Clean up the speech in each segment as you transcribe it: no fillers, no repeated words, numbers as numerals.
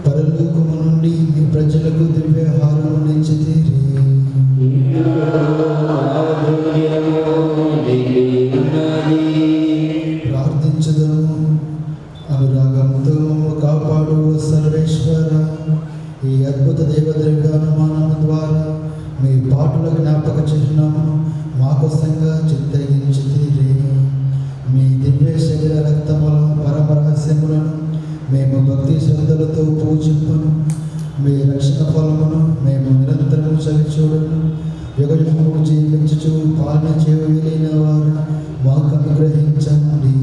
పరలోకము నుండి మీ ప్రజలకు దివ్యహారము నిచ్చితిరి. ప్రార్థించుదాము. అనురాగంతో కాపాడు సర్వేశ్వర, ఈ అద్భుత దేవద్రవ్యానుమానము ద్వారా మీ పాటల జ్ఞాపక చిహ్నమును మాకోసంగా చిత్తగించితిరి. మీ దివ్య శరీర రక్తముల పరమ రహస్యములను మేము భక్తి శ్రద్ధలతో పూజింపను. మీ రక్షణ ఫలమును మేము నిరంతరం చవిచూడను. యుగయుగము జీవించుచు పాలన చేయగలిగిన వారు మాకు అనుగ్రహించండి.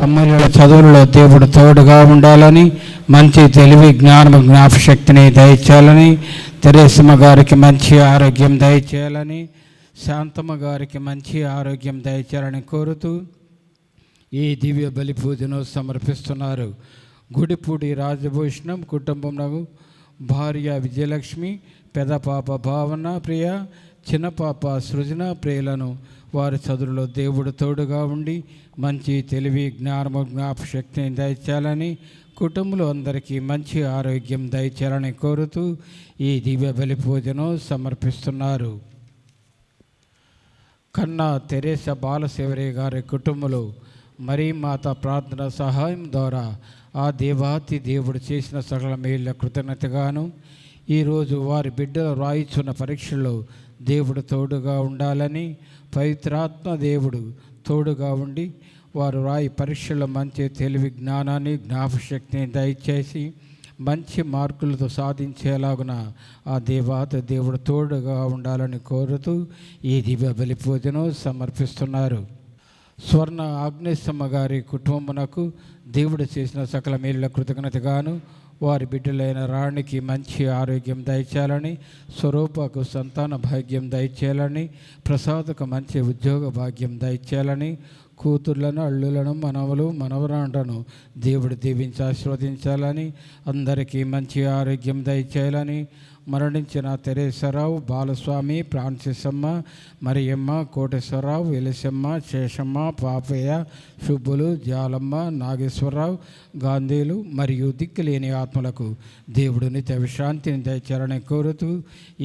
అమ్మాయిల చదువులలో దేవుడు తోడుగా ఉండాలని, మంచి తెలివి జ్ఞానము జ్ఞాపశక్తిని దయచేయాలని, తెరేసమ్మ గారికి మంచి ఆరోగ్యం దయచేయాలని, శాంతమ్మ గారికి మంచి ఆరోగ్యం దయచేయాలని కోరుతూ ఈ దివ్య బలి పూజను సమర్పిస్తున్నారు. గుడిపూడి రాజభూషణం కుటుంబంలో భార్య విజయలక్ష్మి, పెద్ద పాప భావన ప్రియ, చిన్న పాప సృజన ప్రియులను వారి చదువులో దేవుడు తోడుగా ఉండి మంచి తెలివి జ్ఞానము జ్ఞాపశక్తిని దయచేయాలని, కుటుంబంలో అందరికీ మంచి ఆరోగ్యం దయచేయాలని కోరుతూ ఈ దివ్య బలి పూజను సమర్పిస్తున్నారు. కన్నా తెరేసా బాలశేవరి గారి కుటుంబంలో మరీమాత ప్రార్థన సహాయం ద్వారా ఆ దేవాతి దేవుడు చేసిన సకల మేళ్ళ కృతజ్ఞతగాను, ఈరోజు వారి బిడ్డలు రాయిచున్న పరీక్షల్లో దేవుడు తోడుగా ఉండాలని, పవిత్రాత్మ దేవుడు తోడుగా ఉండి వారు రాయి పరీక్షల్లో మంచి తెలివి జ్ఞానాన్ని జ్ఞాపశక్తిని దయచేసి మంచి మార్కులతో సాధించేలాగున ఆ దేవాతి దేవుడు తోడుగా ఉండాలని కోరుతూ ఈ దివ్య బలి పూజను సమర్పిస్తున్నారు. స్వర్ణ ఆగ్నేశమ్మ గారి కుటుంబమునకు దేవుడు చేసిన సకల మేలుల కృతజ్ఞతగాను, వారి బిడ్డలైన రాణికి మంచి ఆరోగ్యం దయచేయాలని, స్వరూపకు సంతాన భాగ్యం దయచేయాలని, ప్రసాదకు మంచి ఉద్యోగ భాగ్యం దయచేయాలని, కూతుర్లను, అల్లులను, మనవలు, మనవరాండ్లను దేవుడు దీవించి ఆశీర్వదించాలని, అందరికీ మంచి ఆరోగ్యం దయచేయాలని, మరణించిన తెరేసరావు, బాలస్వామి, ఫ్రాన్సిసమ్మ, మరియమ్మ, కోటేశ్వరరావు, వెలిసమ్మ, శేషమ్మ, పాపయ్య, సుబ్బులు, జాలమ్మ, నాగేశ్వరరావు, గాంధీలు మరియు దిక్కులేని ఆత్మలకు దేవుడు నిత్య విశ్రాంతిని దయచేయాలని కోరుతూ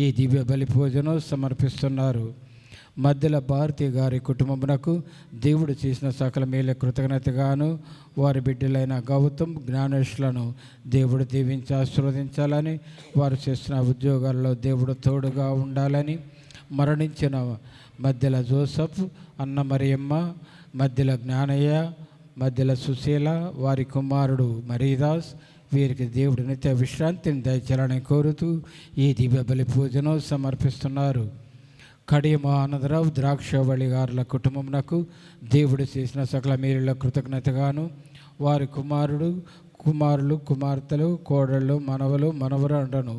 ఈ దివ్య బలి పూజను సమర్పిస్తున్నారు. మధ్యల భారతి గారి కుటుంబమునకు దేవుడు చేసిన సకల మేల కృతజ్ఞతగాను వారి బిడ్డలైన గౌతమ్, జ్ఞానేష్లను దేవుడు దీవించి ఆశీర్వదించాలని, వారు చేస్తున్న ఉద్యోగాల్లో దేవుడు తోడుగా ఉండాలని, మరణించిన మధ్యల జోసఫ్, అన్న మరియమ్మ, మధ్యల జ్ఞానయ్య, మధ్యల సుశీల, వారి కుమారుడు మరీదాస్, వీరికి దేవుడు నిత్య విశ్రాంతిని దయచేయాలని కోరుతూ ఈ దివ్య బలి పూజను సమర్పిస్తున్నారు. కడియమ ఆనందరావు, ద్రాక్షవళి గారుల కుటుంబమునకు దేవుడు చేసిన సకల మేలుల కృతజ్ఞతగాను వారి కుమారులు, కుమార్తెలు, కోడళ్ళు, మనవలు, మనవరాండ్లను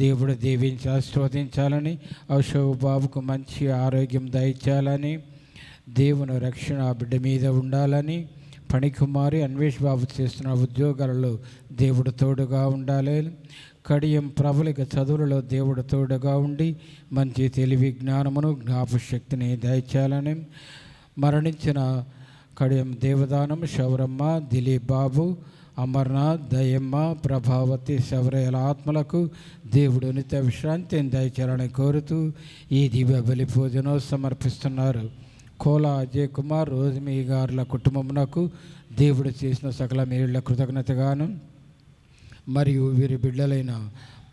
దేవుడు దీవించి ఆశీర్వదించాలని, అశోక్ బాబుకు మంచి ఆరోగ్యం దయచేయాలని, దేవుని రక్షణ ఆ బిడ్డ మీద ఉండాలని, పణికుమారి, అన్వేష్ బాబు చేస్తున్న ఉద్యోగాలలో దేవుడు తోడుగా ఉండాలని, కడియం ప్రబలిక చదువులలో దేవుడు తోడుగా ఉండి మంచి తెలివి, జ్ఞానమును, జ్ఞాపశక్తిని దయచేయాలని, మరణించిన కడియం దేవదానం, శౌరమ్మ, దిలీప్ బాబు, అమర్నాథ్, దయమ్మ, ప్రభావతి, శౌర్యల ఆత్మలకు దేవుడు నిత్య విశ్రాంతిని దయచేయాలని కోరుతూ ఈ దివ్య బలి పూజను సమర్పిస్తున్నారు. కోలా అజయ్ కుమార్, రోజమి గారుల కుటుంబమునకు దేవుడు చేసిన సకల మేలుల కృతజ్ఞతగాను మరియు వీరి బిడ్డలైన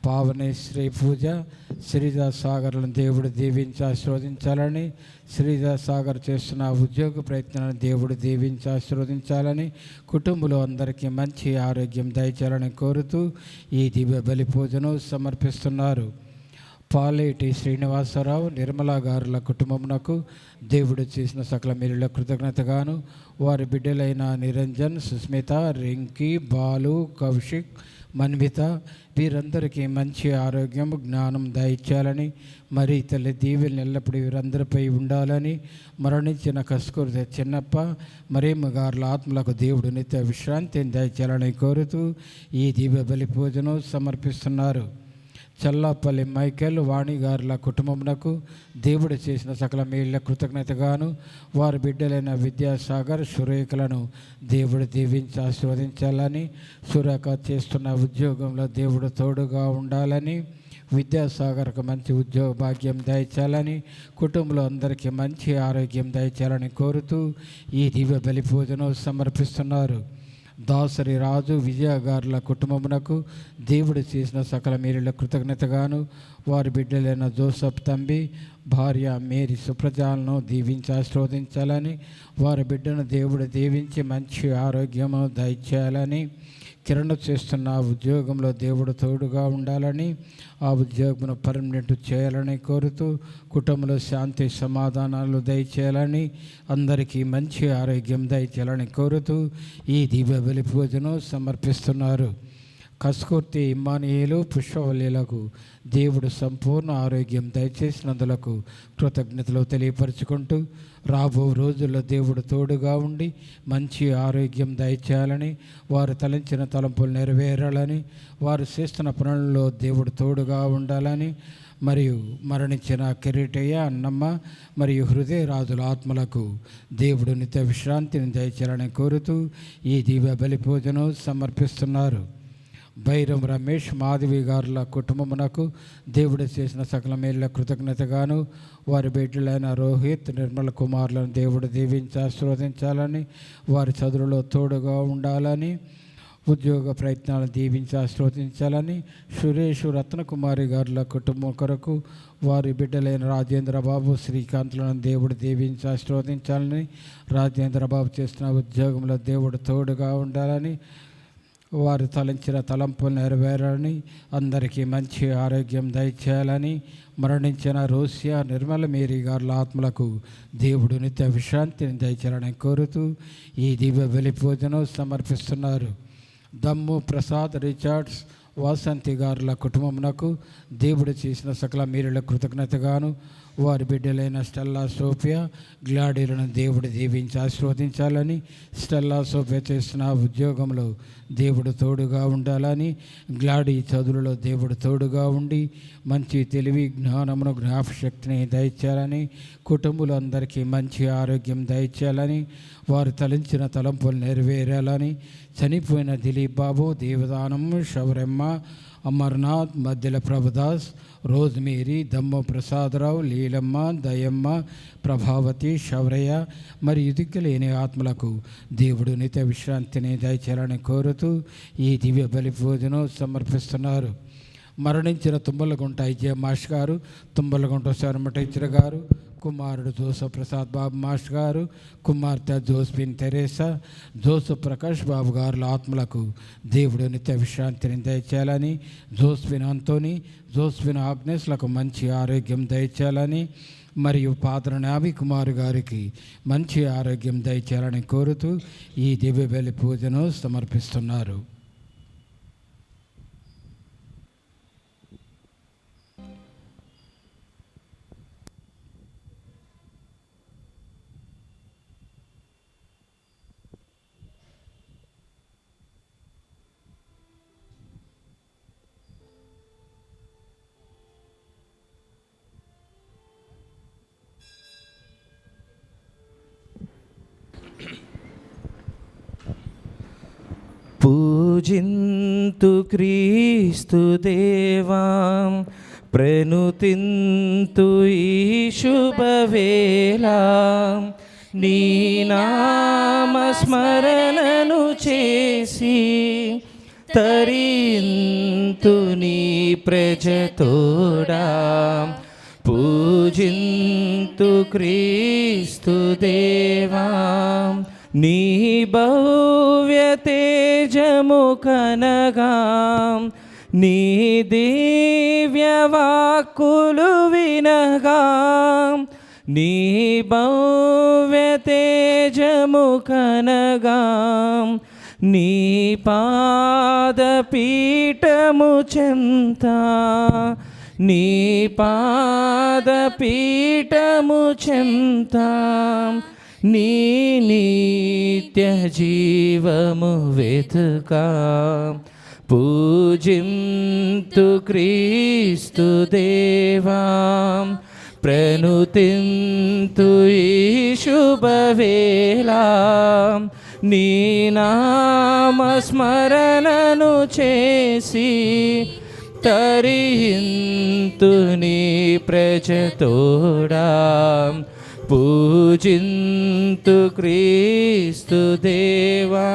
పావని, శ్రీ పూజ, శ్రీజా సాగర్లను దేవుడు దీవించి ఆశీర్వదించాలని, శ్రీజా సాగర్ చేస్తున్న ఉద్యోగ ప్రయత్నాలను దేవుడు దీవించి ఆశీర్వదించాలని, కుటుంబంలో అందరికీ మంచి ఆరోగ్యం దయచేయాలని కోరుతూ ఈ దివ్య బలి పూజను సమర్పిస్తున్నారు. పాలేటి శ్రీనివాసరావు, నిర్మలా గారుల కుటుంబమునకు దేవుడు చేసిన సకల మేలుల కృతజ్ఞతగాను వారి బిడ్డలైన నిరంజన్, సుస్మిత, రింకీ, బాలు, కౌశిక్, మన్విత, వీరందరికీ మంచి ఆరోగ్యం, జ్ఞానం దయచేయాలని, మరి తల్లి దీవెలు ఎల్లప్పుడూ వీరందరిపై ఉండాలని, మరణించిన కస్కూరి చిన్నప్ప, మరేమ్మ గారుల ఆత్మలకు దేవుడు నిత్య విశ్రాంతిని దయచేయాలని కోరుతూ ఈ దివ్య బలి పూజను సమర్పిస్తున్నారు. చల్లాపల్లి మైకేల్, వాణి గారుల కుటుంబమునకు దేవుడు చేసిన సకల మేలుల కృతజ్ఞతగాను వారి బిడ్డలైన విద్యాసాగర్, సురేఖలను దేవుడు దీవించి ఆశీర్వదించాలని, సురేఖ చేస్తున్న ఉద్యోగంలో దేవుడు తోడుగా ఉండాలని, విద్యాసాగర్కు మంచి ఉద్యోగ భాగ్యం దయచేయాలని, కుటుంబంలో అందరికీ మంచి ఆరోగ్యం దయచేయాలని కోరుతూ ఈ దివ్య బలి పూజను సమర్పిస్తున్నారు. దాసరి రాజు, విజయ గారుల కుటుంబమునకు దేవుడు చేసిన సకల మేలుల కృతజ్ఞతగాను వారి బిడ్డలైన జోసఫ్ తంబి, భార్య మేరీ సుప్రజాలను దీవించి ఆశీర్వదించాలని, వారి బిడ్డను దేవుడు దీవించి మంచి ఆరోగ్యము దయచేయాలని, కిరణ్ చేస్తున్న ఉద్యోగంలో దేవుడు తోడుగా ఉండాలని, ఆ ఉద్యోగమును పర్మనెంట్ చేయాలని కోరుతూ కుటుంబంలో శాంతి సమాధానాలు దయచేయాలని, అందరికీ మంచి ఆరోగ్యం దయచేయాలని కోరుతూ ఈ దివ్య బలి పూజను సమర్పిస్తున్నారు. కస్కూర్తి, ఇమ్మానియేలు, పుష్పవల్లిలకు దేవుడు సంపూర్ణ ఆరోగ్యం దయచేసినందులకు కృతజ్ఞతలు తెలియపరుచుకుంటూ రాబో రోజుల్లో దేవుడు తోడుగా ఉండి మంచి ఆరోగ్యం దయచేయాలని, వారు తలంచిన తలంపులు నెరవేరాలని, వారు చేస్తున్న పనుల్లో దేవుడు తోడుగా ఉండాలని, మరియు మరణించిన కిరీటయ్య, అన్నమ్మ మరియు హృదయరాజుల ఆత్మలకు దేవుడు నిత్య విశ్రాంతిని దయచేయాలని కోరుతూ ఈ దివ్య బలి పూజను సమర్పిస్తున్నారు. బైరం రమేష్, మాధవి గారుల కుటుంబమునకు దేవుడు చేసిన సకల మేలుల కృతజ్ఞతగాను వారి బిడ్డలైన రోహిత్, నిర్మల కుమారులను దేవుడు దీవించి ఆశీర్వదించాలని, వారి చదువులో తోడుగా ఉండాలని, ఉద్యోగ ప్రయత్నాలను దీవించి ఆశీర్వదించాలని, సురేష్, రత్నకుమారి గారుల కుటుంబం కొరకు వారి బిడ్డలైన రాజేంద్రబాబు, శ్రీకాంత్లను దేవుడు దీవించి ఆశీర్వదించాలని, రాజేంద్రబాబు చేస్తున్న ఉద్యోగంలో దేవుడు తోడుగా ఉండాలని, వారు తలంచిన తలంపులు నెరవేరాలని, అందరికీ మంచి ఆరోగ్యం దయచేయాలని, మరణించిన రోసియా, నిర్మల మేరీ గారుల ఆత్మలకు దేవుడు నిత్య విశ్రాంతిని దయచేయాలని కోరుతూ ఈ దివ్య బలి పూజను సమర్పిస్తున్నారు. దమ్ము ప్రసాద్, రిచార్డ్స్, వాసంతి గారుల కుటుంబమునకు దేవుడు చేసిన సకల మేలుల కృతజ్ఞతగాను వారి బిడ్డలైన స్టెల్లా సోఫియా, గ్లాడీలను దేవుడు దీవించి ఆశీర్వదించాలని, స్టెల్లా సోఫియా చేసిన ఉద్యోగంలో దేవుడు తోడుగా ఉండాలని, గ్లాడీ చదువులలో దేవుడు తోడుగా ఉండి మంచి తెలివి, జ్ఞానమును, జ్ఞాపశక్తిని దయచేయాలని, కుటుంబులందరికీ మంచి ఆరోగ్యం దయచేయాలని, వారు తలంచిన తలంపులు నెరవేరాలని, చనిపోయిన దిలీప్ బాబు, దేవదానం, శౌరమ్మ, అమర్నాథ్, మధ్యల ప్రభుదాస్, రోజ్మేరీ, దమ్మ ప్రసాదరావు, లీలమ్మ, దయమ్మ, ప్రభావతి, శౌరయ్య మరి ఇదిక్కులేని ఆత్మలకు దేవుడు నిత్య విశ్రాంతిని దయచేయాలని కోరుతూ ఈ దివ్య బలి పూజను సమర్పిస్తున్నారు. మరణించిన తుమ్మలగుంట ఐజే మాస్టర్ గారు, తుమ్మలగుంట శర్మటేశ్వర గారు, కుమారుడు జోసఫ్ ప్రసాద్ బాబు మాస్టర్ గారు, కుమార్తె జోస్ఫిన్ తెరేసా, జోసఫ్ ప్రకాష్ బాబు గారుల ఆత్మలకు దేవుడు నిత్య విశ్రాంతిని దయచేయాలని, జోస్ఫిన్ అంతోని, జోస్ఫిన్ ఆగ్నేస్లకు మంచి ఆరోగ్యం దయచేయాలని మరియు ఫాదర్ నాబి కుమార్ గారికి మంచి ఆరోగ్యం దయచేయాలని కోరుతూ ఈ దివ్య బలి పూజను సమర్పిస్తున్నారు. పూజింతు క్రీస్తు దేవాం, ప్రణుతింతు ఈ శుభవేళ, నీ నామస్మరణను చేసి తరింతు నీ ప్రజతోడా. పూజింతు క్రీస్తు దేవాం, నీ భవ్య తేజము కనగా, నీ దివ్య వాక్కులు వినగా, నీ భవ్య తేజము కనగా, నీ పాదపీఠము చెంత, నీ పాదపీఠము చెంత, నీ నిత్య జీవము వెతుకా. పూజింతు క్రీస్తు దేవా, ప్రణుతింతు ఈ శుభవేళ, నీ నామస్మరణను చేసి తరింతు నీ ప్రజతోడా. పూజింతు క్రీస్తు దేవా,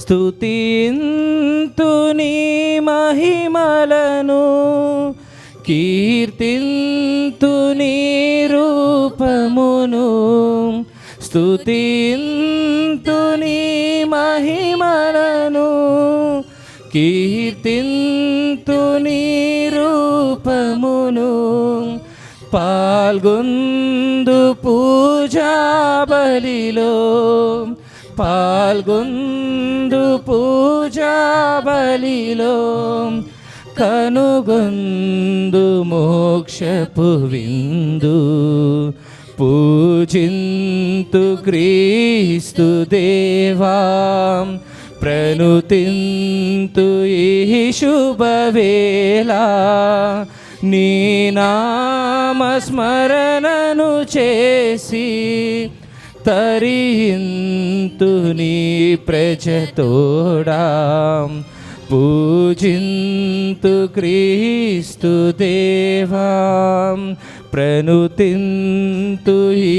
స్తుతింతు నీ మహిమలను, కీర్తింతు నీ రూపమును, స్తుతింతు నీ మహిమలను, కీర్తింతు నీ రూపమును. పాల్గొందు పూజా బలిలో, పాల్గొందు పూజా బలిలో, కనుగొందు మోక్షపు విందు. పూజింతు క్రీస్తు దేవా, ప్రణుతింతు ఈ శుభవేళ, నీ నామస్మరణను చేసి తరింతు నీ ప్రజతోడా. పూజింతు క్రీస్తు దేవా, ప్రణుతింతు ఈ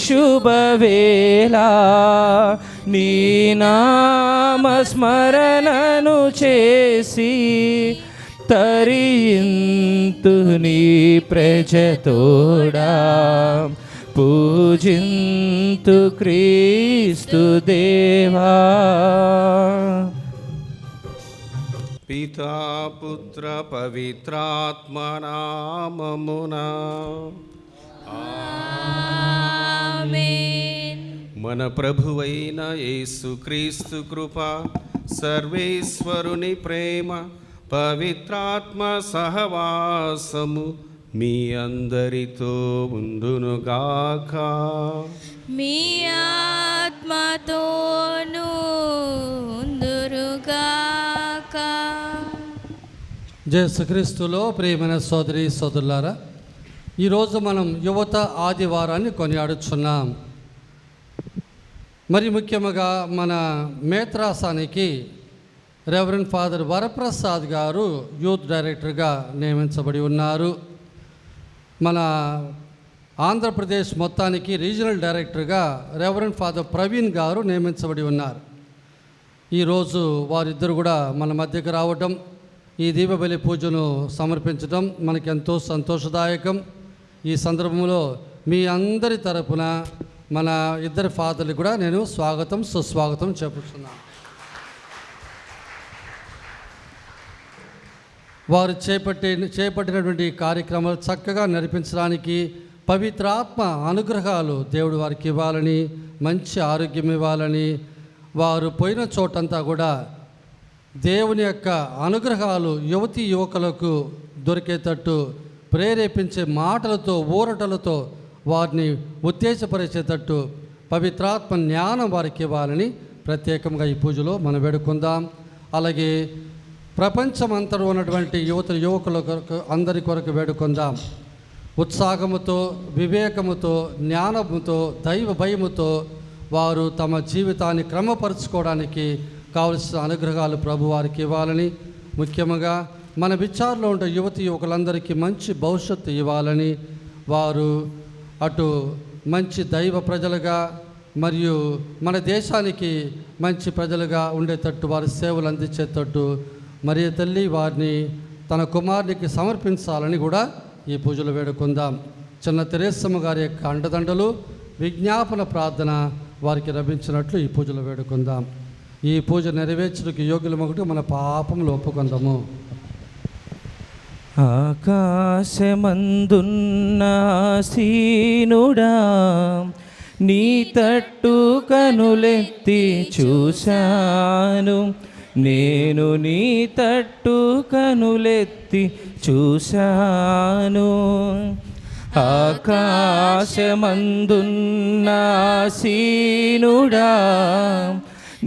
శుభవేళ, నీ నామస్మరణను చేసి తరింతు నీ ప్రజతోడా. పూజింతు క్రీస్తు దేవా. పితా పుత్ర పవిత్రాత్మ నామమునా ఆమేన్. మన ప్రభువైన యేసుక్రీస్తు కృప, సర్వేశ్వరుని ప్రేమ, పవిత్రాత్మ సహవాసము మీ అందరితో ఉండునుగాక. మీ ఆత్మతోనూ ఉందురుగాక. యేసుక్రీస్తులో ప్రియమైన సోదరి సోదరులారా, ఈరోజు మనం యువత ఆదివారాన్ని కొనియాడుచున్నాం. మరి ముఖ్యంగా మన మేత్రాసానికి రెవరెండ్ ఫాదర్ వరప్రసాద్ గారు యూత్ డైరెక్టర్గా నియమించబడి ఉన్నారు. మన ఆంధ్రప్రదేశ్ మొత్తానికి రీజనల్ డైరెక్టర్గా రెవరెండ్ ఫాదర్ ప్రవీణ్ గారు నియమించబడి ఉన్నారు. ఈరోజు వారిద్దరు కూడా మన మధ్యకు రావటం, ఈ దీపబలి పూజను సమర్పించడం మనకెంతో సంతోషదాయకం. ఈ సందర్భంలో మీ అందరి తరపున మన ఇద్దరు ఫాదర్లు కూడా నేను స్వాగతం సుస్వాగతం చెప్పుతున్నాను. వారు చేపట్టినటువంటి కార్యక్రమాలు చక్కగా నడిపించడానికి పవిత్రాత్మ అనుగ్రహాలు దేవుడు వారికి ఇవ్వాలని, మంచి ఆరోగ్యం ఇవ్వాలని, వారు పోయిన చోటంతా కూడా దేవుని యొక్క అనుగ్రహాలు యువతీ యువకులకు దొరికేటట్టు ప్రేరేపించే మాటలతో ఊరటలతో వారిని ఉత్తేజపరిచేటట్టు పవిత్రాత్మ జ్ఞానం వారికి ఇవ్వాలని ప్రత్యేకంగా ఈ పూజలో మనం వేడుకుందాం. అలాగే ప్రపంచమంతటా ఉన్నటువంటి యువకుల కొరకు అందరి కొరకు వేడుకుందాం. ఉత్సాహముతో, వివేకముతో, జ్ఞానముతో, దైవ భయముతో వారు తమ జీవితాన్ని క్రమపరుచుకోవడానికి కావలసిన అనుగ్రహాలు ప్రభు వారికి ఇవ్వాలని, ముఖ్యంగా మన విచారణలో ఉండే యువకులందరికీ మంచి భవిష్యత్తు ఇవ్వాలని, వారు అటు మంచి దైవ ప్రజలుగా మరియు మన దేశానికి మంచి ప్రజలుగా ఉండేటట్టు వారి సేవలు అందించేటట్టు మరియ తల్లి వారిని తన కుమారునికి సమర్పించాలని కూడా ఈ పూజలు వేడుకుందాం. చిన్న తెరేసమ్మ గారి యొక్క అండదండలు, విజ్ఞాపన ప్రార్థన వారికి లభించినట్లు ఈ పూజలు వేడుకుందాం. ఈ పూజ నెరవేర్చుటకు యోగ్యులమొకటి మన పాపములు ఒప్పుకుందాము. ఆకాశమందున్న సీనుడా, నీ తట్టు కనులెత్తి చూశాను, నేను నీ తట్టు కనులెత్తి చూశాను. ఆకాశమందున్న సీనుడా,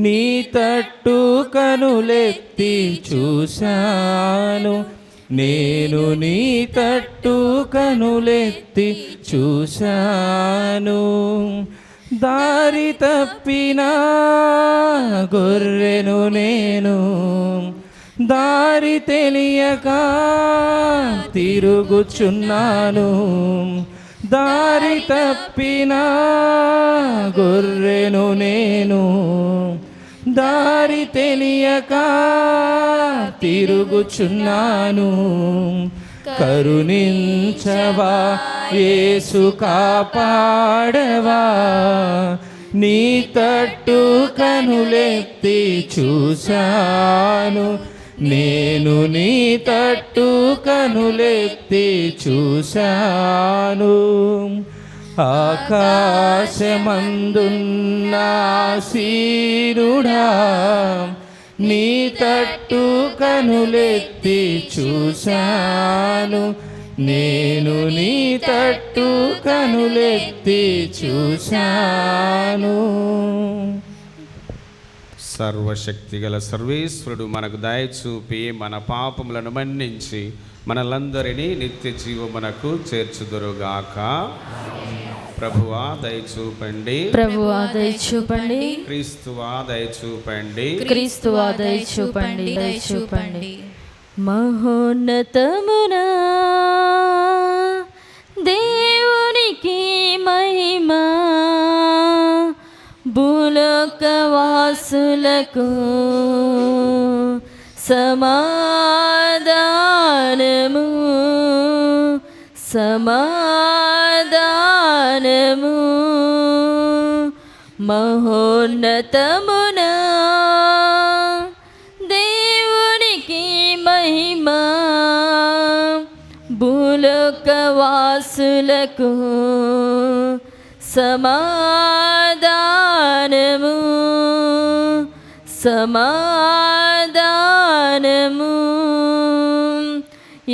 నీ తట్టు కనులెత్తి చూశాను, నేను నీ తట్టు కనులెత్తి చూశాను. దారి తప్పిన గొర్రెను నేను, దారి తెలియక తిరుగుచున్నాను. దారి తప్పిన గొర్రెను నేను, దారి తెలియక తిరుగుచున్నాను. కరుణించవా యేసు, కాపాడవా, నీ తట్టు కనులెత్తి చూశాను, నేను నీ తట్టు కనులెత్తి చూశాను. ఆకాశమందున్న సీనుడా, నీ తట్టు కనులెత్తి చూశాను, నేను నీ తట్టు కనులెత్తి చూశాను. సర్వశక్తిగల సర్వేశ్వరుడు మనకు దయ చూపి మన పాపములను మన్నించి మనలందరినీ నిత్య జీవమునకు చేర్చుదురుగాక. ప్రభువా దయచూపండి, ప్రభువా దయచూపండి, క్రీస్తువా దయచూపండి, క్రీస్తువా దయచూపండి, దయచూపండి. మహోన్నతమునా దేవునికి మహిమా, భూలోకవాసులకు సమాధానము, సమాధానము. మహోన్నతమునా దేవునికి మహిమా, భూలోకవాసులకు సమాధానము, సమాధానము.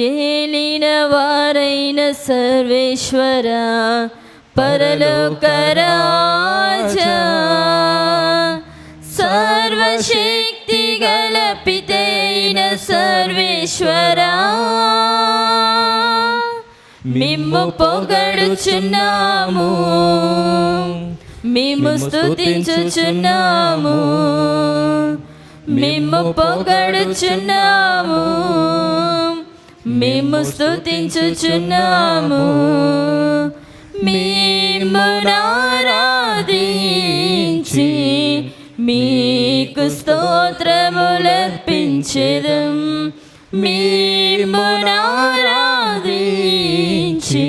ఏలిన వారైన సర్వేశ్వర పరలోక రాజా, సర్వశక్తి గల పితైన సర్వేశ్వరా, మిమ్ము పొగడుచున్నాము, మిమ్ము స్తుతించుచున్నాము, మిమ్ము పొగడుచున్నాము, మిమ్ము స్తుతించుచున్నాము. మిమ్మును ఆరాధించి మీకు స్తోత్రములర్పించెదం. మిమ్మును ఆరాధించి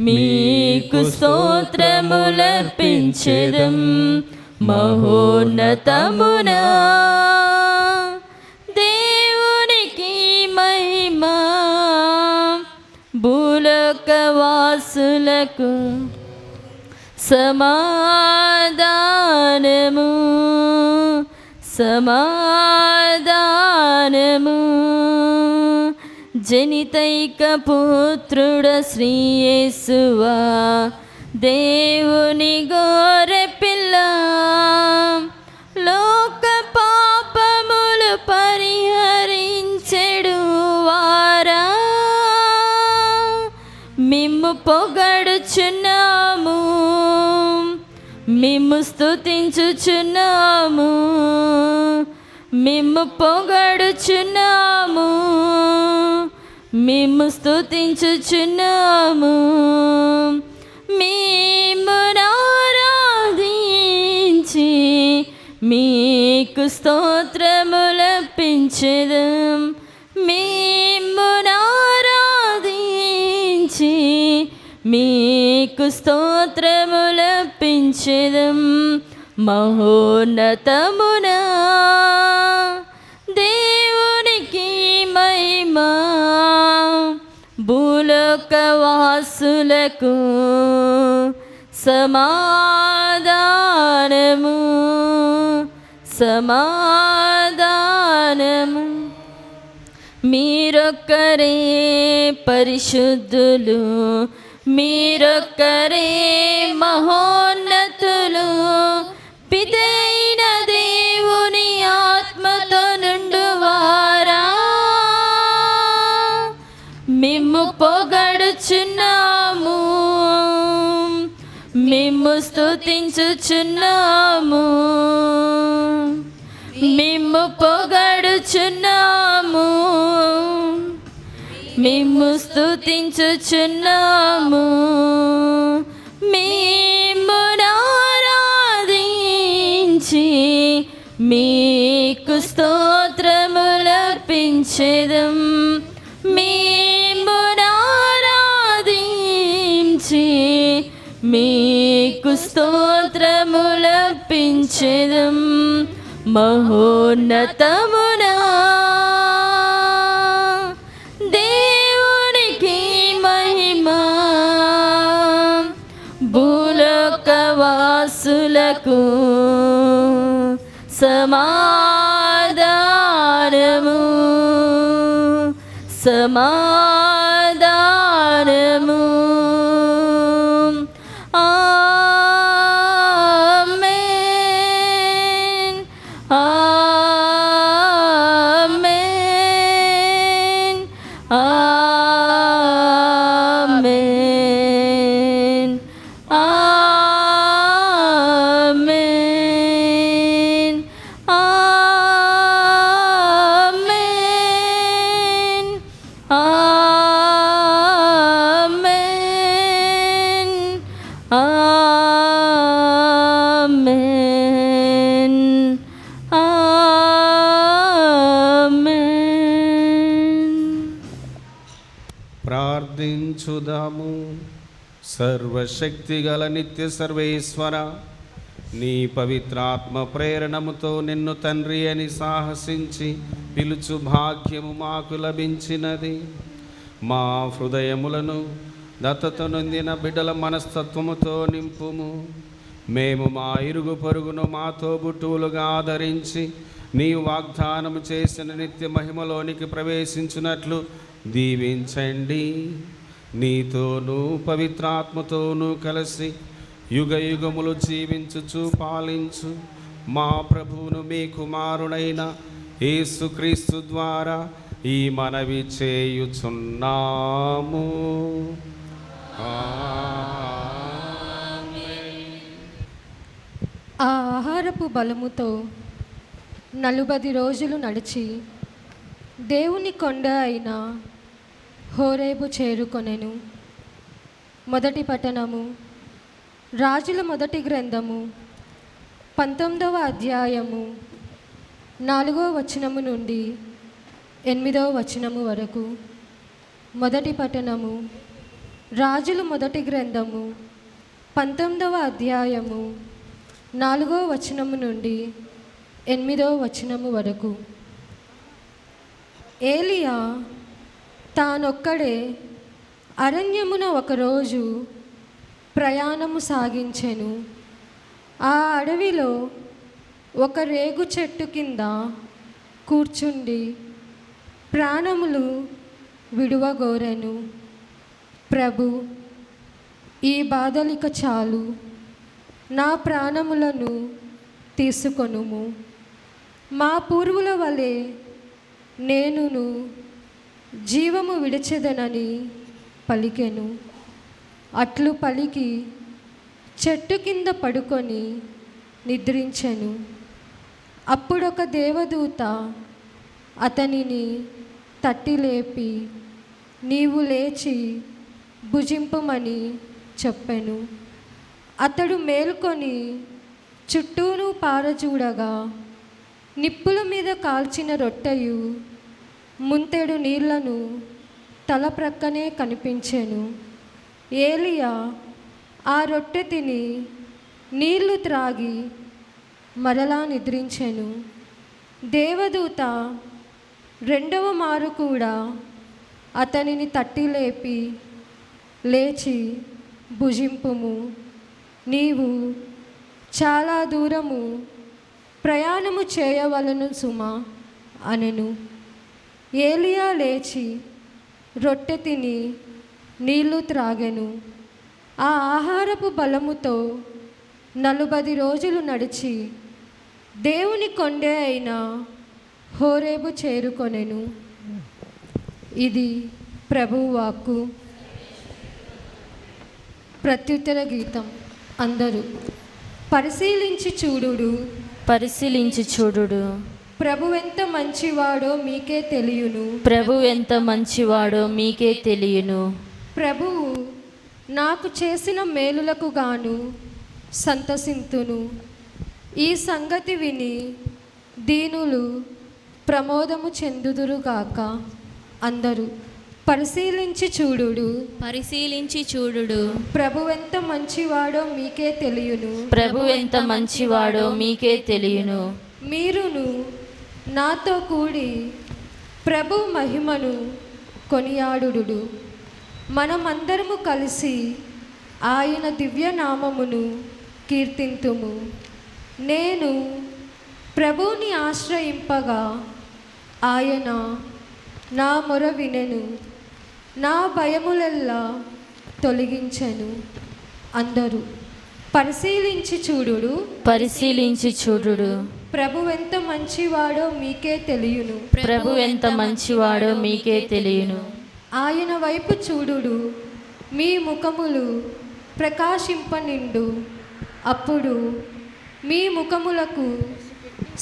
మీకు స్తోత్రములర్పించెదం. మహోన్నతమునా దేవునికి మహిమ, భూలోకవాసులకు సమాధానము, సమాధానము. జనితైక పుత్రుడ శ్రీ యేసువా, దేవుని గొర్రె పిల్ల, లోక పాపములు పరిహరించెడు వారా, మిమ్ము పొగడుచున్నాము, మిమ్ము స్తుతించుచున్నాము, మిమ్ము పొగడుచున్నాము, మిమ్ము స్తుతించుచున్నాము. మిమ్మును ఆరాధించి మీకు స్తోత్రములర్పించెదం. మిమ్మును ఆరాధించి మీకు స్తోత్రములర్పించెదం. మహోన్నతమునా దేవునికి మహిమ, భూలోకవాసులకు సమాధానము, సమాధానము. మీరొక్కరే పరిశుద్ధులు, మీరొక్కరే మహోన్నతులు, పితైన దేవుని ఆత్మతో నుండువారా, మిమ్ము పొగడుచున్నాము, మిమ్ము స్తుతించుచున్నాము, మిమ్ము పొగడుచున్నాము, మిమ్ము స్తుతించుచున్నాము. మిమ్మును ఆరాధించి మీకు స్తోత్రములర్పించెదం. మిమ్మును ఆరాధించి మీకు స్తోత్రములర్పించెదం. మహోన్నతమునా దేవునికి మహిమ, భూలోకవాసులకు సమాధానము, సమాధానము. ఆమేన్, ఆమేన్, ఆమేన్, ఆమేన్, ఆమేన్, ఆమేన్, ఆమేన్, ఆమేన్. ప్రార్థించుదాము. సర్వశక్తిగల నిత్య సర్వేశ్వర, నీ పవిత్రాత్మ ప్రేరణముతో నిన్ను తండ్రి అని సాహసించి పిలుచు భాగ్యము మాకు లభించినది. మా హృదయములను దత్తత నొందిన బిడ్డల మనస్తత్వముతో నింపుము. మేము మా ఇరుగు పొరుగును మా తోబుట్టువులుగా ఆదరించి నీవు వాగ్దానం చేసిన నిత్య మహిమలోనికి ప్రవేశించినట్లు దీవించండి. నీతోనూ పవిత్రాత్మతోనూ కలిసి యుగ యుగములు జీవించుచు పాలించు మా ప్రభువును మీ కుమారుడైన యేసుక్రీస్తు ద్వారా ఈ మనవి చేయుచున్నాము. ఆ ఆహారపు బలముతో 40 రోజులు నడిచి దేవుని కొండ అయిన హోరేబు చేరుకొనెను. మొదటి పట్టణము రాజుల మొదటి గ్రంథము 19వ అధ్యాయము 4వ వచనము నుండి 8వ వచనము వరకు. మొదటి పట్టణము రాజుల మొదటి గ్రంథము 19వ అధ్యాయము 4వ వచనము నుండి 8వ వచనము వరకు. ఏలియా తానొక్కడే అరణ్యమున ఒకరోజు ప్రయాణము సాగించెను. ఆ అడవిలో ఒక రేగు చెట్టు కింద కూర్చుండి ప్రాణములు విడువగోరెను. ప్రభు, ఈ బాధలిక చాలు, నా ప్రాణములను తీసుకొనుము. మా పూర్వుల వలె నేనును జీవము విడిచెదనని పలికెను. అట్లు పలికి చెట్టు కింద పడుకొని నిద్రించెను. అప్పుడొక దేవదూత అతనిని తట్టి లేపి, నీవు లేచి భుజింపుమని చెప్పెను. అతడు మేల్కొని చుట్టూను పారజూడగా నిప్పుల మీద కాల్చిన రొట్టెయు ముంతెడు నీళ్లను తల ప్రక్కనే కనిపించెను. ఏలియా ఆ రొట్టె తిని నీళ్లు త్రాగి మరలా నిద్రించెను. దేవదూత రెండవ మారు కూడా అతనిని తట్టి లేపి, లేచి భుజింపుము, నీవు చాలా దూరము ప్రయాణము చేయవలను సుమా అనెను. ఏలియా లేచి రొట్టె తిని నీళ్లు త్రాగెను. ఆ ఆహారపు బలముతో 40 రోజులు నడిచి దేవుని కొండే అయిన హోరేబు చేరుకొనెను. ఇది ప్రభువు వాక్కు. ప్రత్యుత్తర గీతం. అందరూ పరిశీలించి చూడుడు, పరిశీలించి చూడుడు. ప్రభువెంత మంచివాడో మీకే తెలియును. ప్రభు ఎంత మంచివాడో మీకే తెలియను. ప్రభువు నాకు చేసిన మేలులకు గాను సంతసింతును. ఈ సంగతి విని దీనులు ప్రమోదము చెందుదురుగాక. అందరూ పరిశీలించి చూడుడు, పరిశీలించి చూడుడు. ప్రభువెంత మంచివాడో మీకే తెలియును. ప్రభు ఎంత మంచివాడో మీకే తెలియను. మీరును నాతో కూడి ప్రభు మహిమను కొనియాడుడు. మనమందరము కలిసి ఆయన దివ్యనామమును కీర్తింతుము. నేను ప్రభువుని ఆశ్రయింపగా ఆయన నా మొర వినెను, నా భయములెల్లా తొలగించెను. అందరూ పరిశీలించి చూడుడు, పరిశీలించి చూడుడు. ప్రభువెంత మంచివాడో మీకే తెలియును. ప్రభు ఎంత మంచివాడో మీకే తెలియను. ఆయన వైపు చూడుడు, మీ ముఖములు ప్రకాశింపనిండు. అప్పుడు మీ ముఖములకు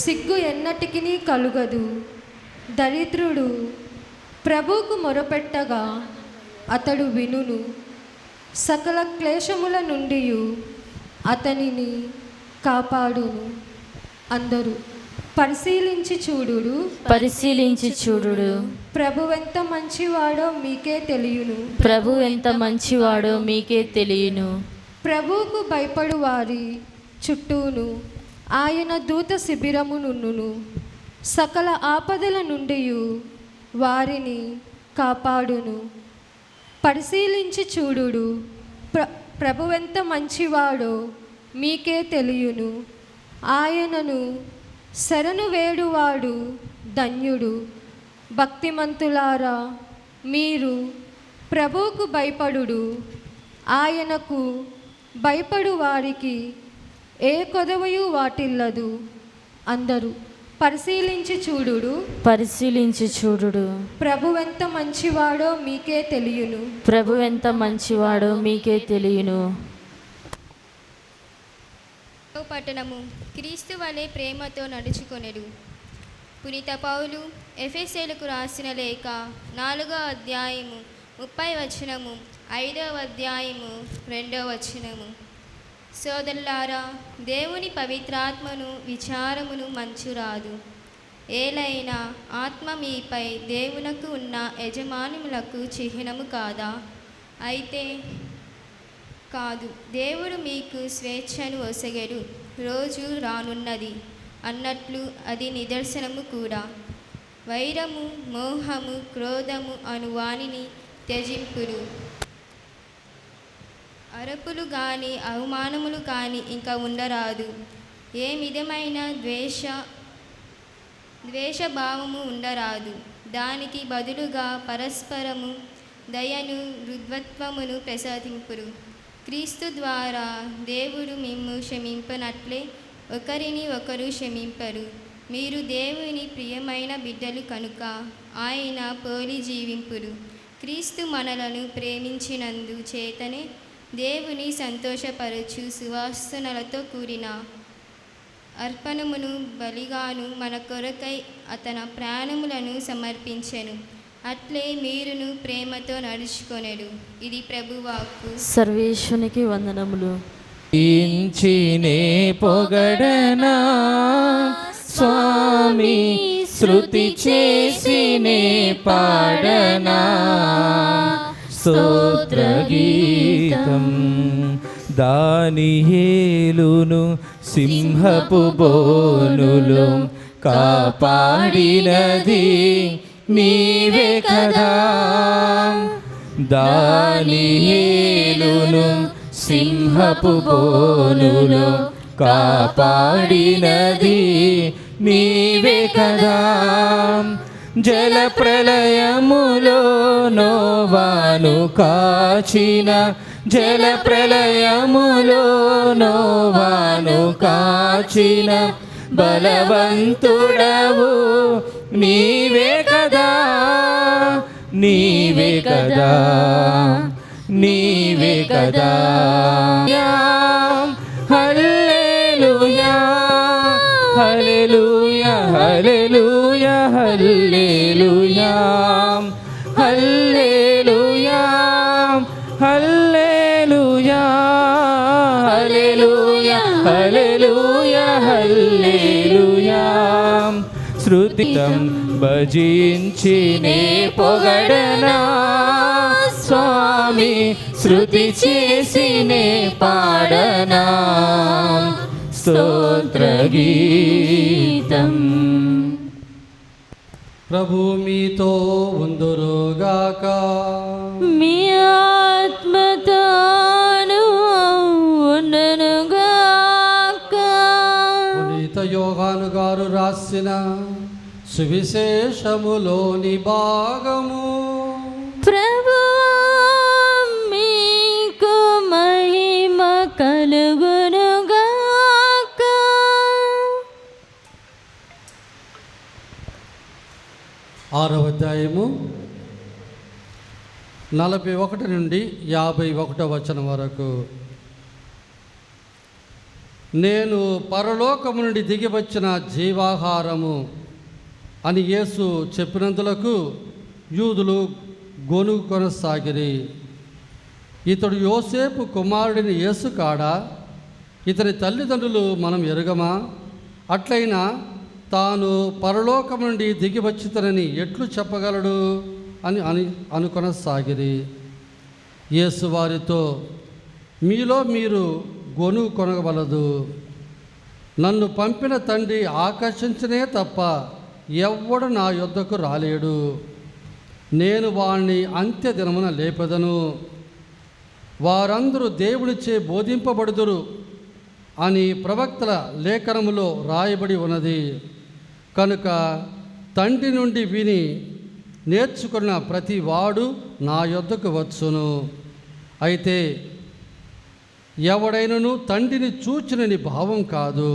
సిగ్గు ఎన్నటికినీ కలుగదు. దరిద్రుడు ప్రభువుకు మొరపెట్టగా అతడు వినును. సకల క్లేశముల నుండి అతనిని కాపాడును. అందరూ పరిశీలించి చూడుడు, పరిశీలించి చూడుడు. ప్రభువెంత మంచివాడో మీకే తెలియును. ప్రభు ఎంత మంచివాడో మీకే తెలియను. ప్రభువుకు భయపడు వారి చుట్టూను ఆయన దూత శిబిరమునును. సకల ఆపదల నుండి వారిని కాపాడును. పరిశీలించి చూడుడు, ప్రభువెంత మంచివాడో మీకే తెలియను. ఆయనను శరణు వేడువాడు ధన్యుడు. భక్తిమంతులారా, మీరు ప్రభువుకు భయపడుడు. ఆయనకు భయపడు వారికి ఏ కొదవయు వాటిల్లదు. అందరూ పరిశీలించి చూడుడు. ప్రభువెంత మంచివాడో మీకే తెలియను. పట్టణము క్రీస్తు వలె ప్రేమతో నడుచుకొనెడు. పునీత పౌలు ఎఫెసీయులకు రాసిన లేఖ 4వ అధ్యాయము 30 వచనము, 5వ అధ్యాయము 2వ వచనము. సోదరులారా, దేవుని పవిత్రాత్మను విచారమును మంచురాదు. ఏలైనా ఆత్మ మీపై దేవునకు ఉన్న యజమానులకు చిహ్నము కాదా? అయితే కాదు, దేవుడు మీకు స్వేచ్ఛను ఒసగెడు. రోజు రానున్నది అన్నట్లు అది నిదర్శనము కూడా. వైరము, మోహము, క్రోధము అను వానిని త్యజింపుడు. అరపులు కానీ అవమానములు కానీ ఇంకా ఉండరాదు. ఏ విధమైన ద్వేషభావము ఉండరాదు. దానికి బదులుగా పరస్పరము దయను, మృదుత్వమును ప్రసాదింపురు. క్రీస్తు ద్వారా దేవుడు మిమ్ము క్షమింపనట్లే ఒకరిని ఒకరు క్షమింపరు. మీరు దేవుని ప్రియమైన బిడ్డలు కనుక ఆయన పోలి జీవింపురు. క్రీస్తు మనలను ప్రేమించినందు చేతనే దేవుని సంతోషపరచు సువాసనలతో కూడిన అర్పణమును బలిగాను మన కొరకై అతని ప్రాణములను సమర్పించెను. అట్లే మీరును ప్రేమతో నడుచుకొనెడు. ఇది ప్రభువాక్కు. సర్వేశ్వరునికి వందనములు. ఇంచినే పొగడనా స్వామి, శృతి చేసినే పాడనా స్తోత్ర గీతం. దానియేలును సింహపు బోనులో కాపాడినది నీవే కదా. దానియేలును సింహపు బోనులో కాపాడినది నీవే కదా. జల ప్రళయములో నోవాను కాచిన, జల ప్రళయములో నోవాను కాచిన బలవంతుడవు నీవే కదా. నీవే కదా, నీవే కదా. హల్లెలూయా, హల్లెలూయా, హల్లెలూయా, హల్లెలూయా, హల్లెలూయా, హల్లెలూయా, హల్లెలూయా, హల్లెలూయా, హల్లెలూయా. శృతితం భజించినే పొగడనా స్వామి, శృతి చేసినే పాడనా స్తోత్ర గీతం. ప్రభు మీతో ఉందురుగాక. మీ ఆత్మతోను ఉండునుగాక. పునీత యోహాను గారు రాసిన సువిశేషములోని భాగము. ప్రభువా, మీకు మహిమ కలుగునుగాక. 6వ అధ్యాయము 41 నుండి 51వ వచనం వరకు. నేను పరలోకము నుండి దిగి వచ్చిన జీవాహారము అని యేసు చెప్పినందులకు యూదులు గొనుగు కొనసాగిరి. ఇతడు యోసేపు కుమారుడిని యేసు కాడా? ఇతని తల్లిదండ్రులు మనం ఎరుగమా? అట్లయినా తాను పరలోకం నుండి దిగి వచ్చితనని ఎట్లు చెప్పగలడు అని అనుకొనసాగిరి. యేసు వారితో, మీలో మీరు గొనుగు కొనగవలదు. నన్ను పంపిన తండ్రి ఆకర్షించనే తప్ప ఎవ్వడు నా యొద్దకు రాలేడు. నేను వాణ్ణి అంత్య దినమున లేపెదను. వారందరూ దేవునిచే బోధింపబడుదురు. అని ప్రవక్తల లేఖనములో రాయబడి ఉన్నది. కనుక తండ్రి నుండి విని నేర్చుకున్న ప్రతి వాడు నా యొద్దకు వచ్చును. అయితే ఎవడైనను తండ్రిని చూచినని భావం కాదు.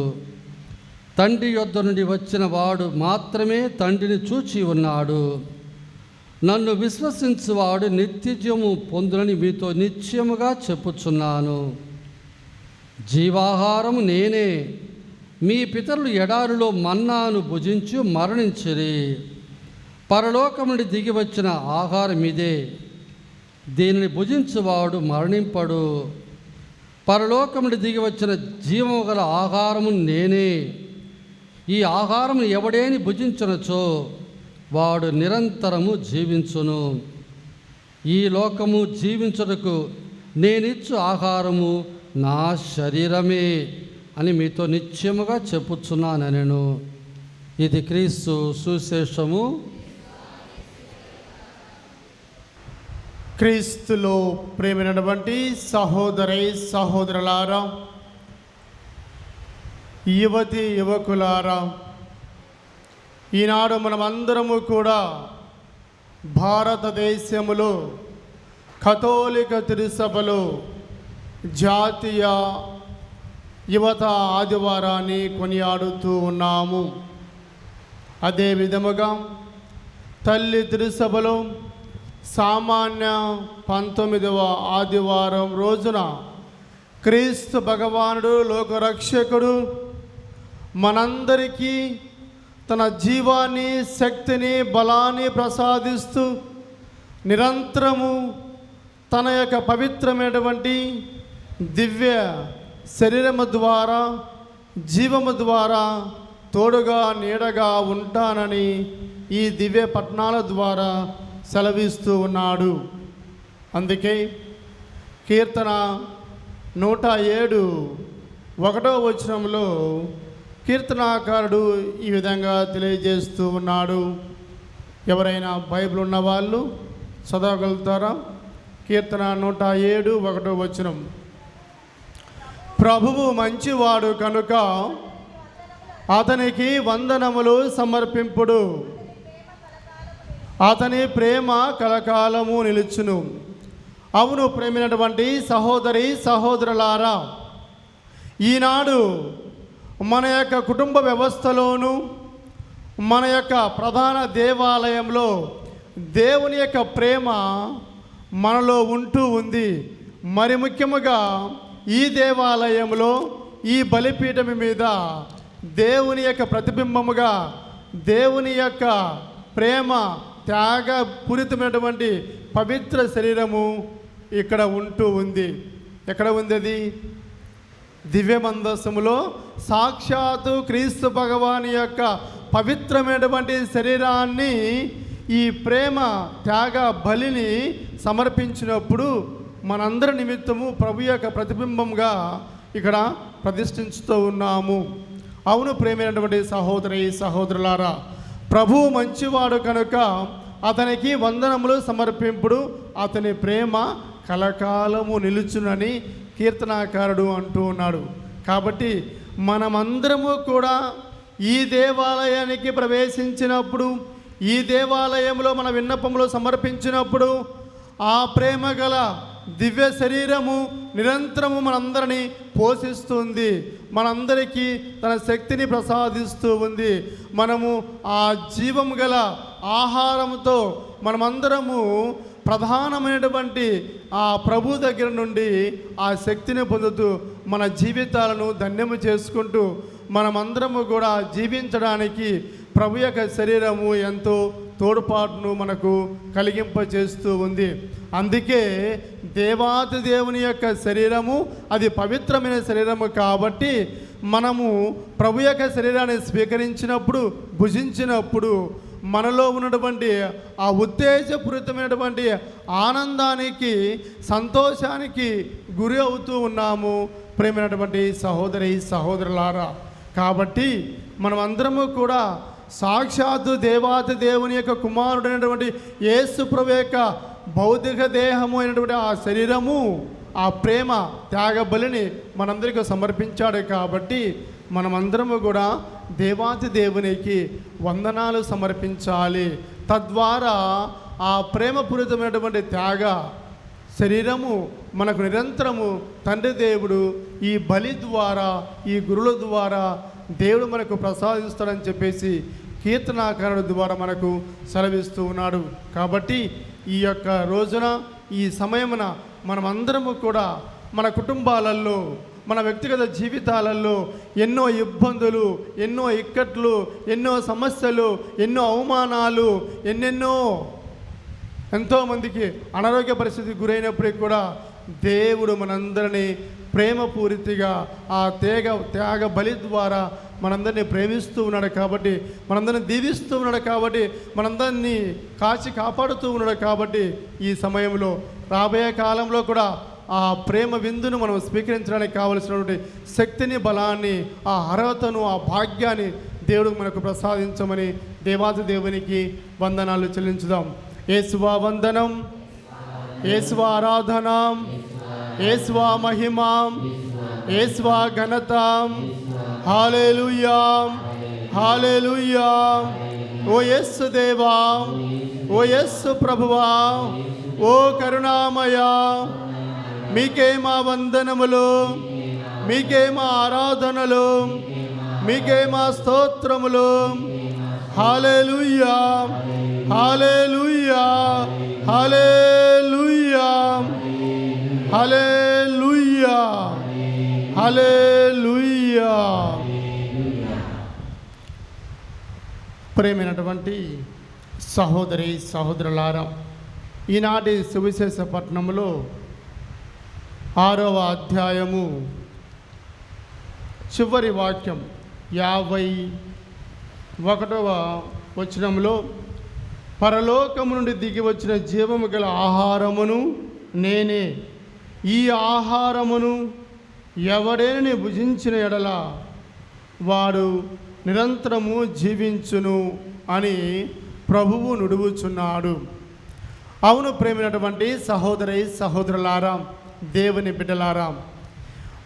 తండ్రి యొద్ద నుండి వచ్చిన వాడు మాత్రమే తండ్రిని చూచి ఉన్నాడు. నన్ను విశ్వసించువాడు నిత్యజీవము పొందునని మీతో నిశ్చయముగా చెప్పుచున్నాను. జీవాహారము నేనే. మీ పితరులు ఎడారిలో మన్నాను భుజించి మరణించిరి. పరలోకం నుండి దిగి వచ్చిన ఆహారం ఇదే. దీనిని భుజించువాడు మరణింపడు. పరలోకం నుండి దిగి వచ్చిన జీవము గల ఆహారము నేనే. ఈ ఆహారము ఎవడేని భుజించునచో వాడు నిరంతరము జీవించును. ఈ లోకము జీవించుటకు నేనిచ్చు ఆహారము నా శరీరమే అని మీతో నిశ్చయముగా చెప్పుచున్నానెను. ఇది క్రీస్తు సువిశేషము. క్రీస్తులో ప్రేమైనటువంటి సహోదరి సహోదరులారా, యువతి యువకులారా, ఈనాడు మనమందరము కూడా భారతదేశములో కథోలిక తిరుసభలో జాతీయ యువత ఆదివారాన్ని కొనియాడుతూ ఉన్నాము. అదే విధముగా తల్లి తిరుసభలో సామాన్య 19వ ఆదివారం రోజున క్రీస్తు భగవానుడు లోకరక్షకుడు మనందరికీ తన జీవాన్ని, శక్తిని, బలాన్ని ప్రసాదిస్తూ నిరంతరము తన యొక్క పవిత్రమైనటువంటి దివ్య శరీరము ద్వారా, జీవము ద్వారా తోడుగా నీడగా ఉంటానని ఈ దివ్య పట్టణాల ద్వారా సెలవిస్తూ ఉన్నాడు. అందుకే కీర్తన 107 1వ వచనంలో కీర్తనాకారుడు ఈ విధంగా తెలియజేస్తూ ఉన్నాడు. ఎవరైనా బైబిల్ ఉన్న వాళ్ళు చదవగలుగుతారా? కీర్తన 107 1వ వచనం. ప్రభువు మంచివాడు కనుక అతనికి వందనములు సమర్పింపుడు. అతని ప్రేమ కలకాలము నిలుచును. అవును ప్రేమైనటువంటి సహోదరి సహోదరులారా, ఈనాడు మన యొక్క కుటుంబ వ్యవస్థలోను, మన యొక్క ప్రధాన దేవాలయంలో దేవుని యొక్క ప్రేమ మనలో ఉంటూ ఉంది. మరి ముఖ్యముగా ఈ దేవాలయంలో ఈ బలిపీఠం మీద దేవుని యొక్క ప్రతిబింబముగా దేవుని యొక్క ప్రేమ త్యాగపూరితమైనటువంటి పవిత్ర శరీరము ఇక్కడ ఉంటూ ఉంది. ఎక్కడ ఉంది అది? దివ్య మందసములో సాక్షాత్తు క్రీస్తు భగవాని యొక్క పవిత్రమైనటువంటి శరీరాన్ని, ఈ ప్రేమ త్యాగ బలిని సమర్పించినప్పుడు మనందరి నిమిత్తము ప్రభు యొక్క ప్రతిబింబంగా ఇక్కడ ప్రతిష్ఠించుతూ ఉన్నాము. అవును ప్రేమైనటువంటి సహోదరి సహోదరులారా, ప్రభువు మంచివాడు కనుక అతనికి వందనములు సమర్పింపుడు. అతని ప్రేమ కలకాలము నిలుచునని కీర్తనాకారుడు అంటూ ఉన్నాడు. కాబట్టి మనమందరము కూడా ఈ దేవాలయానికి ప్రవేశించినప్పుడు, ఈ దేవాలయంలో మన విన్నపములు సమర్పించినప్పుడు ఆ ప్రేమ గల దివ్య శరీరము నిరంతరము మనందరినీ పోషిస్తుంది, మనందరికీ తన శక్తిని ప్రసాదిస్తూ ఉంది. మనము ఆ జీవం గల ఆహారంతో మనమందరము ప్రధానమైనటువంటి ఆ ప్రభు దగ్గర నుండి ఆ శక్తిని పొందుతూ మన జీవితాలను ధన్యము చేసుకుంటూ మనమందరము కూడా జీవించడానికి ప్రభు యొక్క శరీరము ఎంతో తోడ్పాటును మనకు కలిగింపచేస్తూ ఉంది. అందుకే దేవాతి దేవుని యొక్క శరీరము అది పవిత్రమైన శరీరము కాబట్టి మనము ప్రభు యొక్క శరీరాన్ని స్వీకరించినప్పుడు, భుజించినప్పుడు మనలో ఉన్నటువంటి ఆ ఉత్తేజపూరితమైనటువంటి ఆనందానికి, సంతోషానికి గురి అవుతూ ఉన్నాము ప్రేమైనటువంటి సహోదరి సహోదరులారా. కాబట్టి మనమందరము కూడా సాక్షాత్తు దేవాతి దేవుని యొక్క కుమారుడైనటువంటి యేసు ప్రభు యొక్క భౌతిక దేహము అయినటువంటి ఆ శరీరము, ఆ ప్రేమ త్యాగ బలిని మనందరికీ సమర్పించాడు. కాబట్టి మనమందరము కూడా దేవాది దేవునికి వందనాలు సమర్పించాలి. తద్వారా ఆ ప్రేమపూరితమైనటువంటి త్యాగ శరీరము మనకు నిరంతరము తండ్రి దేవుడు ఈ బలి ద్వారా, ఈ గురుల ద్వారా దేవుడు మనకు ప్రసాదిస్తాడని చెప్పేసి కీర్తనాకారుడు ద్వారా మనకు సెలవిస్తూ ఉన్నాడు. కాబట్టి ఈ యొక్క రోజున, ఈ సమయమున మనమందరము కూడా మన కుటుంబాలలో, మన వ్యక్తిగత జీవితాలలో ఎన్నో ఇబ్బందులు, ఎన్నో ఇక్కట్లు, ఎన్నో సమస్యలు, ఎన్నో అవమానాలు, ఎంతోమందికి అనారోగ్య పరిస్థితికి గురైనప్పటికీ కూడా దేవుడు మనందరినీ ప్రేమపూరితిగా ఆ త్యాగ బలి ద్వారా మనందరినీ ప్రేమిస్తూ ఉన్నాడు. కాబట్టి మనందరినీ దీవిస్తూ ఉన్నాడు. కాబట్టి మనందరినీ కాచి కాపాడుతూ ఉన్నాడు. కాబట్టి ఈ సమయంలో రాబోయే కాలంలో కూడా ఆ ప్రేమ విందును మనం స్వీకరించడానికి కావలసినటువంటి శక్తిని, బలాన్ని, ఆ అర్హతను, ఆ భాగ్యాన్ని దేవుడు మనకు ప్రసాదించమని దేవాది దేవునికి వందనాలు చెల్లించుదాం. యేసువా వందనం, యేసువా ఆరాధనం, యేసువా మహిమం, యేసువా ఘనతం. హల్లెలూయా, హల్లెలూయా. ఓ యేసు దేవా, ఓ యేసు ప్రభువా, ఓ కరుణామయా, మీకే మా వందనములు, మీకే మా ఆరాధనలు, మీకే మా స్తోత్రములు. హల్లెలూయా, హల్లెలూయా, హల్లెలూయా, హల్లెలూయా, హల్లెలూయా. ప్రేమైనటువంటి సహోదరి సహోదరులారా, ఈనాటి సువిశేష పట్టణంలో 6వ అధ్యాయము చివరి వాక్యం 51వ వచనంలో, పరలోకము నుండి దిగి వచ్చిన జీవము గల ఆహారమును నేనే, ఈ ఆహారమును ఎవడేని భుజించిన ఎడల వాడు నిరంతరము జీవించును అని ప్రభువు నుడువుచున్నాడు. అవును ప్రేమైనటువంటి సహోదరి సహోదరులారా, దేవుని బిడ్డలారా,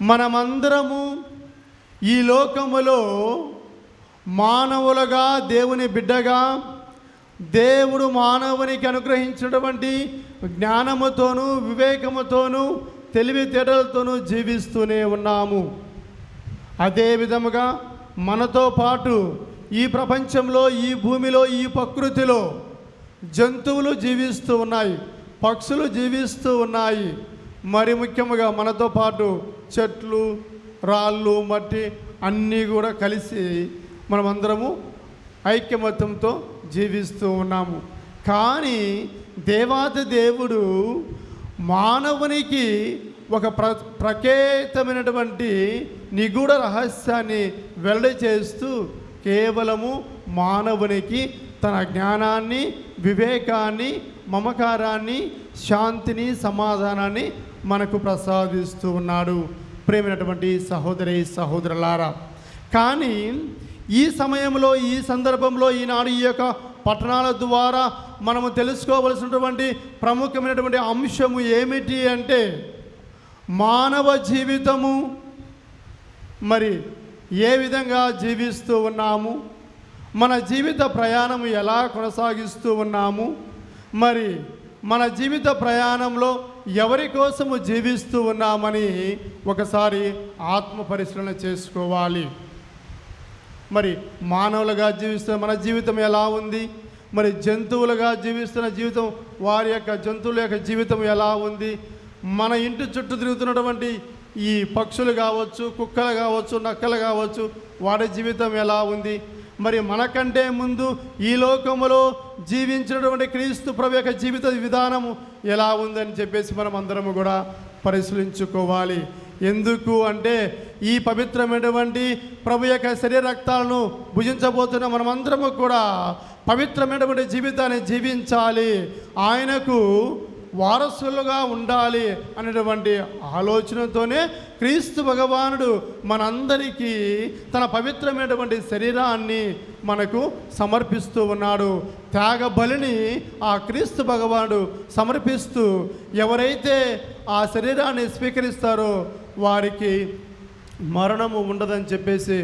మనమందరము ఈ లోకములో మానవులుగా, దేవుని బిడ్డగా, దేవుడు మానవునికి అనుగ్రహించినటువంటి జ్ఞానముతోనూ, వివేకముతోనూ, తెలివితేటలతోనూ జీవిస్తూనే ఉన్నాము. అదే విధముగా మనతో పాటు ఈ ప్రపంచంలో, ఈ భూమిలో, ఈ ప్రకృతిలో జంతువులు జీవిస్తూ ఉన్నాయి, పక్షులు జీవిస్తూ ఉన్నాయి. మరి ముఖ్యముగా మనతో పాటు చెట్లు, రాళ్ళు, మట్టి అన్నీ కూడా కలిసి మనమందరము ఐక్యమత్యంతో జీవిస్తూ ఉన్నాము. కానీ దేవాది దేవుడు మానవునికి ఒక ప్రత్యేకమైనటువంటి నిగూఢ రహస్యాన్ని వెల్లడి చేస్తూ కేవలము మానవునికి తన జ్ఞానాన్ని, వివేకాన్ని, మమకారాన్ని, శాంతిని, సమాధానాన్ని మనకు ప్రసాదిస్తూ ఉన్నాడు. ప్రేమైనటువంటి సహోదరి సహోదరులారా, కానీ ఈ సమయంలో, ఈ సందర్భంలో, ఈనాడు ఈ యొక్క పట్టణాల ద్వారా మనము తెలుసుకోవలసినటువంటి ప్రముఖమైనటువంటి అంశము ఏమిటి అంటే, మానవ జీవితము మరి ఏ విధంగా జీవిస్తూ ఉన్నాము, మన జీవిత ప్రయాణము ఎలా కొనసాగిస్తూ ఉన్నాము, మరి మన జీవిత ప్రయాణంలో ఎవరి కోసము జీవిస్తూ ఉన్నామని ఒకసారి ఆత్మ పరిశీలన చేసుకోవాలి. మరి మానవులుగా జీవిస్తున్న మన జీవితం ఎలా ఉంది, మరి జంతువులుగా జీవిస్తున్న జీవితం, వారి యొక్క జంతువుల యొక్క జీవితం ఎలా ఉంది, మన ఇంటి చుట్టూ తిరుగుతున్నటువంటి ఈ పక్షులు కావచ్చు, కుక్కలు కావచ్చు, నక్కలు కావచ్చు, వారి జీవితం ఎలా ఉంది, మరి మనకంటే ముందు ఈ లోకములో జీవించినటువంటి క్రీస్తు ప్రభు యొక్క జీవిత విధానము ఎలా ఉందని చెప్పేసి మనం అందరము కూడా పరిశీలించుకోవాలి. ఎందుకు అంటే, ఈ పవిత్రమైనటువంటి ప్రభు యొక్క శరీర రక్తాలను భుజించబోతున్న మనమందరము కూడా పవిత్రమైనటువంటి జీవితాన్ని జీవించాలి. ఆయనకు వారసులుగా ఉండాలి అనేటువంటి ఆలోచనతోనే క్రీస్తు భగవానుడు మనందరికీ తన పవిత్రమైనటువంటి శరీరాన్ని మనకు సమర్పిస్తూ ఉన్నాడు. త్యాగ బలిని ఆ క్రీస్తు భగవానుడు సమర్పిస్తూ ఎవరైతే ఆ శరీరాన్ని స్వీకరిస్తారో వారికి మరణము ఉండదని చెప్పేసి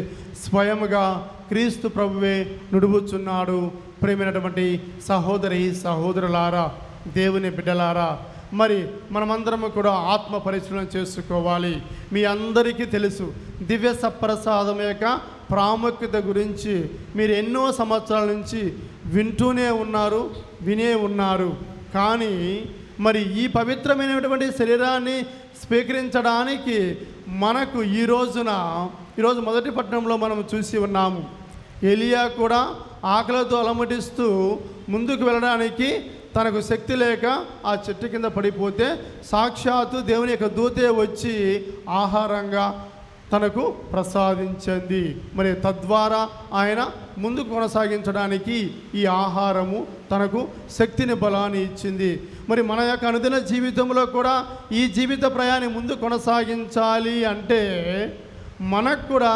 స్వయముగా క్రీస్తు ప్రభువే నుడుపుచున్నాడు. ప్రేమైనటువంటి సహోదరి సహోదరులారా, దేవుని బిడ్డలారా, మరి మనమందరము కూడా ఆత్మ పరిశీలన చేసుకోవాలి. మీ అందరికీ తెలుసు దివ్య సప్రసాదం యొక్క ప్రాముఖ్యత గురించి మీరు ఎన్నో సంవత్సరాల నుంచి వింటూనే ఉన్నారు, వినే ఉన్నారు. కానీ మరి ఈ పవిత్రమైనటువంటి శరీరాన్ని స్వీకరించడానికి మనకు ఈరోజు మొదటి పట్టణంలో మనం చూసి ఉన్నాము. ఎలియా కూడా ఆకలితో అలమటిస్తూ ముందుకు వెళ్ళడానికి తనకు శక్తి లేక ఆ చెట్టు కింద పడిపోతే సాక్షాత్తు దేవుని యొక్క దూతే వచ్చి ఆహారంగా తనకు ప్రసాదించింది. మరి తద్వారా ఆయన ముందుకు కొనసాగించడానికి ఈ ఆహారము తనకు శక్తిని బలాన్ని ఇచ్చింది. మరి మన యొక్క అనుదిన జీవితంలో కూడా ఈ జీవిత ప్రయాణం ముందు కొనసాగించాలి అంటే మనకు కూడా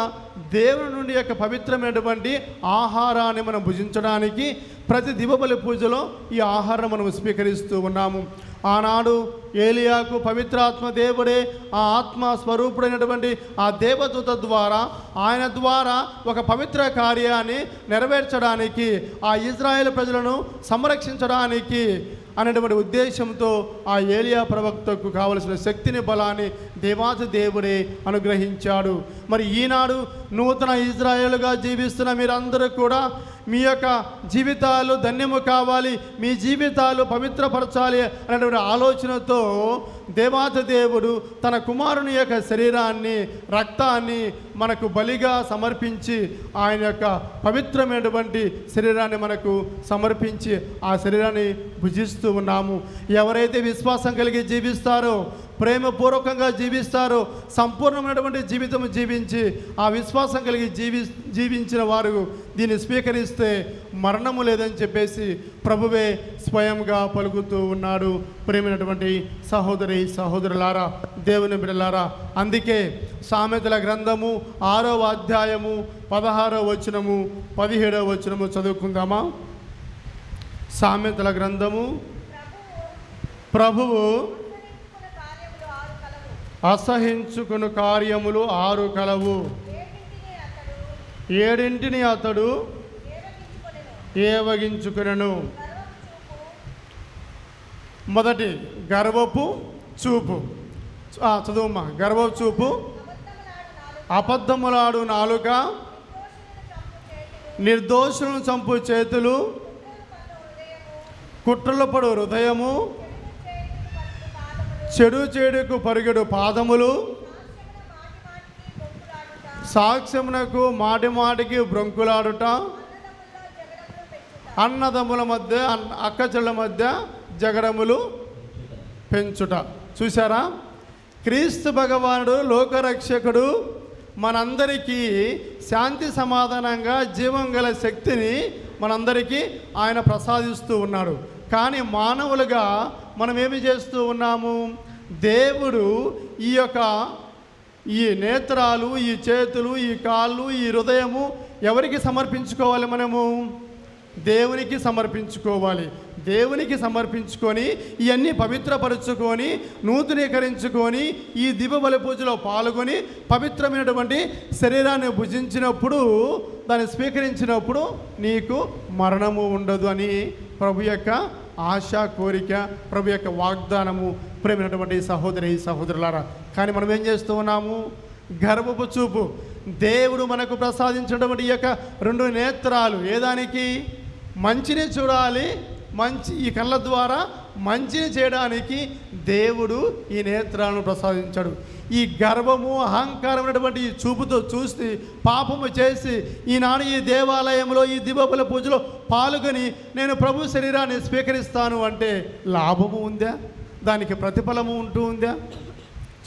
దేవుని నుండి యొక్క పవిత్రమైనటువంటి ఆహారాన్ని మనం భుజించడానికి ప్రతి దివబలి పూజలో ఈ ఆహారం మనం స్వీకరిస్తూ ఉన్నాము. ఆనాడు ఏలియాకు పవిత్రాత్మ దేవుడే ఆ ఆత్మ స్వరూపుడైనటువంటి ఆ దేవదూత ద్వారా ఆయన ద్వారా ఒక పవిత్ర కార్యాన్ని నెరవేర్చడానికి ఆ ఇజ్రాయేల్ ప్రజలను సంరక్షించడానికి అనేటువంటి ఉద్దేశంతో ఆ ఏలియా ప్రవక్తకు కావలసిన శక్తిని బలాన్ని దేవాది దేవుడే అనుగ్రహించాడు. మరి ఈనాడు నూతన ఇజ్రాయేలుగా జీవిస్తున్న మీరందరూ కూడా మీ యొక్క జీవితాలు ధన్యము కావాలి, మీ జీవితాలు పవిత్రపరచాలి అనేటువంటి ఆలోచనతో దేవాది దేవుడు తన కుమారుని యొక్క శరీరాన్ని రక్తాన్ని మనకు బలిగా సమర్పించి ఆయన యొక్క పవిత్రమైనటువంటి శరీరాన్ని మనకు సమర్పించి ఆ శరీరాన్ని భుజిస్తూ ఉన్నాము. ఎవరైతే విశ్వాసం కలిగి జీవిస్తారో, ప్రేమపూర్వకంగా జీవిస్తారో, సంపూర్ణమైనటువంటి జీవితం జీవించి ఆ విశ్వాసం కలిగి జీవించిన వారు దీన్ని స్వీకరిస్తే మరణము లేదని చెప్పేసి ప్రభువే స్వయంగా పలుకుతూ ఉన్నాడు. ప్రేమైనటువంటి సహోదరి సహోదరులారా, దేవుని బిడ్డలారా, అందుకే సామెతల గ్రంథము 6వ అధ్యాయము 16వ వచనము 17వ వచనము చదువుకుందామా? సామెతల గ్రంథము, ప్రభువు అసహించుకుని కార్యములు 6 కలవు, 7 అతడు ఏవగించుకునను. మొదటి గర్వపు చూపు, చదువుమ్మా. గర్వపు చూపు, అబద్ధములాడు నాలుక, నిర్దోషులను చంపు చేతులు, కుట్రలు పడు హృదయము, చెడు చెడుకు పరుగెడు పాదములు, సాక్ష్యమునకు మాటి మాటికి బ్రొంకులాడుట, అన్నదమ్ముల మధ్య అక్కచెల్ల మధ్య జగడములు పెంచుట. చూసారా? క్రీస్తు భగవానుడు లోకరక్షకుడు మనందరికీ శాంతి సమాధానంగా జీవం గల శక్తిని మనందరికీ ఆయన ప్రసాదిస్తూ ఉన్నాడు. కానీ మానవులుగా మనం ఏమి చేస్తూ ఉన్నాము? దేవుడు ఈ నేత్రాలు, ఈ చేతులు, ఈ కాళ్ళు, ఈ హృదయము ఎవరికి సమర్పించుకోవాలి? మనము దేవునికి సమర్పించుకోవాలి. దేవునికి సమర్పించుకొని ఇవన్నీ పవిత్రపరుచుకొని నూతనీకరించుకొని ఈ దివ్యబలి పూజలో పాల్గొని పవిత్రమైనటువంటి శరీరాన్ని భుజించినప్పుడు, దాన్ని స్వీకరించినప్పుడు నీకు మరణము ఉండదు అని ప్రభు యొక్క ఆశ, కోరిక, ప్రభు యొక్క వాగ్దానము. ప్రేమైనటువంటి సహోదరి సహోదరులారా, కానీ మనం ఏం చేస్తూ ఉన్నాము? గర్వపు చూపు. దేవుడు మనకు ప్రసాదించినటువంటి ఈ యొక్క 2 నేత్రాలు ఏదానికి? మంచిని చూడాలి, ఈ కళ్ళ ద్వారా మంచిని చేయడానికి దేవుడు ఈ నేత్రాలను ప్రసాదించాడు. ఈ గర్వము, అహంకారమైనటువంటి ఈ చూపుతో చూసి పాపము చేసి ఈనాడు ఈ దేవాలయంలో ఈ దివ్యబలి పూజలో పాల్గొని నేను ప్రభు శరీరాన్ని స్వీకరిస్తాను అంటే లాభము ఉందా? దానికి ప్రతిఫలము ఉంటూ ఉందా?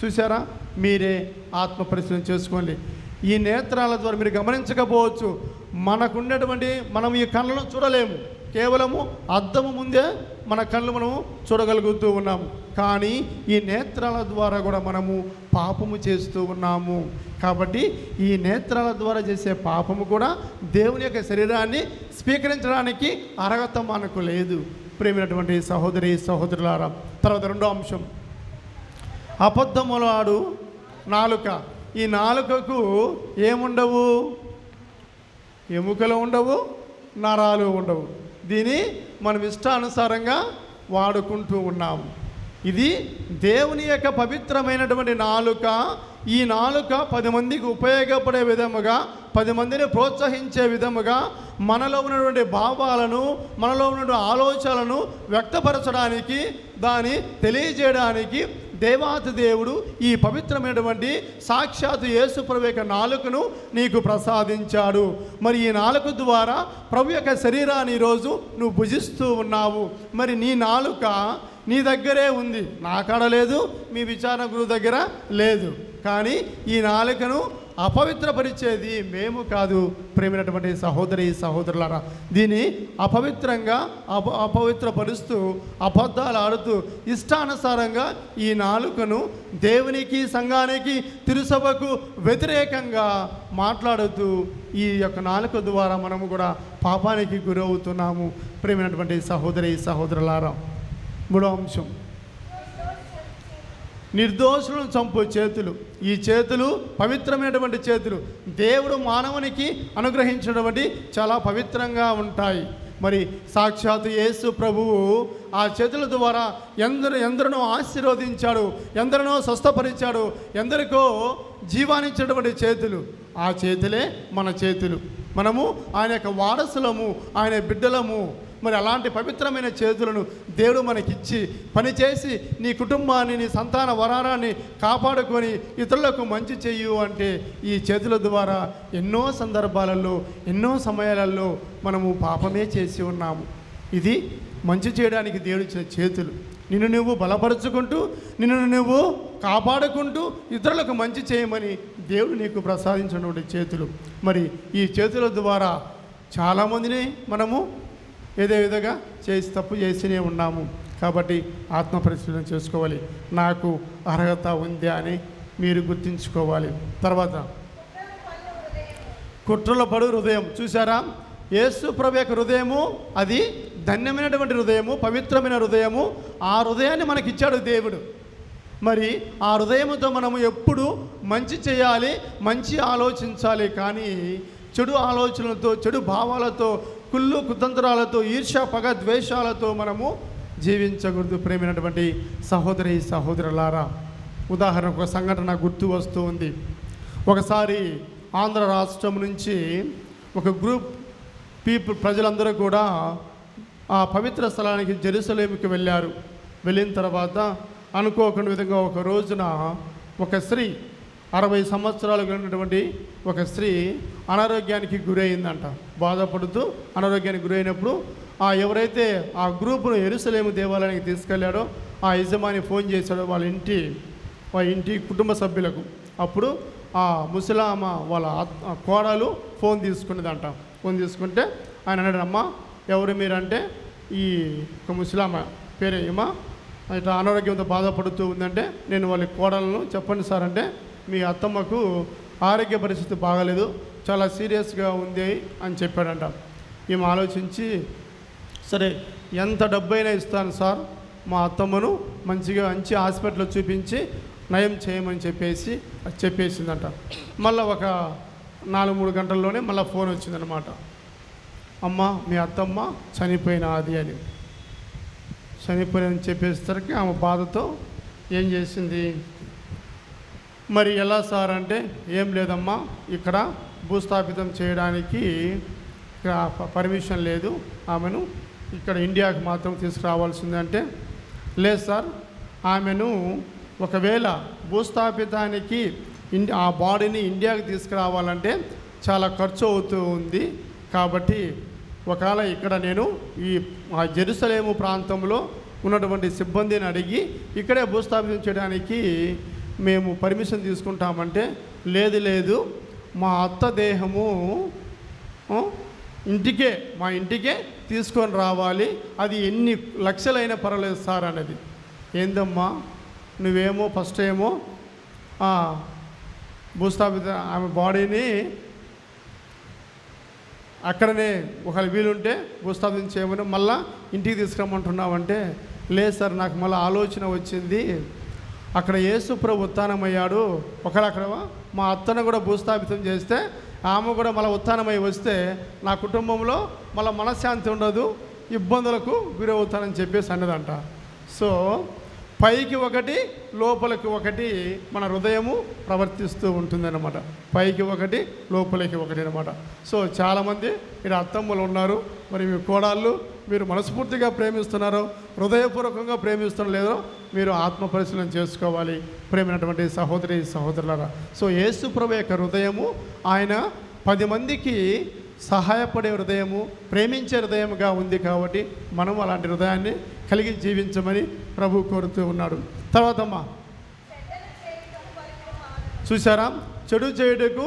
చూసారా? మీరే ఆత్మ పరిశీలన చేసుకోండి. ఈ నేత్రాల ద్వారా మీరు గమనించకపోవచ్చు, మనం ఈ కళ్ళను చూడలేము, కేవలము అద్దము ముందే మన కళ్ళు మనము చూడగలుగుతూ ఉన్నాము. కానీ ఈ నేత్రాల ద్వారా కూడా మనము పాపము చేస్తూ ఉన్నాము. కాబట్టి ఈ నేత్రాల ద్వారా చేసే పాపము కూడా దేవుని యొక్క శరీరాన్ని స్వీకరించడానికి అర్హత మనకు లేదు. ప్రేమైనటువంటి సహోదరి సహోదరులారా, తర్వాత రెండో అంశం, అబద్ధములాడు నాలుక. ఈ నాలుకకు ఏముండవు? ఎముకలు ఉండవు, నరాలు ఉండవు. దీన్ని మనం ఇష్టానుసారంగా వాడుకుంటూ ఉన్నాము. ఇది దేవుని యొక్క పవిత్రమైనటువంటి నాలుక. ఈ నాలుక 10 మందికి ఉపయోగపడే విధముగా, 10 మందిని ప్రోత్సహించే విధముగా, మనలో ఉన్నటువంటి భావాలను, మనలో ఉన్నటువంటి ఆలోచనలను వ్యక్తపరచడానికి, దాన్ని తెలియజేయడానికి దేవాతి దేవుడు ఈ పవిత్రమైనటువంటి సాక్షాత్ యేసు ప్రభు యొక్క నాలుకను నీకు ప్రసాదించాడు. మరి ఈ నాలుక ద్వారా ప్రభు యొక్క శరీరాన్ని ఈరోజు నువ్వు భుజిస్తూ ఉన్నావు. మరి నీ నాలుక నీ దగ్గరే ఉంది, నా కాడ లేదు, మీ విచారణ గురువు దగ్గర లేదు. కానీ ఈ నాలుకను అపవిత్రపరిచేది మేము కాదు. ప్రేమైనటువంటి సహోదరి సహోదరులారా, దీన్ని అపవిత్రంగా అపవిత్రపరుస్తూ, అబద్ధాలు ఆడుతూ, ఇష్టానుసారంగా ఈ నాలుకను దేవునికి, సంఘానికి, తిరుసభకు వ్యతిరేకంగా మాట్లాడుతూ ఈ యొక్క నాలుక ద్వారా మనము కూడా పాపానికి గురవుతున్నాము. ప్రేమైనటువంటి సహోదరి సహోదరులారా, మూడో అంశం, నిర్దోషులను చంపు చేతులు. ఈ చేతులు పవిత్రమైనటువంటి చేతులు. దేవుడు మానవునికి అనుగ్రహించినటువంటి చాలా పవిత్రంగా ఉంటాయి. మరి సాక్షాత్ యేసు ప్రభువు ఆ చేతుల ద్వారా ఎందరినో ఆశీర్వదించాడు, ఎందరినో స్వస్థపరిచాడు, ఎందరికో జీవాన్నిచ్చినటువంటి చేతులు. ఆ చేతులే మన చేతులు. మనము ఆయన యొక్క వారసులము, ఆయన బిడ్డలము. మరి అలాంటి పవిత్రమైన చేతులను దేవుడు మనకిచ్చి పనిచేసి నీ కుటుంబాన్ని, నీ సంతాన వరాన్ని కాపాడుకొని ఇతరులకు మంచి చెయ్యు అంటే ఈ చేతుల ద్వారా ఎన్నో సందర్భాలలో, ఎన్నో సమయాలలో మనము పాపమే చేసి ఉన్నాము. ఇది మంచి చేయడానికి దేవుడు ఇచ్చిన చేతులు. నిన్ను నువ్వు బలపరుచుకుంటూ, నిన్ను నువ్వు కాపాడుకుంటూ ఇతరులకు మంచి చేయమని దేవుడు నీకు ప్రసాదించినటువంటి చేతులు. మరి ఈ చేతుల ద్వారా చాలామందిని మనము ఏదో విధంగా తప్పు చేస్తూనే ఉన్నాము. కాబట్టి ఆత్మ పరిశీలన చేసుకోవాలి. నాకు అర్హత ఉందా అని మీరు గుర్తించుకోవాలి. తర్వాత కుట్రల పడు హృదయం. చూసారా, యేసు ప్రభు యొక్క హృదయము అది ధన్యమైనటువంటి హృదయము, పవిత్రమైన హృదయము. ఆ హృదయాన్ని మనకిచ్చాడు దేవుడు. మరి ఆ హృదయముతో మనము ఎప్పుడు మంచి చేయాలి, మంచి ఆలోచించాలి. కానీ చెడు ఆలోచనలతో, చెడు భావాలతో, కుళ్ళు కుతంత్రాలతో, ఈర్ష్య పగ ద్వేషాలతో మనము జీవించకూడదు. ప్రేమైనటువంటి సహోదరి సహోదరులారా, ఉదాహరణకు ఒక సంఘటన గుర్తు వస్తూ ఉంది. ఒకసారి ఆంధ్ర రాష్ట్రం నుంచి ఒక గ్రూప్ ప్రజలందరూ కూడా ఆ పవిత్ర స్థలానికి జెరూసలేముకి వెళ్ళారు. వెళ్ళిన తర్వాత అనుకోకుండా విధంగా ఒక రోజున ఒక స్త్రీ, 60 సంవత్సరాలు కలిగినటువంటి ఒక స్త్రీ అనారోగ్యానికి గురైందంట. బాధపడుతూ అనారోగ్యానికి గురైనప్పుడు ఎవరైతే ఆ గ్రూపును యెరూషలేము దేవాలయానికి తీసుకెళ్లాడో ఆ యజమాని ఫోన్ చేశాడో వాళ్ళ ఇంటి కుటుంబ సభ్యులకు. అప్పుడు ఆ ముసలామ వాళ్ళ కోడలు ఫోన్ తీసుకున్నదంట. ఫోన్ తీసుకుంటే ఆయన అన్నాడు, అమ్మ ఎవరు మీరంటే, ఈ ఒక ముసలామ పేరే ఏమా ఇట్లా అనారోగ్యంతో బాధపడుతూ ఉందంటే, నేను వాళ్ళ కోడలను చెప్పండి సార్ అంటే, మీ అత్తమ్మకు ఆరోగ్య పరిస్థితి బాగాలేదు, చాలా సీరియస్గా ఉంది అని చెప్పాడంట. ఈమె ఆలోచించి, సరే ఎంత డబ్బైనా ఇస్తాను సార్, మా అత్తమ్మను మంచిగా మంచి హాస్పిటల్లో చూపించి నయం చేయమని చెప్పేసిందంట. మళ్ళీ ఒక 4-3 గంటల్లోనే మళ్ళీ ఫోన్ వచ్చిందనమాట. అమ్మ మీ అత్తమ్మ చనిపోయినది అని. చనిపోయినని చెప్పేసరికి ఆమె బాధతో ఏం చేసింది, మరి ఎలా సార్ అంటే, ఏం లేదమ్మా, ఇక్కడ భూస్థాపితం చేయడానికి పర్మిషన్ లేదు, ఆమెను ఇక్కడ ఇండియాకి మాత్రం తీసుకురావాల్సిందంటే, లేదు సార్, ఆమెను ఒకవేళ భూస్థాపితానికి ఆ బాడీని ఇండియాకి తీసుకురావాలంటే చాలా ఖర్చు అవుతూ ఉంది. కాబట్టి ఒకవేళ ఇక్కడ నేను ఈ జెరూసలేము ప్రాంతంలో ఉన్నటువంటి సిబ్బందిని అడిగి ఇక్కడే భూస్థాపితం చేయడానికి మేము పర్మిషన్ తీసుకుంటామంటే, లేదు మా అత్త దేహము మా ఇంటికే తీసుకొని రావాలి, అది ఎన్ని లక్షలైనా పర్వాలేదు సార్ అనేది. ఏందమ్మా నువ్వేమో ఫస్ట్ ఏమో భూస్థాపిత ఆమె బాడీని అక్కడనే ఒకవేళ వీలుంటే భూస్థాపితం చేయమని మళ్ళీ ఇంటికి తీసుకురమ్మంటున్నావంటే, లేదు సార్ నాకు మళ్ళీ ఆలోచన వచ్చింది, అక్కడ యేసు ప్రభు ఉత్థానమయ్యాడు, ఒకవేళ అక్కడ మా అత్తను కూడా భూస్థాపితం చేస్తే ఆమె కూడా మళ్ళీ ఉత్థానమై వస్తే నా కుటుంబంలో మళ్ళీ మనశ్శాంతి ఉండదు, ఇబ్బందులకు గురవుతానని చెప్పేసి అన్నదంట. సో పైకి ఒకటి లోపలికి ఒకటి మన హృదయము ప్రవర్తిస్తూ ఉంటుందన్నమాట. పైకి ఒకటి లోపలికి ఒకటి అనమాట. సో చాలామంది ఇక్కడ అత్తమ్మలు ఉన్నారు, మరి మీ కోడళ్ళు మీరు మనస్ఫూర్తిగా ప్రేమిస్తున్నారో హృదయపూర్వకంగా ప్రేమిస్తున్న లేదో మీరు ఆత్మ పరిశీలన చేసుకోవాలి ప్రేమైనటువంటి సహోదరి సహోదరులారా. సో యేసు ప్రభు యొక్క హృదయము ఆయన 10 మందికి సహాయపడే హృదయము, ప్రేమించే హృదయముగా ఉంది కాబట్టి మనం అలాంటి హృదయాన్ని కలిగి జీవించమని ప్రభు కోరుతూ ఉన్నాడు. తర్వాత అమ్మా చూసారా, చెడు చేయుటకు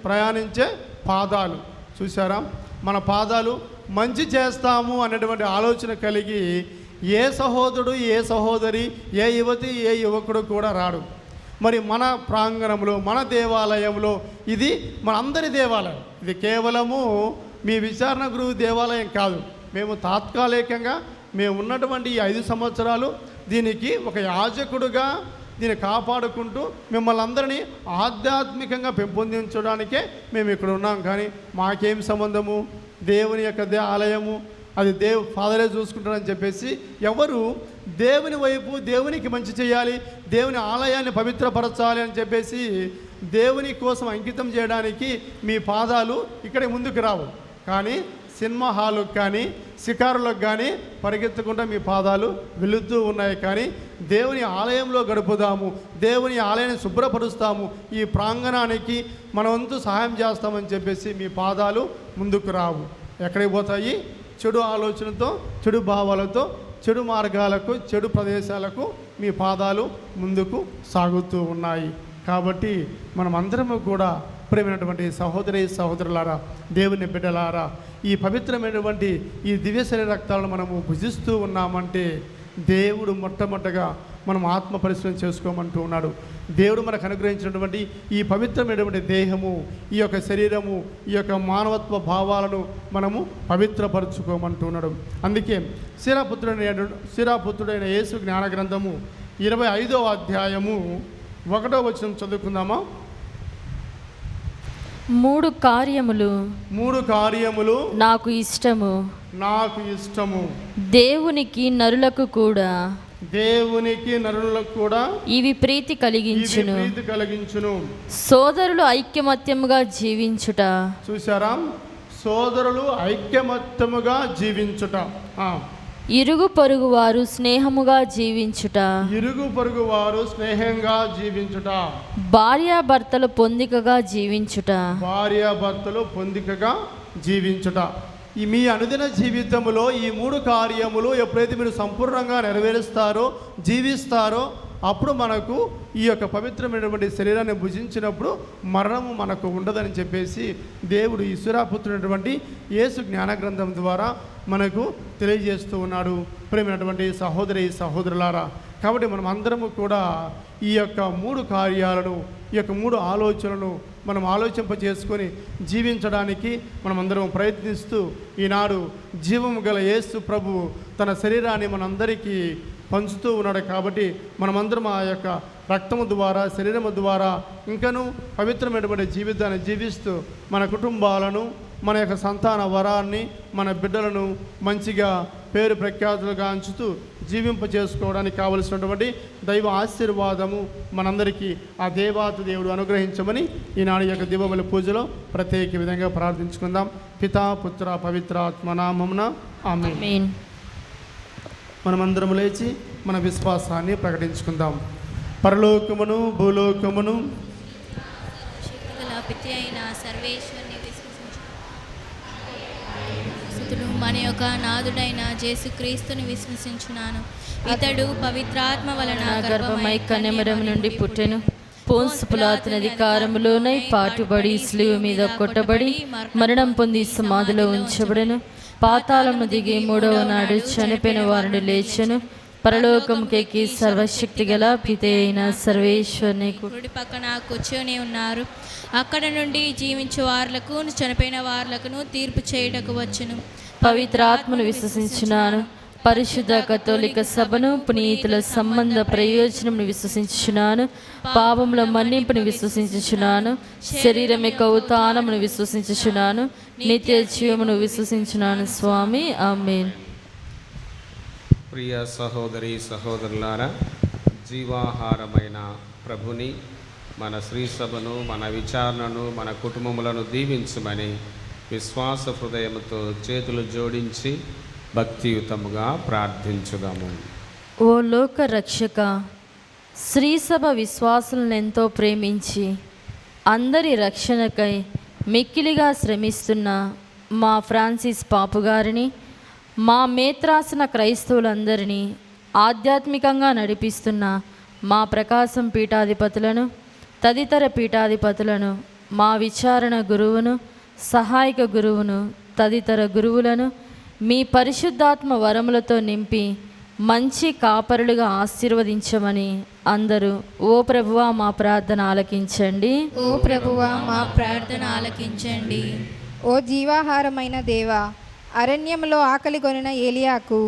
ప్రయాణించే పాదాలు చూసారా, మన పాదాలు మంచి చేస్తాము అనేటువంటి ఆలోచన కలిగి ఏ సహోదరుడు ఏ సహోదరి ఏ యువతి ఏ యువకుడు కూడా రాడు. మరి మన ప్రాంగణంలో మన దేవాలయంలో ఇది మనందరి దేవాలయం, ఇది కేవలము మీ విచారణ గురువు దేవాలయం కాదు. మేము తాత్కాలికంగా మేము ఉన్నటువంటి ఈ 5 సంవత్సరాలు దీనికి ఒక యాజకుడుగా దీన్ని కాపాడుకుంటూ మిమ్మల్ని అందరినీ ఆధ్యాత్మికంగా పెంపొందించడానికే మేము ఇక్కడ ఉన్నాం. కానీ మాకేం సంబంధము, దేవుని యొక్క ఆలయము అది ఫాదరే చూసుకుంటారని చెప్పేసి ఎవరు దేవుని వైపు దేవునికి మంచి చేయాలి, దేవుని ఆలయాన్ని పవిత్రపరచాలి అని చెప్పేసి దేవుని కోసం అంకితం చేయడానికి మీ పాదాలు ఇక్కడ ముందుకు రావు. కానీ సినిమా హాలుకు కానీ షికారులకు కానీ పరిగెత్తకుండా మీ పాదాలు వెళుతూ ఉన్నాయి. కానీ దేవుని ఆలయంలో గడుపుదాము, దేవుని ఆలయాన్ని శుభ్రపరుస్తాము, ఈ ప్రాంగణానికి మన వంతు సహాయం చేస్తామని చెప్పేసి మీ పాదాలు ముందుకు రావు. ఎక్కడికి పోతాయి? చెడు ఆలోచనతో, చెడు భావాలతో, చెడు మార్గాలకు, చెడు ప్రదేశాలకు మీ పాదాలు ముందుకు సాగుతూ ఉన్నాయి. కాబట్టి మనం అందరము కూడా ప్రేమైనటువంటి సహోదరి సహోదరులారా, దేవుని బిడ్డలారా, ఈ పవిత్రమైనటువంటి ఈ దివ్య శరీర రక్తాలను మనము భుజిస్తూ ఉన్నామంటే దేవుడు మొట్టమొదటగా మనం ఆత్మ పరిశీలన చేసుకోమంటూ ఉన్నాడు. దేవుడు మనకు అనుగ్రహించినటువంటి ఈ పవిత్రమైనటువంటి దేహము, ఈ యొక్క శరీరము, ఈ యొక్క మానవత్వ భావాలను మనము పవిత్రపరచుకోమంటున్నాడు. అందుకే శిరాపుత్రుడైన యేసు జ్ఞాన గ్రంథము 25వ అధ్యాయము 1వ వచనం చదువుకుందామా. 3 కార్యములు నాకు ఇష్టము, దేవునికి నరులకు కూడా ఇవి ప్రీతి కలిగించును. సోదరులు ఐక్యమత్యముగా జీవించుట. చూసారా, సోదరులు ఐక్యమత్యముగా జీవించుట. ఇరుగు పొరుగు వారు స్నేహముగా జీవించుట. భార్యాభర్తలు పొందికగా జీవించుట. ఈ మీ అనుదిన జీవితంలో ఈ 3 కార్యములు ఎప్పుడైతే మీరు సంపూర్ణంగా నెరవేరుస్తారో, జీవిస్తారో, అప్పుడు మనకు ఈ యొక్క పవిత్రమైనటువంటి శరీరాన్ని భుజించినప్పుడు మరణము మనకు ఉండదని చెప్పేసి దేవుడు ఈ శిరాపుత్రుడైనటువంటి యేసు జ్ఞాన గ్రంథం ద్వారా మనకు తెలియజేస్తూ ఉన్నాడు. ప్రేమైనటువంటి సహోదరి సహోదరులారా, కాబట్టి మనం అందరము కూడా ఈ యొక్క 3 కార్యాలను, ఈ యొక్క 3 ఆలోచనలను మనం ఆలోచింపజేసుకొని జీవించడానికి మనం అందరం ప్రయత్నిస్తూ ఈనాడు జీవము గల యేసు ప్రభు తన శరీరాన్ని మనందరికీ పంచుతూ ఉన్నాడు. కాబట్టి మనమందరం ఆ యొక్క రక్తము ద్వారా, శరీరము ద్వారా ఇంకనూ పవిత్రమైనటువంటి జీవితాన్ని జీవిస్తూ మన కుటుంబాలను, మన యొక్క సంతాన వరాన్ని, మన బిడ్డలను మంచిగా పేరు ప్రఖ్యాతులుగా అంచుతూ జీవింప చేసుకోవడానికి కావలసినటువంటి దైవ ఆశీర్వాదము మనందరికీ ఆ దేవాతి దేవుడు అనుగ్రహించమని ఈనాడు యొక్క దివ్యబలి పూజలో ప్రత్యేక విధంగా ప్రార్థించుకుందాం. పితా పుత్ర పవిత్రాత్మ నామమున ఆమేన్. మనమందరం లేచి మన విశ్వాసాన్ని ప్రకటించుకుందాం. పరలోకమును భూలోకమును మన యొక్క నాథుడైన యేసుక్రీస్తుని విశ్వసించున్నాను. ఇతడు పవిత్రాత్మ వలన గర్భమై కన్యమరం నుండి పుట్టెను. పోన్సు పిలాతు అధికారములోనై పాటుబడి శిలువ మీద కొట్టబడి మరణం పొంది సమాధిలో ఉంచబడెను. పాతాళమును దిగి మూడవ నాడు చనిపోయిన వారిని లేచెను, పరలోకముకెక్కి సర్వశక్తి గల పితే అయిన సర్వేశ్వరుని కుడి పక్కన కూర్చొని ఉన్నారు. అక్కడ నుండి జీవించే వారులకు చనిపోయిన వారులకును తీర్పు చేయుటకు వచ్చును. పవిత్ర ఆత్మను విశ్వసించున్నాను, పరిశుద్ధ కథోలిక సభను, పునీతుల సంబంధ ప్రయోజనమును విశ్వసించుచున్నాను, పాపముల మన్నింపును విశ్వసించుచున్నాను, శరీరం యొక్క ఉత్థానమును విశ్వసించుచున్నాను, నిత్య జీవమును విశ్వసించున్నాను. స్వామి ఆమేన్. ప్రియ సహోదరి సహోదరులారా, జీవాహారమైన ప్రభుని, మన శ్రీసభను, మన విచారణను, మన కుటుంబములను దీవించమని విశ్వాస హృదయముతో చేతులు జోడించి భక్తియుతముగా ప్రార్థించుదాము. ఓ లోక రక్షక, శ్రీసభ విశ్వాసులను ఎంతో ప్రేమించి అందరి రక్షణకై మిక్కిలిగా శ్రమిస్తున్న మా ఫ్రాన్సిస్ పాపు గారిని, మా మేత్రాసన క్రైస్తవులందరినీ ఆధ్యాత్మికంగా నడిపిస్తున్న మా ప్రకాశం పీఠాధిపతులను, తదితర పీఠాధిపతులను, మా విచారణ గురువును, సహాయక గురువును, తదితర గురువులను మీ పరిశుద్ధాత్మ వరములతో నింపి మంచి కాపరులుగా ఆశీర్వదించమని అందరూ ఓ ప్రభువా మా ప్రార్థన ఆలకించండి. ఓ ప్రభువా మా ప్రార్థన ఆలకించండి. ఓ జీవాహారమైన దేవా, అరణ్యంలో ఆకలి కొనిన ఏలియాకు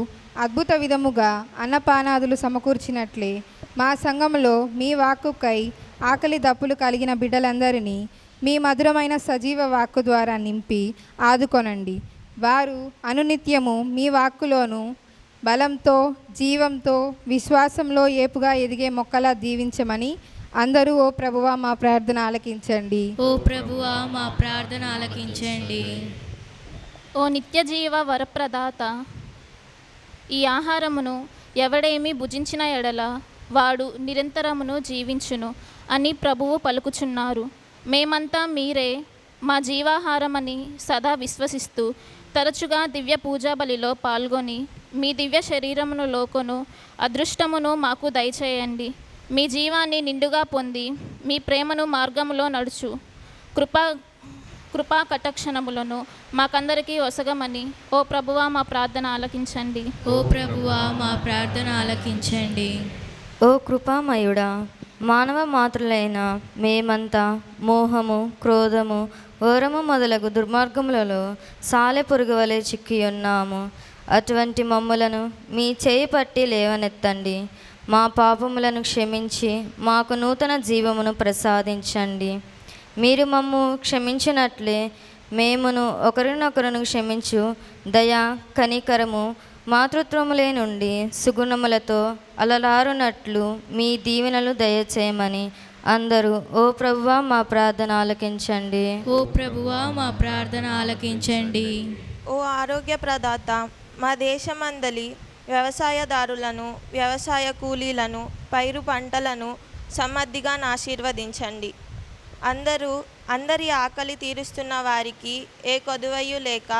అద్భుత విధముగా అన్నపానాదులు సమకూర్చినట్లే మా సంఘంలో మీ వాక్కుకై ఆకలి దప్పులు కలిగిన బిడ్డలందరినీ మీ మధురమైన సజీవ వాక్కు ద్వారా నింపి ఆదుకొనండి. వారు అనునిత్యము మీ వాక్కులోను బలంతో, జీవంతో, విశ్వాసంలో ఏపుగా ఎదిగే మొక్కలా దీవించమని అందరూ ఓ ప్రభువా మా ప్రార్థన ఆలకించండి. ఓ ప్రభువా మా ప్రార్థన ఆలకించండి. ఓ నిత్యజీవ వరప్రదాత, ఈ ఆహారమును ఎవడేమి భుజించిన ఎడల వాడు నిరంతరమును జీవించును అని ప్రభువు పలుకుచున్నారు. మేమంతా మీరే మా జీవాహారమని సదా విశ్వసిస్తూ తరచుగా దివ్య పూజా బలిలో పాల్గొని మీ దివ్య శరీరమును లోకొను అదృష్టమును మాకు దయచేయండి. మీ జీవాన్ని నిండుగా పొంది మీ ప్రేమను మార్గములో నడుచు కృపా కటాక్షణములను మాకందరికీ ఒసగమని ఓ ప్రభువా మా ప్రార్థన ఆలకించండి. ఓ ప్రభువా మా ప్రార్థన ఆలకించండి. ఓ కృపామయుడా, మానవ మాతృలైన మేమంతా మోహము, క్రోధము, ఓరము మొదలగు దుర్మార్గములలో సాలెపురుగు వలె చిక్కి ఉన్నాము. అటువంటి మమ్ములను మీ చేయి పట్టి లేవనెత్తండి. మా పాపములను క్షమించి మాకు నూతన జీవమును ప్రసాదించండి. మీరు మమ్ము క్షమించినట్లే మేమును ఒకరినొకరును క్షమించు దయా, కనికరము, మాతృత్వములే నుండి సుగుణములతో అలలారునట్లు మీ దీవెనలు దయచేయమని అందరూ ఓ ప్రభువా మా ప్రార్థన ఆలకించండి. ఓ ప్రభువా మా ప్రార్థన ఆలకించండి. ఓ ఆరోగ్య ప్రదాత, మా దేశమందలి వ్యవసాయదారులను, వ్యవసాయ కూలీలను, పైరు పంటలను సమృద్ధిగా ఆశీర్వదించండి. అందరి ఆకలి తీరుస్తున్న వారికి ఏ కొదువయు లేక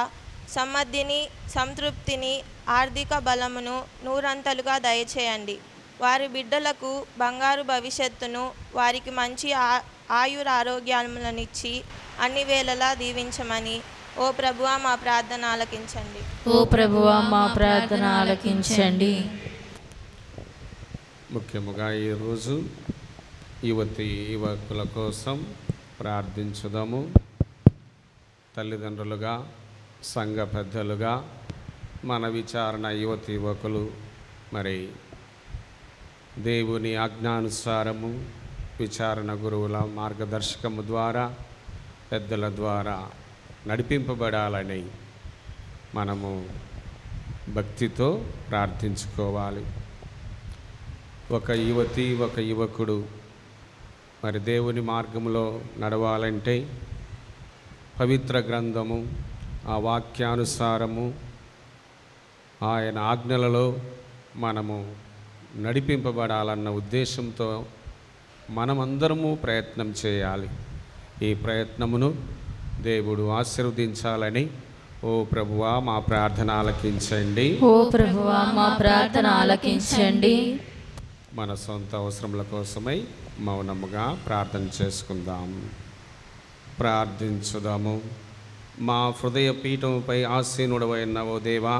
సమృద్ధిని, సంతృప్తిని, ఆర్థిక బలమును నూరంతలుగా దయచేయండి. వారి బిడ్డలకు బంగారు భవిష్యత్తును, వారికి మంచి ఆయురారోగ్యాలనిచ్చి అన్ని వేళలా దీవించమని ఓ ప్రభువా మా ప్రార్థన ఆలకించండి. ఓ ప్రభువా మా ప్రార్థన ఆలకించండి. ముఖ్యముగా ఈరోజు యువకుల కోసం ప్రార్థించుదాము. తల్లిదండ్రులుగా, సంఘ పెద్దలుగా, మన విచారణ యువకులు మరి దేవుని ఆజ్ఞానుసారము విచారణ గురువుల మార్గదర్శకము ద్వారా, పెద్దల ద్వారా నడిపింపబడాలని మనము భక్తితో ప్రార్థించుకోవాలి. ఒక యువతి, ఒక యువకుడు మరి దేవుని మార్గంలో నడవాలంటే పవిత్ర గ్రంథము, ఆ వాక్యానుసారము, ఆయన ఆజ్ఞలలో మనము నడిపింపబడాలన్న ఉద్దేశంతో మనమందరము ప్రయత్నం చేయాలి. ఈ ప్రయత్నమును దేవుడు ఆశీర్వదించాలని ఓ ప్రభువా మా ప్రార్థన ఆలకించండి. ఓ ప్రభువా మా ప్రార్థన ఆలకించండి. మన సొంత అవసరముల కోసమై మౌనముగా ప్రార్థన చేసుకుందాం. ప్రార్థించుదాము. మా హృదయ పీఠముపై ఆసీనుడవైన ఓ దేవా,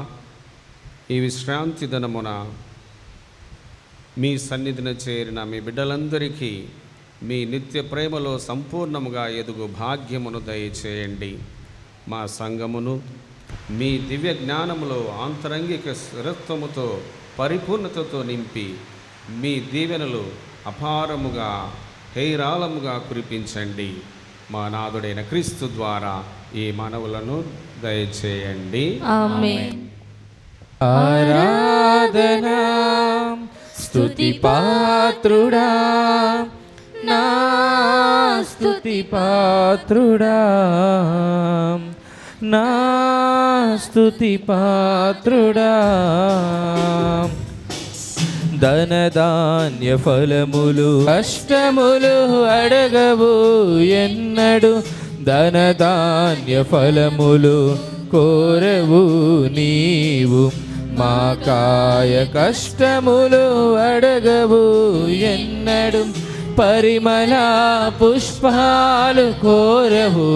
ఈ విశ్రాంతి దినమున మీ సన్నిధిని చేరిన మీ బిడ్డలందరికీ మీ నిత్య ప్రేమలో సంపూర్ణముగా ఎదుగు భాగ్యమును దయచేయండి. మా సంఘమును మీ దివ్య జ్ఞానములో ఆంతరంగిక స్థిరత్వముతో పరిపూర్ణతతో నింపి మీ దీవెనలు అపారముగా హేరాళముగా కురిపించండి. మా నాథుడైన క్రీస్తు ద్వారా ఈ మనవులను దయచేయండి. ఆమేన్. ఆరాధనా స్తుతి పాత్రుడా, నా స్తుతి పాత్రుడా, నా స్తుతి పాత్రుడా. ధనధాన్య ఫలములు కష్టములు అడగవు ఎన్నడు, ధనధాన్య ఫలములు కోరవు నీవు. మా కాయ కష్టములు అడగవు ఎన్నడు, పరిమళ పుష్పాలు కోరవు.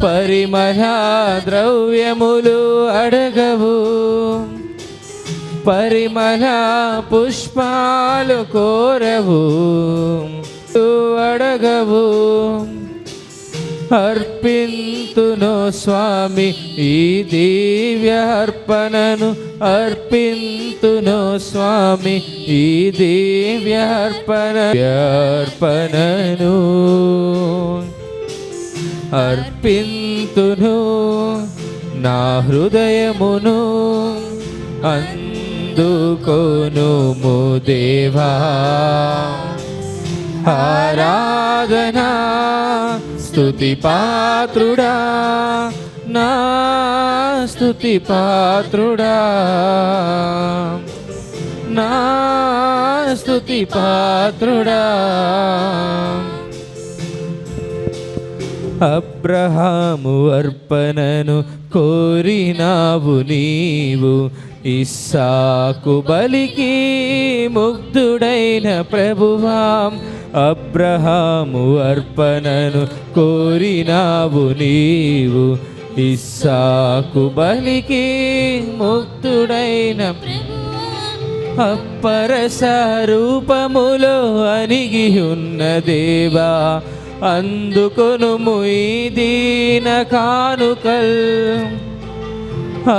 పరిమళ ద్రవ్యములు అడగవు, పరిమళ పుష్పాలు కోరవు అడగవు. అర్పింతును స్వామి ఈ దివ్య అర్పణను, అర్పింతును స్వామి ఈ దివ్య అర్పణను. అర్పింతును నా హృదయమును, అందుకొనుము దేవా. ఆరాధనా స్తుతి పాత్రుడా, నా స్తుతి పాత్రుడా, నా స్తుతి పాత్రుడా. అబ్రహాము అర్పణను కోరినావు నీవు, ఇస్సాకు బలికి ముగ్ధుడైన ప్రభువాం. అబ్రహాము అర్పణను కోరినావు నీవు, ఇస్సాకు బలికి ముగ్ధుడైన అప్పరస రూపములో అణిగి ఉన్న దేవా, అందుకొనుము ఈ దీన కానుకల్.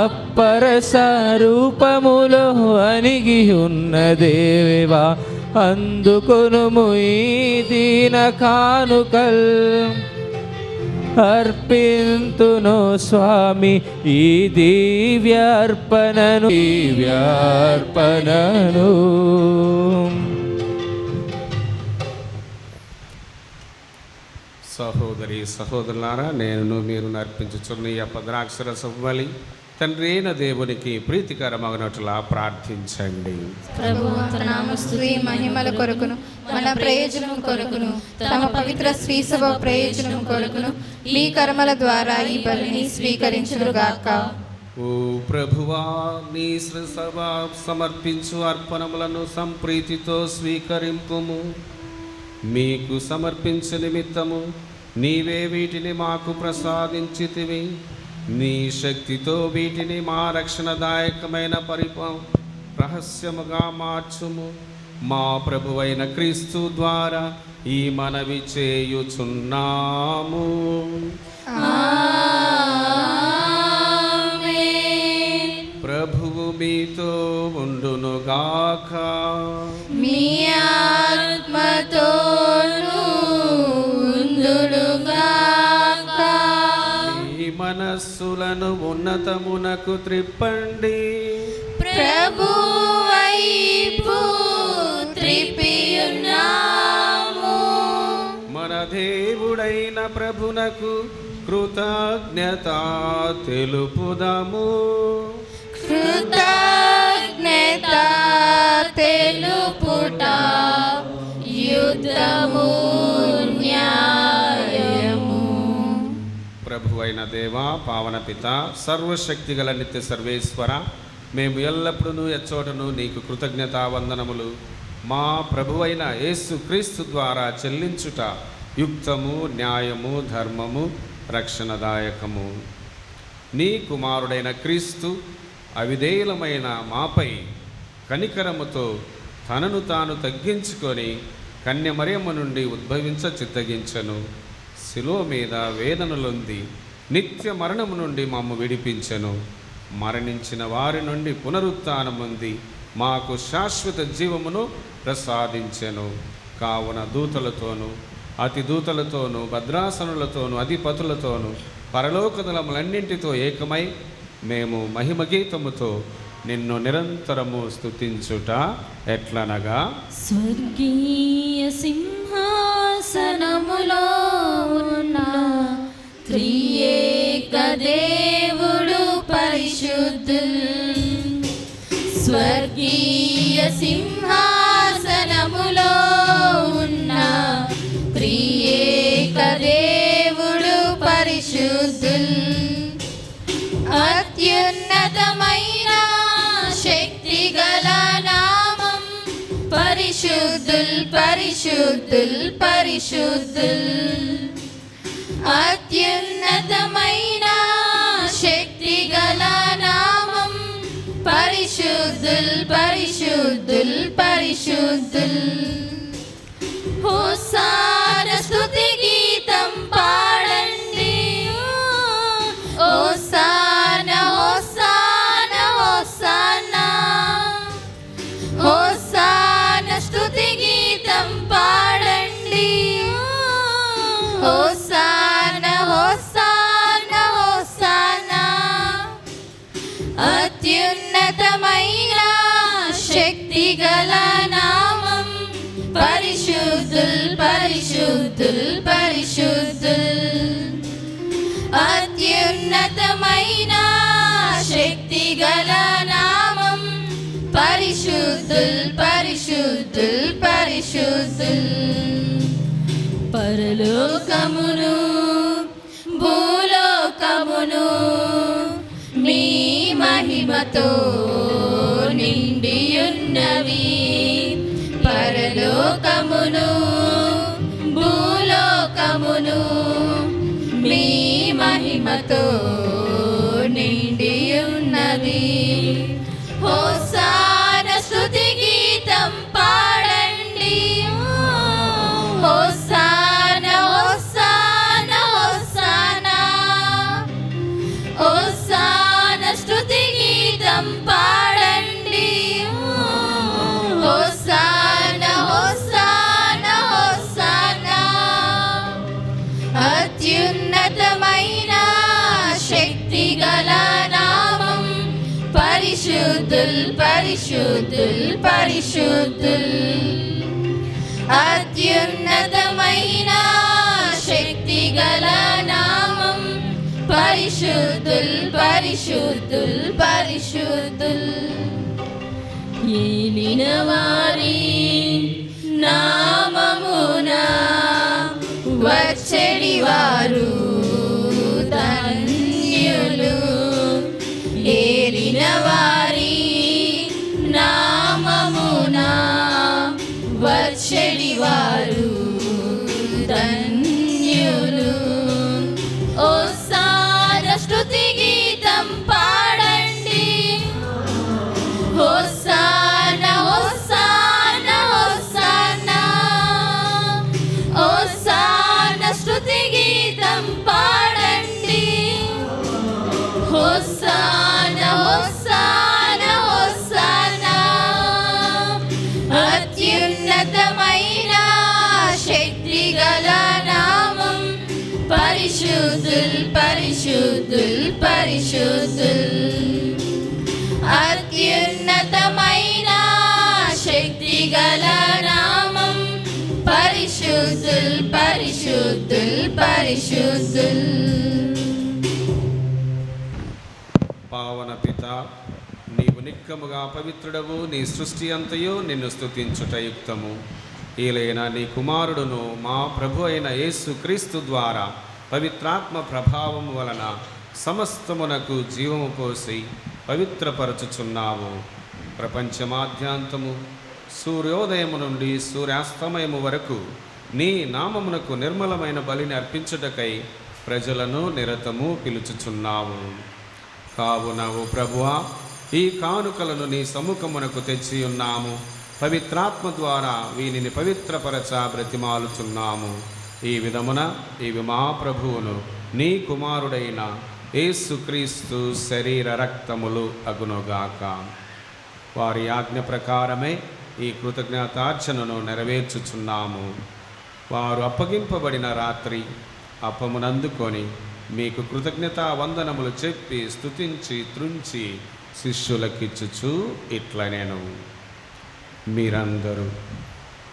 అప్పరస రూపములో అణిగి ఉన్న దేవా, అందుకొనుము ఈ దీన కానుకల్. అర్పింతును స్వామి ఈ దివ్యార్పణను, దివ్యార్పణను. సహోదరి సహోదరులారా, నేను మీరు అర్పించుచున్న ఈ ద్రాక్షరస బలి తండ్రి అయిన దేవునికి ప్రీతికరమగినట్లా ప్రార్థించండి. ప్రభువు తన నామస్తుతి మహిమల కొరకును, మన ప్రయోజనం కొరకును, తమ పవిత్ర శ్రీసభ ప్రయోజనం కొరకును మీ కర్మల ద్వారా ఈ బలిని స్వీకరించుగాక. ఓ ప్రభువా, నీ శ్రీసభ సమర్పించు అర్పణములను సంప్రీతితో స్వీకరింపుము. మీకు సమర్పించు నిమిత్తము నీవే వీటిని మాకు ప్రసాదించితివి. నీ శక్తితో వీటిని మా రక్షణదాయకమైన రహస్యముగా మార్చుము. మా ప్రభువైన క్రీస్తు ద్వారా ఈ మనవి చేయుచున్నాము. ప్రభువు మీతో ఉండునుగాక. మీ ఆత్మతోను ఉండునుగాక. మీ మనస్సులను ఉన్నతమునకు త్రిప్పండి. ప్రభు వైపు త్రిపియున్నాము. మన దేవుడైన ప్రభునకు కృతజ్ఞత తెలుపుదాము. కృతజ్ఞత తెలుపుట యుద్ధము న్యాయము. ప్రభువైన దేవా, పావన పిత, సర్వశక్తిగల నిత్య సర్వేశ్వర, మేము ఎల్లప్పుడూ ఎచ్చోటను నీకు కృతజ్ఞతా వందనములు మా ప్రభువైన యేసు క్రీస్తు ద్వారా చెల్లించుట యుక్తము, న్యాయము, ధర్మము రక్షణదాయకము. నీ కుమారుడైన క్రీస్తు అవిధేయులమైన మాపై కనికరముతో తనను తాను తగ్గించుకొని కన్యమరియమ్మ నుండి ఉద్భవించ చిత్తగించెను. శిలువ మీద వేదనలొంది నిత్య మరణము నుండి మమ్ము విడిపించెను. మరణించిన వారి నుండి పునరుత్థానముంది మాకు శాశ్వత జీవమును ప్రసాదించెను. కావున దూతలతోనూ అతి దూతలతోనూ భద్రాసనులతోనూ అధిపతులతోనూ పరలోకదళములన్నింటితో ఏకమై మేము మహిమగీతముతో నిన్ను నిరంతరము స్తుతించుట ఎట్లనగా, స్వర్గీయ సింహాసనములో ఉన్న త్రియేక దేవుడు పరిశుద్ధుల్. స్వర్గీయ సింహాసనములో ఉన్న త్రియేక దేవుడు పరిశుద్ధుల్. అత్యున్నతమైన శక్తి గల నామం పరిశుద్ధుల్ పరిశుద్ధుల్ పరిశుద్ధుల్. అత్యున్నతమైన శక్తి గల నామం పరిశుద్ధుల్ పరిశుద్ధుల్ పరిశుద్ధుల్. హోసాన స్తుతి గీతం పాడండి. హోసాన హోసాన హోసాన హోసాన స్తుతి గీతం పాడండి. Hosanna hosanna hosanna. అత్యున్నతమైన శక్తి గల నామం పరిశుద్ధుల్ పరిశుద్ధుల్ పరిశుద్ధుల్. అత్యున్నతమైన శక్తి గల నామం పరిశుద్ధుల్ పరిశుద్ధుల్ పరిశుద్ధుల్. పరలోకమును భూలోకమును మీ మహిమతో నిండియున్నవి. పరలోకమును భూలోకమును మీ మహిమతో నిండియున్నవి. హోసాన స్తుతి గీతం పాడండి. హోసాన హోసాన హోసాన హోసాన స్తుతి గీతం పాడండి. Hosanna hosanna hosanna. అత్యున్నతమైన శక్తి గల నామం పరిశుద్ధుల్ పరిశుద్ధుల్ పరిశుద్ధుల్. అత్యున్నతమైన శక్తి గల నామం పరిశుద్ధుల్ పరిశుద్ధుల్ పరిశుద్ధుల్. ఏలిన వారి నామమున వచ్చెడి వారు ధన్యులు. ఏలిన వారి నామమున వచ్చెడి వారు ధన్యులు. హోసాన స్తుతి గీతం పాడండి. హోసాన హోసాన హోసాన హోసాన స్తుతి గీతం పాడండి. Hosanna hosanna hosanna. అత్యున్నతమైన శక్తి గల నామం పరిశుద్ధుల్ పరిశుద్ధుల్ పరిశుద్ధుల్. అత్యున్నతమైన శక్తి గల నామం పరిశుద్ధుల్ పరిశుద్ధుల్ పరిశుద్ధుల్. పావన పిత, నీవు నిక్కముగా పవిత్రుడవు. నీ సృష్టి అంతయు నిన్ను స్తుతించుట యుక్తము. ఏలైనా నీ కుమారుడును మా ప్రభు అయిన యేసు క్రీస్తు ద్వారా పవిత్రాత్మ ప్రభావము వలన సమస్తమునకు జీవము పోసి పవిత్రపరచుచున్నావు. ప్రపంచమాద్యాంతము సూర్యోదయము నుండి సూర్యాస్తమయము వరకు నీ నామమునకు నిర్మలమైన బలిని అర్పించుటకై ప్రజలను నిరతము పిలుచుచున్నావు. కావున ఓ ప్రభువా, ఈ కానుకలను నీ సముఖమునకు తెచ్చి ఉన్నాము. పవిత్రాత్మ ద్వారా వీనిని పవిత్రపరచ బ్రతిమాలుచున్నాము. ఈ విధమున ఇవి మా ప్రభువును నీ కుమారుడైన యేసుక్రీస్తు శరీర రక్తములు అగునుగాక. వారి ఆజ్ఞ ప్రకారమే ఈ కృతజ్ఞతార్చనను నెరవేర్చుచున్నాము. వారు అప్పగింపబడిన రాత్రి అప్పమునందుకొని మీకు కృతజ్ఞతా వందనములు చెప్పి స్తుతించి త్రుంచి శిష్యులకిచ్చుచు ఇట్లా నేను, మీరందరూ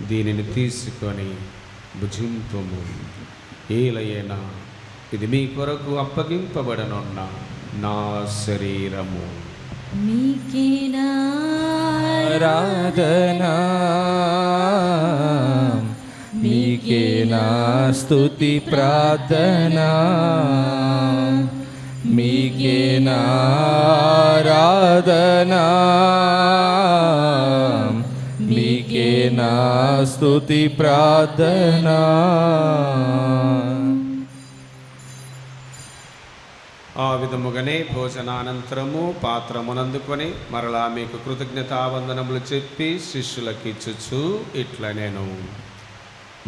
దీనిని తీసుకొని భుజింపుము. ఏలైనా ఇది మీ కొరకు అప్పగింపబడనున్న నా శరీరము. మీకేనా ఆరాధనా, మీకేనా స్తుతి ప్రార్థనా, మీకేనా ఆరాధనా, మీకేనా స్తుతి ప్రార్థనా. ఆ విధముగానే భోజనానంతరము పాత్రమునందుకొని మరలా మీకు కృతజ్ఞతావందనములు చెప్పి శిష్యులకిచ్చుచు ఇట్లా నేను,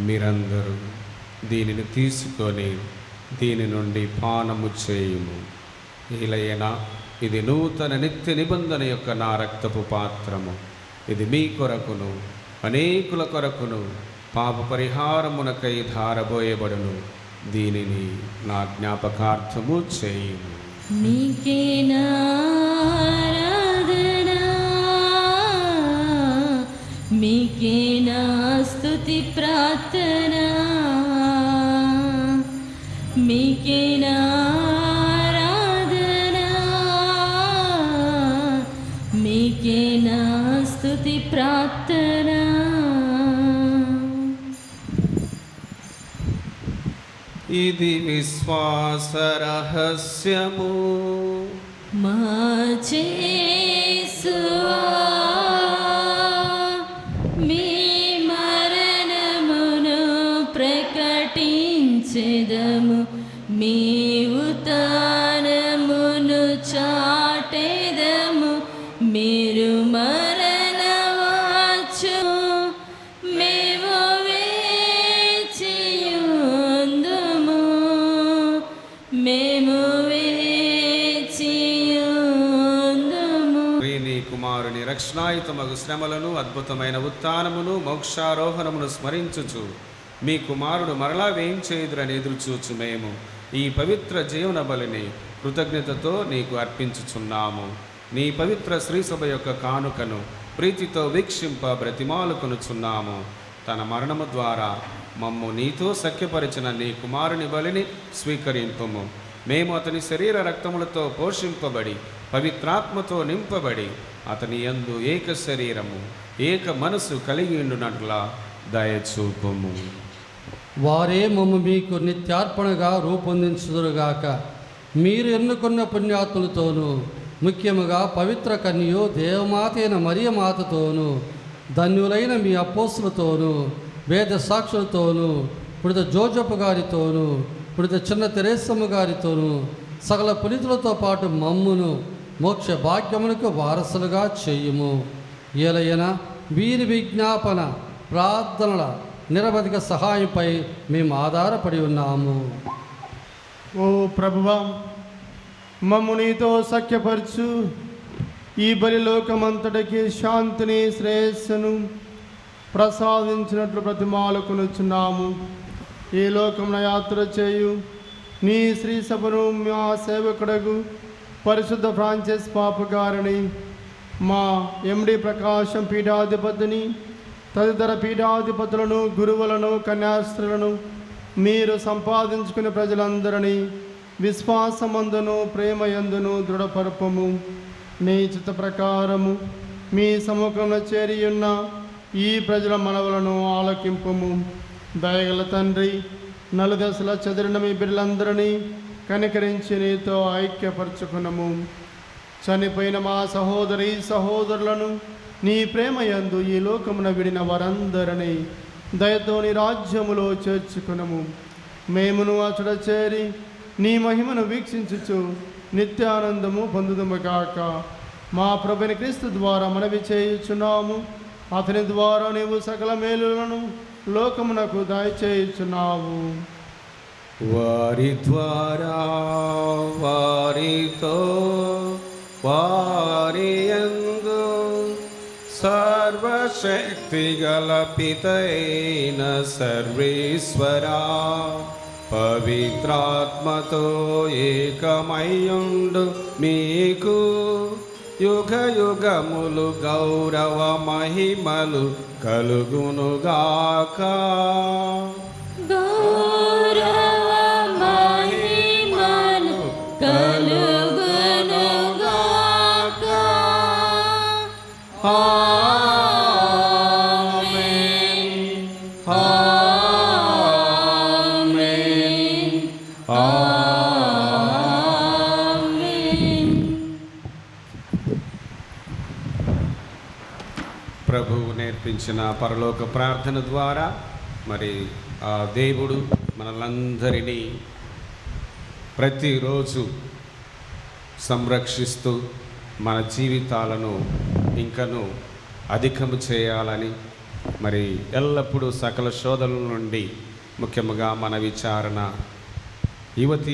మీరందరూ దీనిని తీసుకొని దీని నుండి పానము చేయుము. ఇలైనా ఇది నూతన నిత్య నిబంధన యొక్క నా రక్తపు పాత్రము. ఇది మీ కొరకును అనేకుల కొరకును పాప పరిహారమునకై ధారబోయబడును. దీనిని నా జ్ఞాపకార్థము చేయుము. మీకేనా ఆరాధనా, మీకేనా స్తుతి ప్రార్థనా, మీకేనా ఆరాధనా, మీకేనా స్తుతి ప్రార్థనా. ఇది విశ్వాస రహస్యము. మా యేసువా, మీ మరణమును ప్రకటించెదము, మీ ఉత్థానమును చాటెదము. మీరు మరణవచ్చు, మేము వేచియుందుము, మేము వేచియుందుము. నీ కుమారుని రక్షణాయుతమగు శ్రమలను, అద్భుతమైన ఉత్థానమును, మోక్షారోహణమును స్మరించుచు మీ కుమారుడు మరలా వేయించేదురని ఎదురుచూచు మేము ఈ పవిత్ర జీవన బలిని కృతజ్ఞతతో నీకు అర్పించుచున్నాము. నీ పవిత్ర శ్రీసభ యొక్క కానుకను ప్రీతితో వీక్షింప బ్రతిమాలుకొనుచున్నాము. తన మరణము ద్వారా మమ్ము నీతో సఖ్యపరిచిన నీ కుమారుని బలిని స్వీకరింపుము. మేము అతని శరీర రక్తములతో పోషింపబడి పవిత్రాత్మతో నింపబడి అతని యందు ఏక శరీరము ఏక మనసు కలిగి ఉండునట్లా దయచూపుము. వారే మమ్ము మీకు నిత్యార్పణగా రూపొందించుదురుగాక. మీరు ఎన్నుకున్న పుణ్యాత్ములతోనూ ముఖ్యముగా పవిత్ర కన్యయు దేవమాత అయిన మరియమాతతోనూ ధన్యులైన మీ అపోస్తులతోనూ వేద సాక్షులతోనూ పుడిత జోజపు గారితోనూ పుడిత చిన్న తెరేసమ్మ గారితోనూ సకల పునీతులతో పాటు మమ్మును మోక్ష భాగ్యమునకు వారసులుగా చేయుము. ఏలైనా వీరి విజ్ఞాపన ప్రార్థనల నిరవధిక సహాయంపై మేము ఆధారపడి ఉన్నాము. ఓ ప్రభువా, మమ్ము నీతో సఖ్యపరచు. ఈ బలిలోకమంతటికి శాంతిని శ్రేయస్సును ప్రసాదించినట్లు బ్రతిమాలుకొనుచున్నాము. ఈ లోకమున యాత్ర చేయు నీ శ్రీ సభను మా సేవకుడగు పరిశుద్ధ ఫ్రాన్సిస్ పాప గారిని, మా ఎండి ప్రకాశం పీఠాధిపతిని, తదితర పీఠాధిపతులను, గురువులను, కన్యాస్త్రులను, మీరు సంపాదించుకునే ప్రజలందరినీ విశ్వాసమందును ప్రేమయందును దృఢపరపము. నీ చిత్త ప్రకారము మీ సముఖంలో చేరియున్న ఈ ప్రజల మనవులను ఆలకింపుము. దయగల తండ్రి, నలుదశల చెదిరిన మీ బిడ్డలందరినీ కనికరించి నీతో ఐక్యపరచుకునము. చనిపోయిన మా సహోదరి సహోదరులను నీ ప్రేమయందు ఈ లోకమున విడిన వారందరినీ దయతో నీ రాజ్యములో చేర్చుకునము. మేమును అచట చేరి నీ మహిమను వీక్షించుచు నిత్యానందము పొందుదుము కాక. మా ప్రభుని క్రీస్తు ద్వారా మనవి చేయుచున్నాము. అతని ద్వారా నీవు సకల మేలులను లోకమునకు దయచేయుచున్నావు. వారి ద్వారా వారితో వారి యందు సర్వశక్తి గల పితైన సర్వేశ్వరా పవిత్రాత్మతో ఏకమయ్యుండు మీకు యుగ యుగములు గౌరవ మహిమలు కలుగునుగాక. గౌరవ మహిమలు కలుగునుగాక. ఆమేన్. ఆమేన్. ఆమేన్. ప్రభువు నేర్పించిన పరలోక ప్రార్థన ద్వారా మరి ఆ దేవుడు మనలందరినీ ప్రతిరోజు సంరక్షిస్తూ మన జీవితాలను ఇంకను అధికము చేయాలని మరి ఎల్లప్పుడూ సకల శోధనల నుండి ముఖ్యంగా మన విచారణ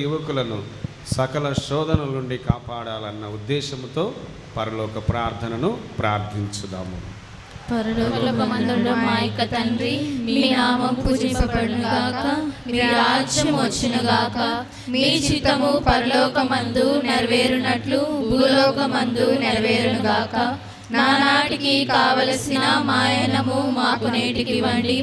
యువకులను సకల శోధనల నుండి కాపాడాలన్న ఉద్దేశంతో పరలోక ప్రార్థనను ప్రార్థించుదాము. పరలోకమందున్న మా యొక్క తండ్రి, మీ నామం పూజింపబడును గాక, మీ రాజ్యం వచ్చును గాక, మీ చిత్తము పరలోకమందు నెరవేరునట్లు భూలోకమందు నెరవేరును గాక. నానాటికి కావలసిన మాయనము మాకు నేటికి ఇవ్వండి.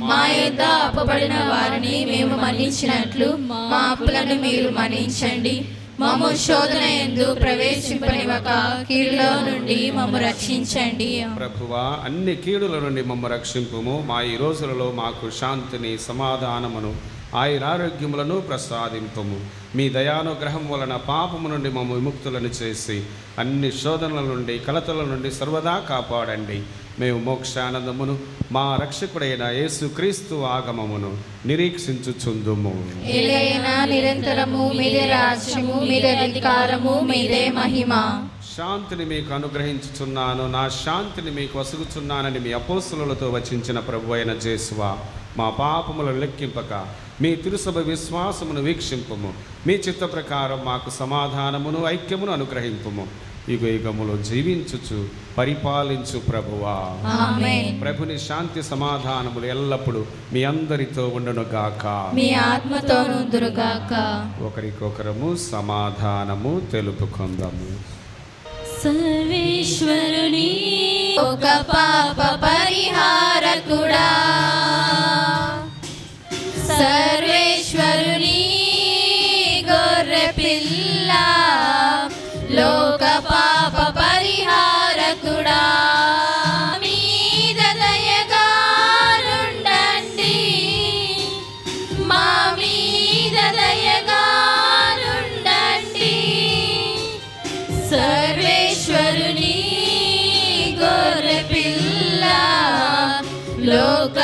మా యొద్ద అప్పబడిన వారిని మేము మన్నించినట్లు మా అప్పులను మీరు మన్నించండి. మమ్ము శోధన యందు ప్రవేశింపనివ్వక కీడులో నుండి మమ్ము రక్షించండి. ప్రభువా, అన్ని కీడుల నుండి మమ్ము రక్షింపుము. మా ఈ రోజులలో మాకు శాంతిని, సమాధానమును, ఆయురారోగ్యములను ప్రసాదింపుము. మీ దయానుగ్రహం వలన పాపము నుండి మమ్ము విముక్తులను చేసి అన్ని శోధనల నుండి, కలతల నుండి సర్వదా కాపాడండి. మేము మోక్షానందమును, మా రక్షకుడైన యేసుక్రీస్తు ఆగమమును నిరీక్షించుచుందుము. ఏలైనా నిరంతరము మీదే రాజ్యము, మీదే అధికారము, మీదే మహిమ. శాంతిని మీకు అనుగ్రహించుచున్నాను, నా శాంతిని మీకు వసుగుచున్నానని మీ అపోస్తలులతో వచించిన ప్రభు అయిన యేసువా, మా పాపములను లెక్కింపక మీ తిరుసభ విశ్వాసమును వీక్షింపుము. మీ చిత్త ప్రకారం మాకు సమాధానమును, ఐక్యమును అనుగ్రహింపుము. యుగ యుగములో జీవించుచు పరిపాలించు ప్రభువా. ఆమేన్. ప్రభుని శాంతి సమాధానములు ఎల్లప్పుడూ మీ అందరితో ఉండునుగాక, మీ ఆత్మతోను ఉండునుగాక. ఒకరికొకరము సమాధానము తెలుపుకుందాము. సర్వేశ్వరుని ఒక పాప పరిహారకుడా, సర్వేశ్వరుని గొర్రె పిల్ల, లోక పాప పరిహారకుడా, మీద దయగా నుండండి, మా మీద దయగా నుండండి. సర్వేశ్వరుని గొర్రె పిల్ల, లోక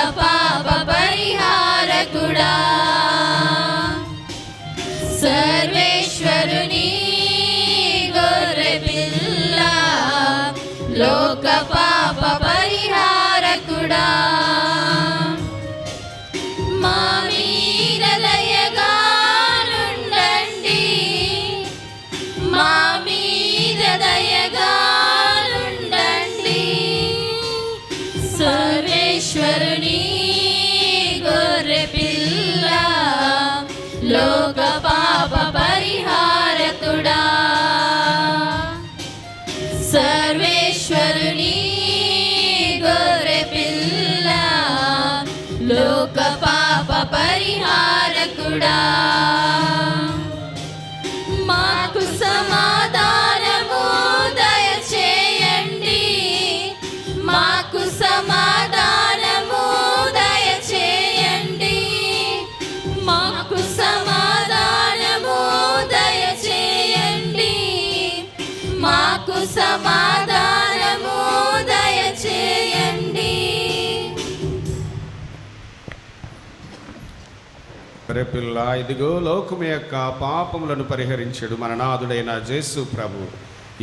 పిల్ల ఇదిగో లోకము యొక్క పాపములను పరిహరించడు మన నాథుడైన యేసు ప్రభు.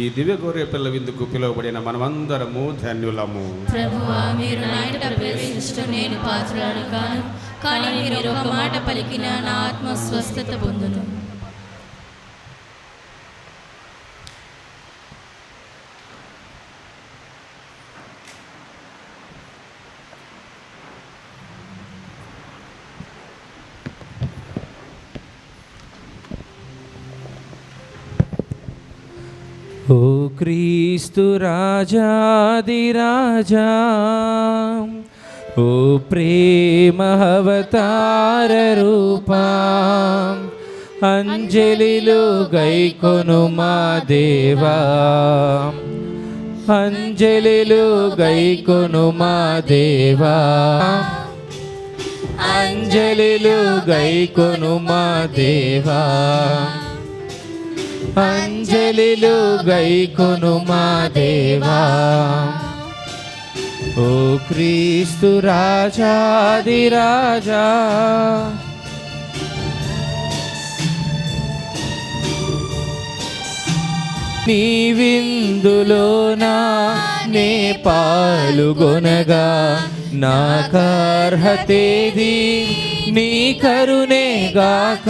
ఈ దివ్య గొర్రె పిల్ల విందుకు పిలువబడిన మనమందరము ధన్యులము. ప్రభువా, మీరు నా ఇంట ప్రవేశించడం నేను పాత్రురాలు కాను, కానీ మీరు ఒక మాట పలికిన నా ఆత్మ స్వస్థత పొందును. ఓ క్రీస్తు రాజాదిరాజా, ఓ ప్రేమ అవతార రూపా, అంజలిలో గైకొను మా దేవా, అంజలిలో గైకొను మా దేవా, అంజలిలో గైకొను మా దేవా, అంజలిలో గైకొను మా దేవా. ఓ క్రీస్తు రాజాదిరాజా, నీ విందులోనా నే పాలుగొనగా నాకర్హతేది నీ కరుణేగాక.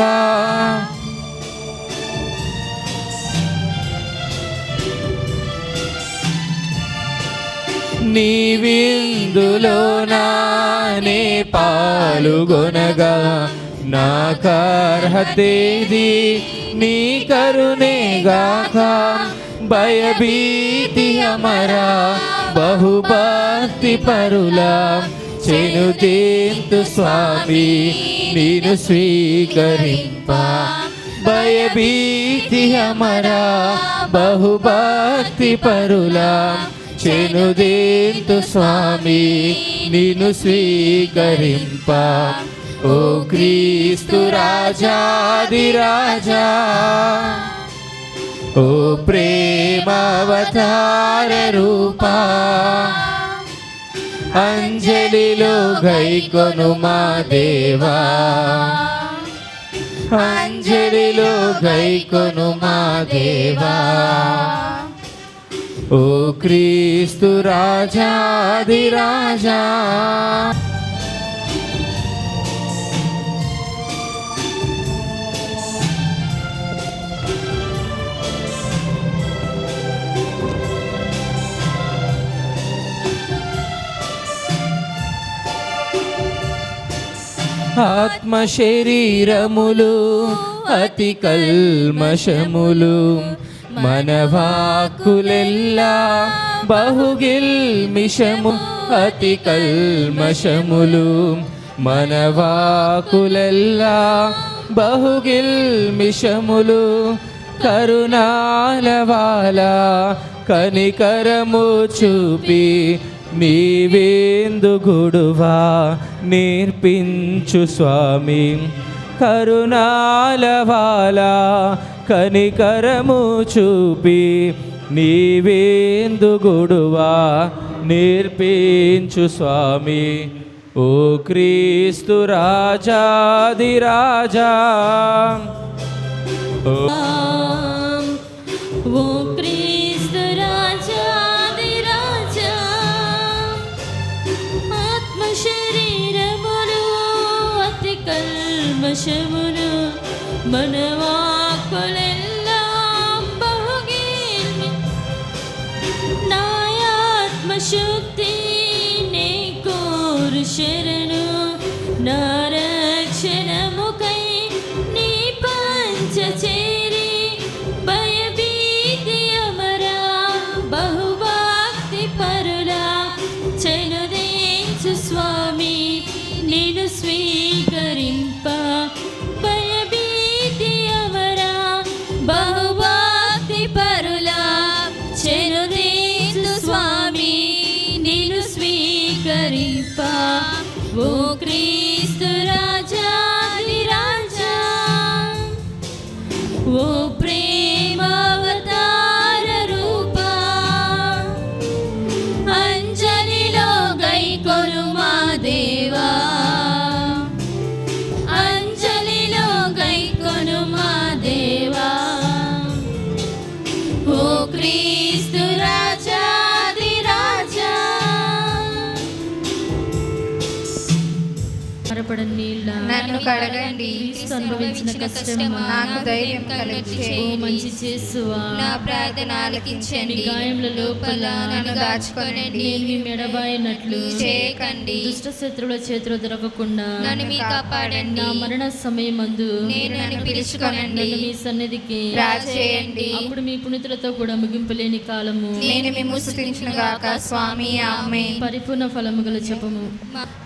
నీ విందులోనా నే పాలుగొనగా నాకర్హతేది నీ కరుణేగాక. భయభీతి అమరా బహుభక్తి పరులా చెనుదేంతు స్వామి నేను స్వీకరింప. భయభీతి అమరా బహుభక్తి పరులా చెనుదేంతు స్వామి నిన్ను స్వీకరింప. ఓ క్రీస్తు రాజాదిరాజా, ఓ ప్రేమావతార రూపా, అంజలిలో గైకొను మా దేవా, అంజలిలో గైకొను మా దేవా. ఓ క్రీస్తు రాజాదిరాజా, ఆత్మ శరీరములు అతి కల్మషములు మనవాక్కులెల్లా బహుగిల్మిషము. అతి కల్మషములు మనవాక్కులెల్లా బహుగిల్మిషములు. కరుణాలవాలా కనికరము చూపి నీవేందు గుడువా నేర్పించు స్వామి. కరుణాలవాలా కనికరము చూపి నీవేందు గుడువా నేర్పించు స్వామి. ఓ క్రీస్తు రాజాదిరాజా, ఓ క్రీస్తు రాజాదిరాజా, ఆత్మ శరీరములు అతి కల్మషములు మనవాక్కులెల్లా బహుగిల్మి. నాయాత్మ శక్తి నే కోరు శరణు, నా రక్షణముకై నీ పంచచేరి. భయభీతి అమరా బహుభక్తి పరులా చెనుదేంచు స్వామి నిన్ను స్వీకరింప. భయభీతి అమరా బహుభక్తి పరులా చెనుదేంచు స్వామి నిన్ను స్వీకరింప. ఓ క్రీస్తు కడగబడిన నీళ్ళ నన్ను కడగండి. క్రీస్తు అనుభవించిన కష్టమా నాకు ధైర్యం కలిగించే ఓ మంచి చేసువా నా ప్రార్థన ఆలకించండి. మీ గాయముల లోపల నన్ను దాచుకొనండి. నేను మీ మెడబాయినట్లు చేయకండి. దుష్ట శత్రువుల చేతిలో దొరకకుండా నన్ను మీ కాపాడండి. నా మరణ సమయమందు నేను నన్ను పిలుచుకొనండి. నన్ను మీ సన్నిధికి రాజేయండి. అప్పుడు మీ పుణితులతో కూడా ముగింపులేని కాలము నేను మిమ్ము స్తుతించునుగాక స్వామి. ఆమేన్. పరిపూర్ణ ఫలము గల జపము.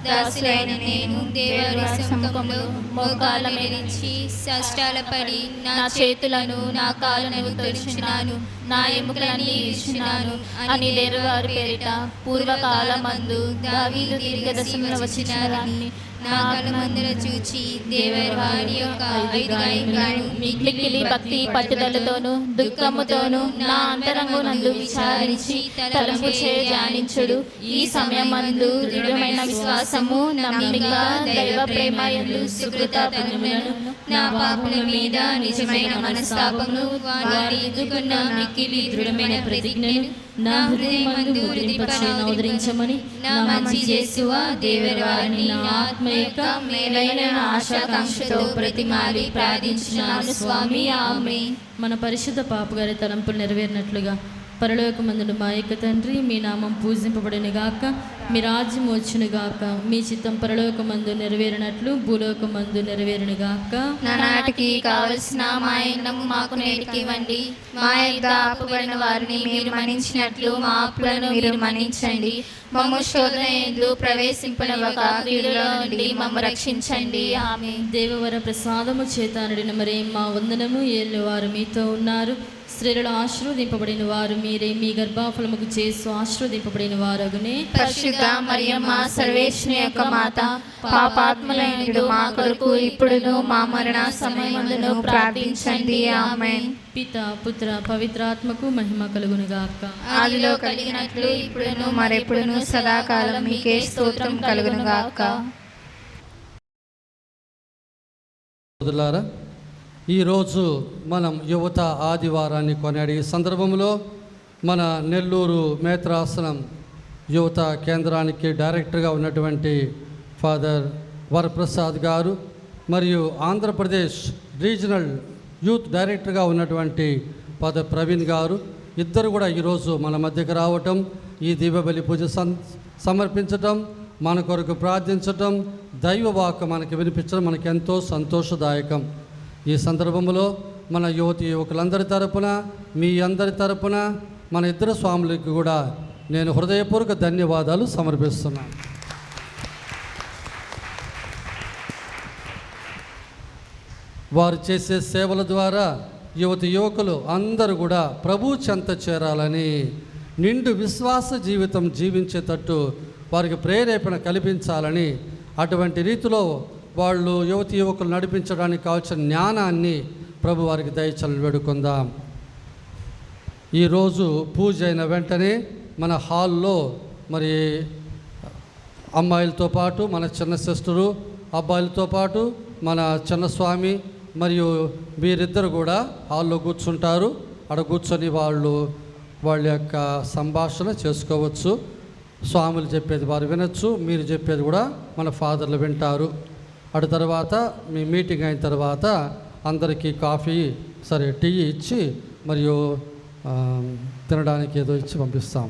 దాసులైన నేను దేవరి సముఖంలో మోకాళ్ళ మీరించి సాష్టాలపడి నా చేతులను నా కాళ్ళను తొడిచినాను, నా ఎముకలన్నీ ఇచ్చినాను అని దేవవారి పేరిట పూర్వకాలమందు దావీదు దీర్ఘదర్శనంలో వచ్చిన దాన్ని నా కళ్ళమందుల చూచి దేవరి వారి యొక్క 5 గాయములను మిక్కిలి భక్తి పట్టుదలతోను దుఃఖముతోను నా అంతరంగమునందు విచారించి తలంపు ధ్యానించుడు. ఈ సమయమందు దృఢమైన విశ్వాసము, నమ్మిక, దైవ ప్రేమ యందు సుకృత పుణ్యములను, నా పాపముల మీద నిజమైన మనస్తాపమును, వారి ఎదుగున్న మిక్కిలి దృఢమైన ప్రతిజ్ఞను నా హృదయమందు ముద్రింపచేయను ఉదరించమని నా మంచి యేసువా దేవరి వారిని నా ఆత్మ యొక్క మేలైన ఆశాకాంక్షతో ప్రతిమాలి ప్రార్థించున్నాను స్వామి. ఆమేన్. మన పరిశుద్ధ పాపగారి తలంపులు నెరవేరినట్లుగా పరలోకమందున మా యొక్క తండ్రి, మీ నామం పూజింపబడిన గాక, మీ రాజ్యం వచ్చును గాక, మీ చిత్తం పరలోకమందు నెరవేరినట్లు భూలోకమందు నెరవేరును గాక. నానాటికి కావలసిన మా అన్నము మాకు నేటికి ఇవ్వండి. మా యొద్ద అప్పుబడిన వారిని మీరు మన్నించినట్లు మా అప్పులను మీరు మన్నించండి. మమ్ము శోధన యందు ప్రవేశింపనివ్వక కీడులో నుండి మమ్ము రక్షించండి. ఆమేన్. దేవవర ప్రసాదము చేత నడిన మరే మా వందనము. ఏళ్ళు వారు మీతో ఉన్నారు, స్త్రీలలో ఆశీర్వదింపబడిన వారు మీరే, మీ గర్భఫలముకు చేసు ఆశీర్వదింపబడిన వారగునే. పరిశుద్ధ మరియమ్మ సర్వేశ్వరుని యొక్క మాత, పాపాత్ములైన మా కొరకు ఇప్పుడును మా మరణ సమయమందును ప్రార్థించండి. ఆమేన్. పిత పుత్ర పవిత్రాత్మకు మహిమ కలుగును గాక. ఆదిలో కలిగినట్లు ఇప్పుడును మరెప్పుడును సదాకాలం మీకే స్తోత్రం కలుగును గాక. సోదరులారా, ఈరోజు మనం యువత ఆదివారాన్ని కొనాడు. ఈ సందర్భంలో మన నెల్లూరు మేత్రాసనం యువత కేంద్రానికి డైరెక్టర్గా ఉన్నటువంటి ఫాదర్ వరప్రసాద్ గారు మరియు ఆంధ్రప్రదేశ్ రీజనల్ యూత్ డైరెక్టర్గా ఉన్నటువంటి ఫాదర్ ప్రవీణ్ గారు ఇద్దరు కూడా ఈరోజు మన మధ్యకు రావటం, ఈ దివ్యబలి పూజ సమర్పించటం, మన కొరకు ప్రార్థించటం, దైవవాక్కు మనకి వినిపించడం మనకి ఎంతో సంతోషదాయకం. ఈ సందర్భంలో మన యువకులందరి తరపున, మీ అందరి తరపున, మన ఇద్దరు స్వాములకి కూడా నేను హృదయపూర్వక ధన్యవాదాలు సమర్పిస్తున్నాను. వారు చేసే సేవల ద్వారా యువకులు అందరూ కూడా ప్రభు చెంత చేరాలని, నిండు విశ్వాస జీవితం జీవించేటట్టు వారికి ప్రేరేపణ కల్పించాలని, అటువంటి రీతిలో వాళ్ళు యువకులు నడిపించడానికి కావాల్సిన జ్ఞానాన్ని ప్రభు వారికి దయచేయాలని వేడుకుందాం. ఈరోజు పూజ అయిన వెంటనే మన హాల్లో మరి అమ్మాయిలతో పాటు మన చిన్న సిస్టరు, అబ్బాయిలతో పాటు మన చిన్న స్వామి మరియు వీరిద్దరు కూడా హాల్లో కూర్చుంటారు. అక్కడ కూర్చొని వాళ్ళ యొక్క సంభాషణ చేసుకోవచ్చు. స్వాములు చెప్పేది వారు వినొచ్చు, మీరు చెప్పేది కూడా మన ఫాదర్లు వింటారు. అటు తర్వాత మీ మీటింగ్ అయిన తర్వాత అందరికీ కాఫీ టీ ఇచ్చి మరియు తినడానికి ఏదో ఇచ్చి పంపిస్తాం.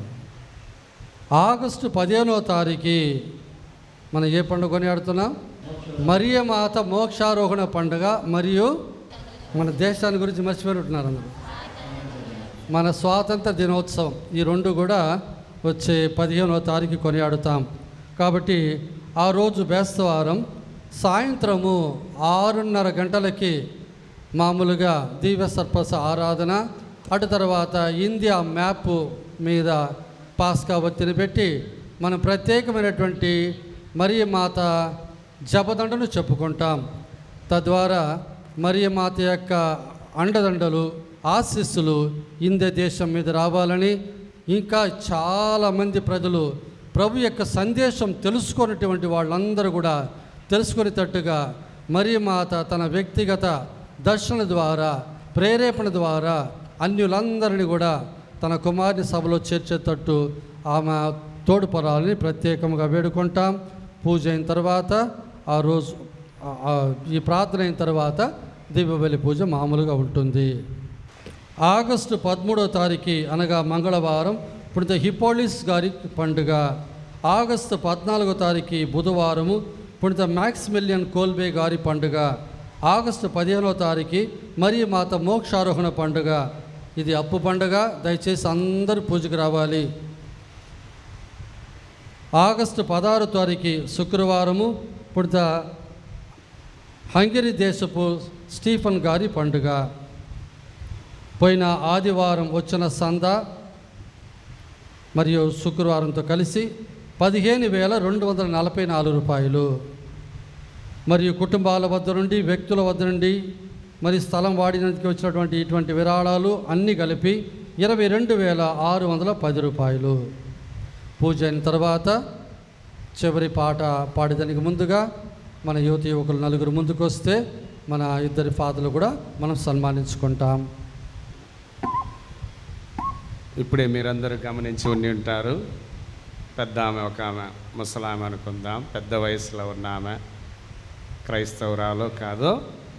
ఆగస్టు 15వ తారీఖు మనం ఏ పండుగ కొనియాడుతున్నాం? మరియమాత మోక్షారోహణ పండుగ. మరియు మన దేశాన్ని గురించి మర్చిపోయినట్టున్నారు అందరూ. మన స్వాతంత్ర దినోత్సవం, ఈ రెండు కూడా వచ్చే 15వ తారీఖు కొనియాడుతాం. కాబట్టి ఆ రోజు బేస్తవారం సాయంత్రము 6:30 గంటలకి మామూలుగా దివ్య సర్పస ఆరాధన, అటు తర్వాత ఇండియా మ్యాప్ మీద పాస్కా ఒత్తిని పెట్టి మనం ప్రత్యేకమైనటువంటి మరియమాత జపదండను చెప్పుకుంటాం. తద్వారా మరియమాత యొక్క అండదండలు, ఆశీస్సులు ఇండియా దేశం మీద రావాలని, ఇంకా చాలామంది ప్రజలు ప్రభు యొక్క సందేశం తెలుసుకున్నటువంటి వాళ్ళందరూ కూడా తెలుసుకునేటట్టుగా మరియమాత తన వ్యక్తిగత దర్శన ద్వారా, ప్రేరేపణ ద్వారా అన్యులందరినీ కూడా తన కుమారుని సభలో చేర్చేటట్టు ఆమె తోడ్పడాలని ప్రత్యేకంగా వేడుకుంటాం. పూజ అయిన తర్వాత ఆ రోజు ఈ ప్రార్థన అయిన తర్వాత దీపబలి పూజ మామూలుగా ఉంటుంది. ఆగస్టు 13వ తారీఖు అనగా మంగళవారం పుణిత హిప్పోలిస్ గారి పండుగ. ఆగస్టు 14వ తారీఖు బుధవారము పుణిత మ్యాక్సిమిలియన్ కోల్బే గారి పండుగ. ఆగస్టు 15వ తారీఖు మరియు మాత మోక్షారోహణ పండుగ. ఇది అప్పు పండుగ, దయచేసి అందరూ పూజకు రావాలి. ఆగస్టు 16వ తారీఖు శుక్రవారము పుణిత హంగరీ దేశపు స్టీఫన్ గారి పండుగ. పోయిన ఆదివారం వచ్చిన సంద మరియు శుక్రవారంతో కలిసి 15,244 రూపాయలు. మరియు కుటుంబాల వద్ద నుండి, వ్యక్తుల వద్ద నుండి, మరి స్థలం వాడినందుకు వచ్చినటువంటి ఇటువంటి విరాళాలు అన్నీ కలిపి 22,610 రూపాయలు. పూజ అయిన తర్వాత చివరి పాట పాడేదానికి ముందుగా మన యువతి యువకులు 4 ముందుకు వస్తే మన ఇద్దరి ఫాదర్లు కూడా మనం సన్మానించుకుంటాం. ఇప్పుడే మీరందరూ గమనించి ఉండి ఉంటారు. పెద్ద ఆమె, ఒక ఆమె ముసలామె అనుకుందాం, పెద్ద వయసులో ఉన్న ఆమె క్రైస్తవురాలో కాదో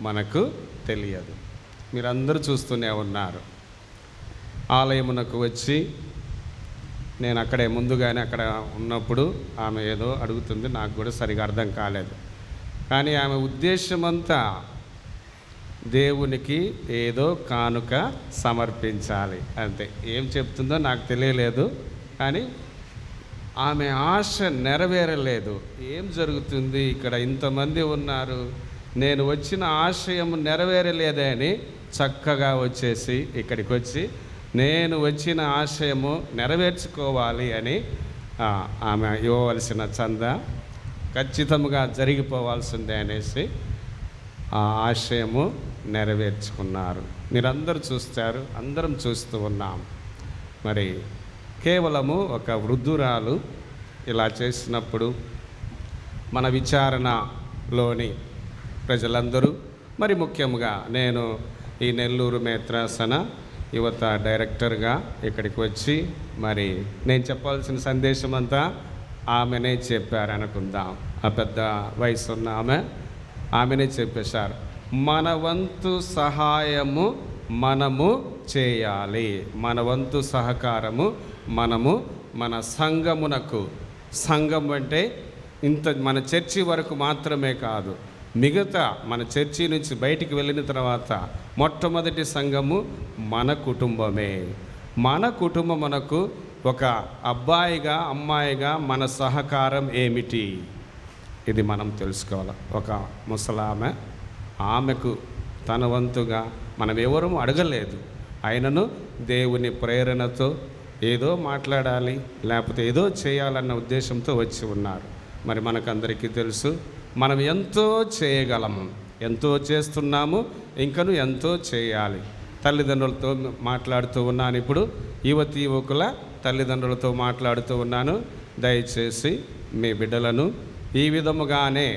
మనకు తెలియదు. మీరందరూ చూస్తూనే ఉన్నారు. ఆలయమునకు వచ్చి నేను అక్కడే ముందుగానే అక్కడ ఉన్నప్పుడు ఆమె ఏదో అడుగుతుంది, నాకు కూడా సరిగా అర్థం కాలేదు. కానీ ఆమె ఉద్దేశమంతా దేవునికి ఏదో కానుక సమర్పించాలి అంతే. ఏం చెప్తుందో నాకు తెలియలేదు, కానీ ఆమె ఆశ నెరవేరలేదు. ఏం జరుగుతుంది ఇక్కడ, ఇంతమంది ఉన్నారు, నేను వచ్చిన ఆశయం నెరవేరలేదని చక్కగా వచ్చేసి ఇక్కడికి వచ్చి నేను వచ్చిన ఆశయము నెరవేర్చుకోవాలి అని ఆమె ఇవ్వవలసిన చంద ఖచ్చితంగా జరిగిపోవాల్సిందే అనేసి ఆ ఆశయము నెరవేర్చుకున్నారు. మీరందరూ చూస్తారు, అందరం చూస్తూ ఉన్నాం. మరి కేవలము ఒక వృద్ధురాలు ఇలా చేసినప్పుడు మన విచారణలోని ప్రజలందరూ, మరి ముఖ్యంగా నేను ఈ నెల్లూరు మేత్రాసన యువత డైరెక్టర్గా ఇక్కడికి వచ్చి మరి నేను చెప్పాల్సిన సందేశం అంతా ఆమెనే చెప్పారనుకుందాం. ఆ పెద్ద వయసు ఉన్న ఆమెనే చెప్పేశారు. మన వంతు సహాయము మనము చేయాలి, మన వంతు సహకారము మనము మన సంఘమునకు, సంఘం అంటే ఇంత మన చర్చి వరకు మాత్రమే కాదు, మిగతా మన చర్చి నుంచి బయటికి వెళ్ళిన తర్వాత మొట్టమొదటి సంఘము మన కుటుంబమే. మన కుటుంబమునకు ఒక అబ్బాయిగా, అమ్మాయిగా మన సహకారం ఏమిటి, ఇది మనం తెలుసుకోవాలి. ఒక ముసలామె, ఆమెకు తన వంతుగా మనం ఎవరూ అడగలేదు, అయినను దేవుని ప్రేరణతో ఏదో మాట్లాడాలి, లేకపోతే ఏదో చేయాలన్న ఉద్దేశంతో వచ్చి ఉన్నారు. మరి మనకందరికీ తెలుసు, మనం ఎంతో చేయగలము, ఎంతో చేస్తున్నాము, ఇంకను ఎంతో చేయాలి. తల్లిదండ్రులతో మాట్లాడుతూ ఉన్నాను, ఇప్పుడు యువతి యువకుల తల్లిదండ్రులతో మాట్లాడుతూ ఉన్నాను. దయచేసి మీ బిడ్డలను ఈ విధముగానే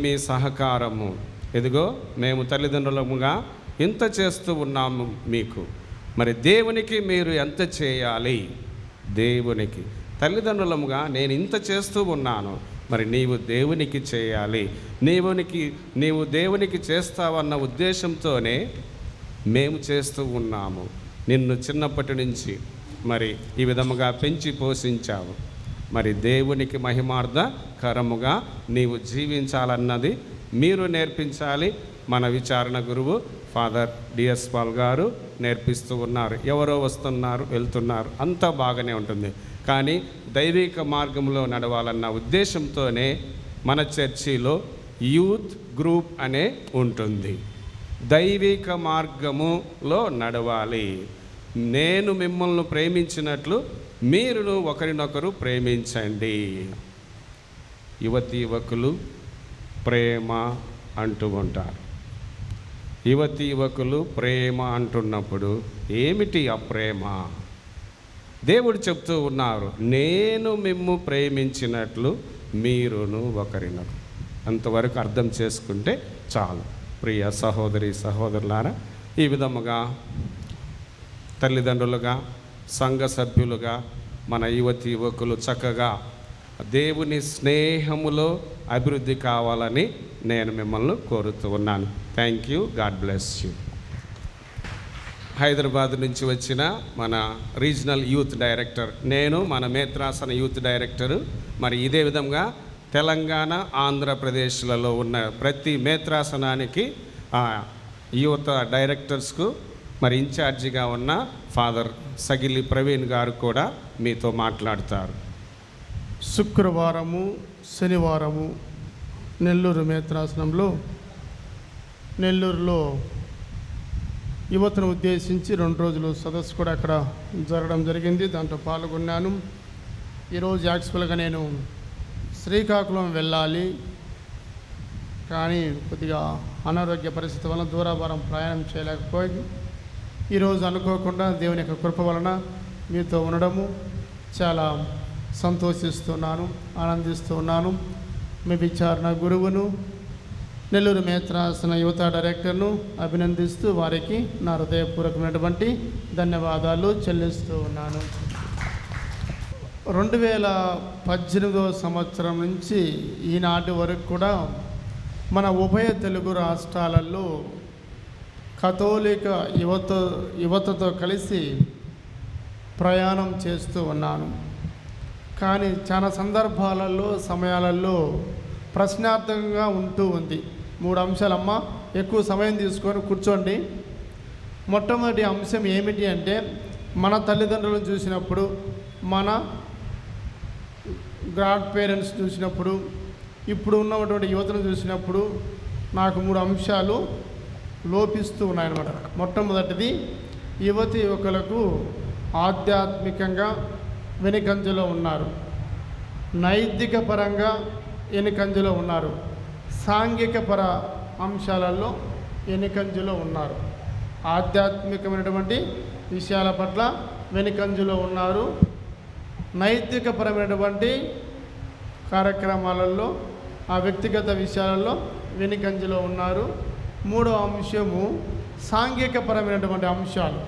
మీ సహకారము, ఇదిగో మేము తల్లిదండ్రులముగా ఇంత చేస్తూ ఉన్నాము మీకు, మరి దేవునికి మీరు ఎంత చేయాలి, దేవునికి తల్లిదండ్రులముగా నేను ఇంత చేస్తూ ఉన్నాను, మరి నీవు దేవునికి చేయాలి, నీవు దేవునికి చేస్తావన్న ఉద్దేశంతోనే మేము చేస్తూ ఉన్నాము. నిన్ను చిన్నప్పటి నుంచి మరి ఈ విధముగా పెంచి పోషించావు, మరి దేవునికి మహిమార్థకరముగా నీవు జీవించాలన్నది మీరు నేర్పించాలి. మన విచారణ గురువు ఫాదర్ డిఎస్ పాల్ గారు నేర్పిస్తూ ఉన్నారు. ఎవరో వస్తున్నారు, వెళ్తున్నారు, అంతా బాగానే ఉంటుంది, కానీ దైవిక మార్గంలో నడవాలన్న ఉద్దేశంతోనే మన చర్చిలో యూత్ గ్రూప్ అనే ఉంటుంది. దైవిక మార్గములో నడవాలి. నేను మిమ్మల్ని ప్రేమించినట్లు మీరును ఒకరినొకరు ప్రేమించండి. యువతి యువకులు ప్రేమ అంటూ ఉంటారు. యువతి యువకులు ప్రేమ అంటున్నప్పుడు ఏమిటి ఆ ప్రేమ? దేవుడు చెప్తూ ఉన్నారు, నేను మిమ్ము ప్రేమించినట్లు మీరును ఒకరినొకరు. అంతవరకు అర్థం చేసుకుంటే చాలు. ప్రియ సహోదరి సహోదరులారా, ఈ విధముగా తల్లిదండ్రులుగా, సంఘ సభ్యులుగా మన యువతి యువకులు చక్కగా దేవుని స్నేహములో అభివృద్ధి కావాలని నేను మిమ్మల్ని కోరుతూ ఉన్నాను. Thank you. God bless you. Hyderabad నుంచి వచ్చిన మన రీజనల్ యూత్ డైరెక్టర్, నేను మన మేత్రాసన యూత్ డైరెక్టరు. మరి ఇదే విధంగా తెలంగాణ, ఆంధ్రప్రదేశ్లలో ఉన్న ప్రతి మేత్రాసనానికి యువత డైరెక్టర్స్కు మరి ఇన్ఛార్జిగా ఉన్న ఫాదర్ సగిలి ప్రవీణ్ గారు కూడా మీతో మాట్లాడతారు. శుక్రవారము, శనివారము నెల్లూరు మేత్రాసనంలో నెల్లూరులో యువతను ఉద్దేశించి 2 రోజులు సదస్సు కూడా అక్కడ జరగడం జరిగింది. దాంట్లో పాల్గొన్నాను. ఈరోజు యాక్చువల్గా నేను శ్రీకాకుళం వెళ్ళాలి, కానీ కొద్దిగా అనారోగ్య పరిస్థితి వలన దూరాభారం ప్రయాణం చేయలేకపోయి ఈరోజు అనుకోకుండా దేవుని యొక్క కృప వలన మీతో ఉండడము చాలా సంతోషిస్తున్నాను, ఆనందిస్తూ ఉన్నాను. మీ విచారణ గురువును, నెల్లూరు మేత్రాసన యువత డైరెక్టర్ను అభినందిస్తూ వారికి నా హృదయపూర్వకమైనటువంటి ధన్యవాదాలు చెల్లిస్తూ ఉన్నాను. 2018 సంవత్సరం నుంచి ఈనాటి వరకు కూడా మన ఉభయ తెలుగు రాష్ట్రాలలో కథోలిక యువతతో కలిసి ప్రయాణం చేస్తూ ఉన్నాను. కానీ చాలా సందర్భాలలో, సమయాలలో ప్రశ్నార్థకంగా ఉంటూ ఉంది. 3 అంశాలమ్మ, ఎక్కువ సమయం తీసుకొని కూర్చోండి. మొట్టమొదటి అంశం ఏమిటి అంటే, మన తల్లిదండ్రులను చూసినప్పుడు, మన గ్రాండ్ పేరెంట్స్ చూసినప్పుడు, ఇప్పుడు ఉన్నటువంటి యువతను చూసినప్పుడు నాకు 3 అంశాలు లోపిస్తూ ఉన్నాయన్నమాట. మొట్టమొదటిది, యువకులకు ఆధ్యాత్మికంగా వెనుకంజలో ఉన్నారు, నైతిక పరంగా వెనుకంజలో ఉన్నారు, సాంఘిక పర అంశాలలో వెనుకంజలో ఉన్నారు. ఆధ్యాత్మికమైనటువంటి విషయాల పట్ల వెనుకంజలో ఉన్నారు, నైతిక పరమైనటువంటి కార్యక్రమాలలో, ఆ వ్యక్తిగత విషయాలలో వెనుకంజలో ఉన్నారు. 3వ అంశము సాంఘిక పరమైనటువంటి అంశాలు,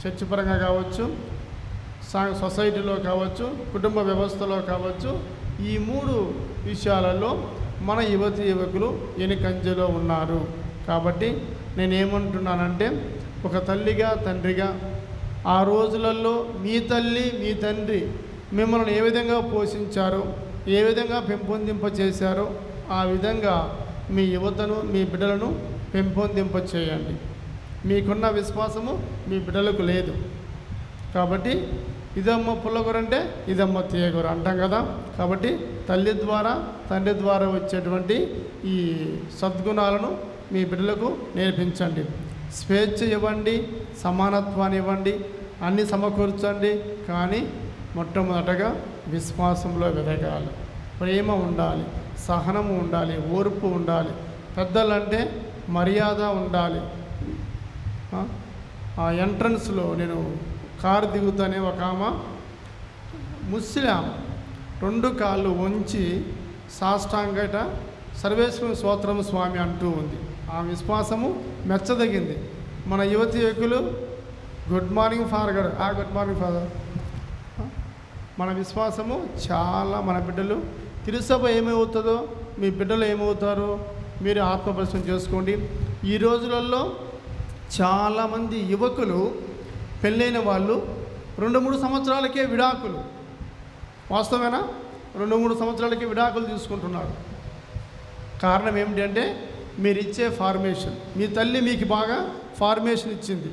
చర్చ్ పరంగా కావచ్చు, సొసైటీలో కావచ్చు, కుటుంబ వ్యవస్థలో కావచ్చు. ఈ 3 విషయాలలో మన యువకులు వెనుకంజలో ఉన్నారు. కాబట్టి నేనేమంటున్నానంటే, ఒక తల్లిగా, తండ్రిగా ఆ రోజులలో మీ తల్లి, మీ తండ్రి మిమ్మల్ని ఏ విధంగా పోషించారో, ఏ విధంగా పెంపొందింపచేశారో ఆ విధంగా మీ యువతను, మీ బిడ్డలను పెంపొందింపచేయండి. మీకున్న విశ్వాసము మీ బిడ్డలకు లేదు. కాబట్టి ఇదమ్మ పుల్లగూర అంటే ఇదమ్మ తీయగూర అంటాం కదా. కాబట్టి తల్లి ద్వారా, తండ్రి ద్వారా వచ్చేటువంటి ఈ సద్గుణాలను మీ బిడ్డలకు నేర్పించండి. స్వేచ్ఛ ఇవ్వండి, సమానత్వాన్ని ఇవ్వండి, అన్నీ సమకూర్చండి. కానీ మొట్టమొదటగా విశ్వాసంలో వెదగాలి, ప్రేమ ఉండాలి, సహనము ఉండాలి, ఓర్పు ఉండాలి, పెద్దలంటే మర్యాద ఉండాలి. ఆ ఎంట్రన్స్లో నేను కారు దిగుతానే ఒక ఆమె ముస్లిం 2 కాళ్ళు వంచి సాష్టాంగట సర్వేశ్వరుని స్తోత్రము స్వామి అంటూ ఉంది. ఆ విశ్వాసము మెచ్చదగింది. మన యువకులు good morning father, good morning father. మన విశ్వాసము చాలా, మన బిడ్డలు తిరుసభ ఏమవుతుందో మీ బిడ్డలు ఏమవుతారో మీరు ఆత్మపరిశీలన చేసుకోండి. ఈ రోజులలో చాలామంది యువకులు పెళ్ళైన వాళ్ళు 2-3 సంవత్సరాలకే విడాకులు. వాస్తవేనా? 2-3 సంవత్సరాలకే విడాకులు తీసుకుంటున్నారు. కారణం ఏమిటంటే మీరు ఇచ్చే ఫార్మేషన్. మీ తల్లి మీకు బాగా ఫార్మేషన్ ఇచ్చింది,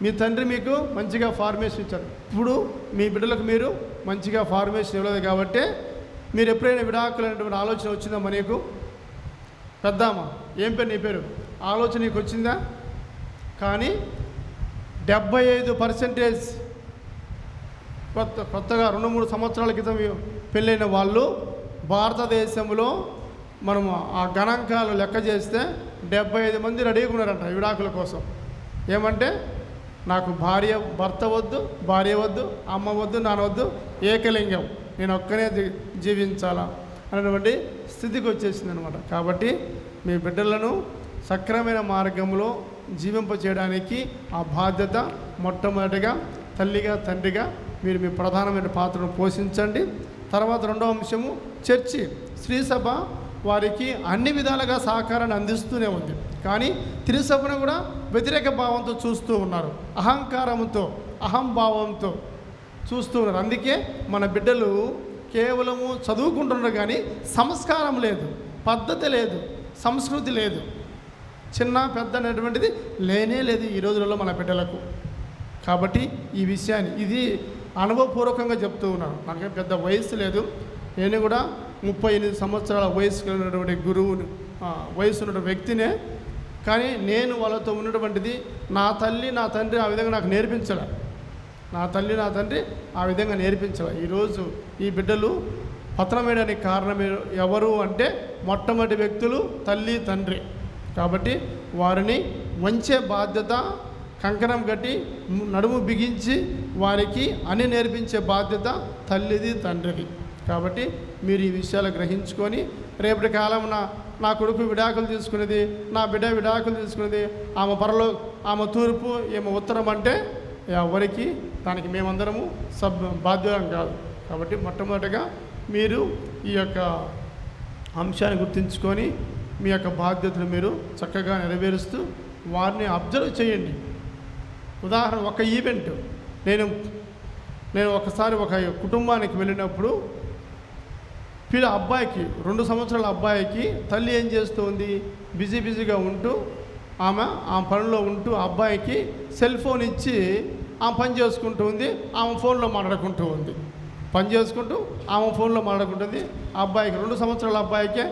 మీ తండ్రి మీకు మంచిగా ఫార్మేషన్ ఇచ్చారు. ఇప్పుడు మీ బిడ్డలకు మీరు మంచిగా ఫార్మేషన్ ఇవ్వలేదు కాబట్టి మీరు ఎప్పుడైనా విడాకులు అనేటువంటి ఆలోచన వచ్చిందా? మనకు పెద్దామా, ఏం పేరు నీ పేరు, ఆలోచన నీకు వచ్చిందా? కానీ 75% కొత్తగా 2-3 సంవత్సరాల క్రితం పెళ్ళైన వాళ్ళు భారతదేశంలో మనము ఆ గణాంకాలు లెక్క చేస్తే 75 మంది రెడీగా ఉన్నారంట విడాకుల కోసం. ఏమంటే నాకు భర్త వద్దు, భార్య వద్దు, అమ్మ వద్దు, నాన్న వద్దు, ఏకలింగం, నేను ఒక్కనే జీవించాలా అనేటువంటి స్థితికి వచ్చేసింది అనమాట. కాబట్టి మీ బిడ్డలను సక్రమైన మార్గంలో జీవింపచేయడానికి ఆ బాధ్యత మొట్టమొదటిగా తల్లిగా, తండ్రిగా మీరు మీ ప్రధానమైన పాత్రను పోషించండి. తర్వాత రెండవ అంశము చర్చి, స్త్రీ సభ వారికి అన్ని విధాలుగా సహకారాన్ని అందిస్తూనే ఉంది. కానీ తిరుసభను కూడా వ్యతిరేక భావంతో చూస్తూ ఉన్నారు, అహంకారంతో, అహంభావంతో చూస్తూ ఉన్నారు. అందుకే మన బిడ్డలు కేవలము చదువుకుంటున్నారు కానీ సంస్కారం లేదు, పద్ధతి లేదు, సంస్కృతి లేదు, చిన్న పెద్ద అనేటువంటిది లేనే లేదు ఈ రోజులలో మన బిడ్డలకు. కాబట్టి ఈ విషయాన్ని ఇది అనుభవపూర్వకంగా చెప్తూ ఉన్నాను. నాకేం పెద్ద వయసు లేదు, నేను కూడా 38 సంవత్సరాల వయసు కలిగినటువంటి గురువుని వయసు ఉన్న వ్యక్తినే. కానీ నేను వాళ్ళతో ఉన్నటువంటిది నా తల్లి నా తండ్రి ఆ విధంగా నాకు నేర్పించలే, నా తల్లి నా తండ్రి ఆ విధంగా నేర్పించలే. ఈరోజు ఈ బిడ్డలు పతనమేయడానికి కారణం ఎవరు అంటే మొట్టమొదటి వ్యక్తులు తల్లి తండ్రి. కాబట్టి వారిని వంచే బాధ్యత, కంకణం కట్టి నడుము బిగించి వారికి అన్ని నేర్పించే బాధ్యత తల్లిది తండ్రిది. కాబట్టి మీరు ఈ విషయాలు గ్రహించుకొని రేపటి కాలమున నా కొడుకు విడాకులు తీసుకునేది, నా బిడ్డ విడాకులు తీసుకునేది, ఆమె పరలో ఆమె తూర్పు ఏమో ఉత్తరం అంటే ఎవరికి దానికి మేమందరము బాధ్యులం కాదు. కాబట్టి మొట్టమొదటిగా మీరు ఈ యొక్క అంశాన్ని గుర్తుంచుకొని మీ యొక్క బాధ్యతను మీరు చక్కగా నెరవేరుస్తూ వారిని అబ్జర్వ్ చేయండి. ఉదాహరణ ఒక ఈవెంట్, నేను ఒకసారి ఒక కుటుంబానికి వెళ్ళినప్పుడు అబ్బాయికి 2 సంవత్సరాల అబ్బాయికి తల్లి ఏం చేస్తుంది, బిజీగా ఉంటూ ఆమె పనిలో ఉంటూ అబ్బాయికి సెల్ ఫోన్ ఇచ్చి ఆమె పని చేసుకుంటూ ఉంది, ఆమె ఫోన్లో మాట్లాడుకుంటూ ఉంది, పని చేసుకుంటూ ఆమె ఫోన్లో మాట్లాడుకుంటుంది. అబ్బాయికి 2 సంవత్సరాల అబ్బాయికే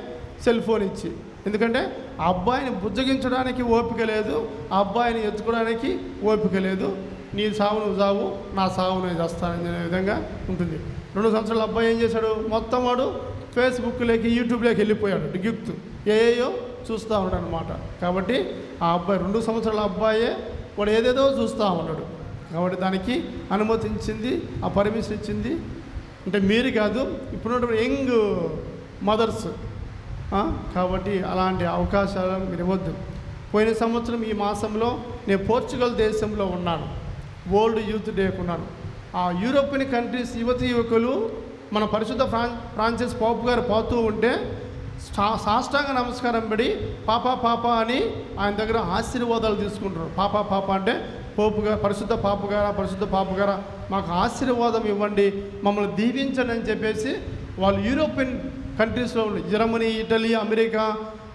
సెల్ ఫోన్ ఇచ్చి, ఎందుకంటే ఆ అబ్బాయిని బుజ్జగించడానికి ఓపిక లేదు, ఆ అబ్బాయిని ఎత్తుకోవడానికి ఓపిక లేదు. నీ సావు నువ్వు సావు, నా సావు నేను చేస్తాననే విధంగా ఉంటుంది. 2 సంవత్సరాల అబ్బాయి ఏం చేశాడు, మొత్తం వాడు ఫేస్బుక్లోకి యూట్యూబ్లోకి వెళ్ళిపోయాడు, డిగ్గుతూ ఏయో చూస్తూ ఉన్నాడు అనమాట. కాబట్టి ఆ అబ్బాయి 2 సంవత్సరాల అబ్బాయే వాడు ఏదేదో చూస్తూ ఉన్నాడు. కాబట్టి దానికి అనుమతించింది, ఆ పర్మిషన్ ఇచ్చింది అంటే మీరు కాదు, ఇప్పుడున్నటువంటి యంగ్ మదర్స్. కాబట్టి అలాంటి అవకాశాలు మీరు ఇవ్వద్దు. పోయిన సంవత్సరం ఈ మాసంలో నేను పోర్చుగల్ దేశంలో ఉన్నాను, వరల్డ్ యూత్ డేకు ఉన్నాను. ఆ యూరోపియన్ కంట్రీస్ యువకులు మన పరిశుద్ధ ఫ్రాన్సిస్ పోప్ గారు పోతూ ఉంటే సాష్టాంగ నమస్కారం పడి పాపా అని ఆయన దగ్గర ఆశీర్వాదాలు తీసుకుంటారు. పాపా అంటే పోపు గారు, పరిశుద్ధ పాపు గారా మాకు ఆశీర్వాదం ఇవ్వండి, మమ్మల్ని దీవించండి అని చెప్పేసి వాళ్ళు యూరోపియన్ కంట్రీస్లో ఉన్న జర్మనీ, ఇటలీ, అమెరికా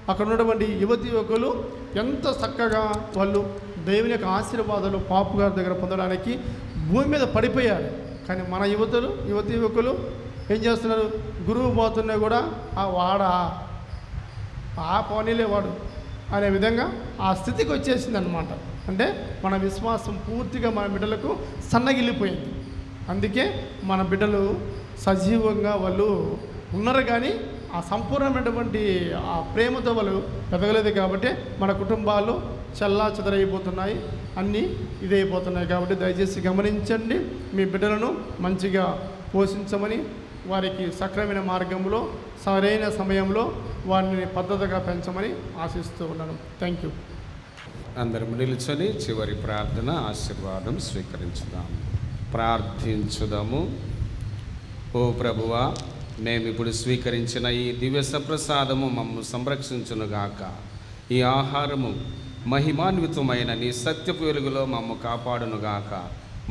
అక్కడ ఉన్నటువంటి యువకులు ఎంత చక్కగా వాళ్ళు దేవుని యొక్క ఆశీర్వాదాలు పాపు గారి దగ్గర పొందడానికి భూమి మీద పడిపోయారు. కానీ మన యువకులు ఏం చేస్తున్నారు, గురువు పోతున్నా కూడా వాడా ఆ పోనీలే వాడు అనే విధంగా ఆ స్థితికి వచ్చేసింది అనమాట. అంటే మన విశ్వాసం పూర్తిగా మన బిడ్డలకు సన్నగిల్లిపోయింది. అందుకే మన బిడ్డలు సజీవంగా వాళ్ళు ఉన్నారు, కానీ ఆ సంపూర్ణమైనటువంటి ఆ ప్రేమతో వాళ్ళు ఎదగలేదు. కాబట్టి మన కుటుంబాలు చల్లా చెదరైపోతున్నాయి, అన్నీ ఇదైపోతున్నాయి. కాబట్టి దయచేసి గమనించండి, మీ బిడ్డలను మంచిగా పోషించమని, వారికి సక్రమైన మార్గంలో సరైన సమయంలో వారిని పద్ధతిగా పెంచమని ఆశిస్తూ ఉన్నాను. Thank you. అందరం నిలుచొని చివరి ప్రార్థన ఆశీర్వాదం స్వీకరించుదాం. ప్రార్థించుదాము. ఓ ప్రభువా, మేము ఇప్పుడు స్వీకరించిన ఈ దివ్య సప్రసాదము మమ్ము సంరక్షించునుగాక. ఈ ఆహారము మహిమాన్వితమైన నీ సత్యపు వెలుగులో మమ్ము కాపాడునుగాక.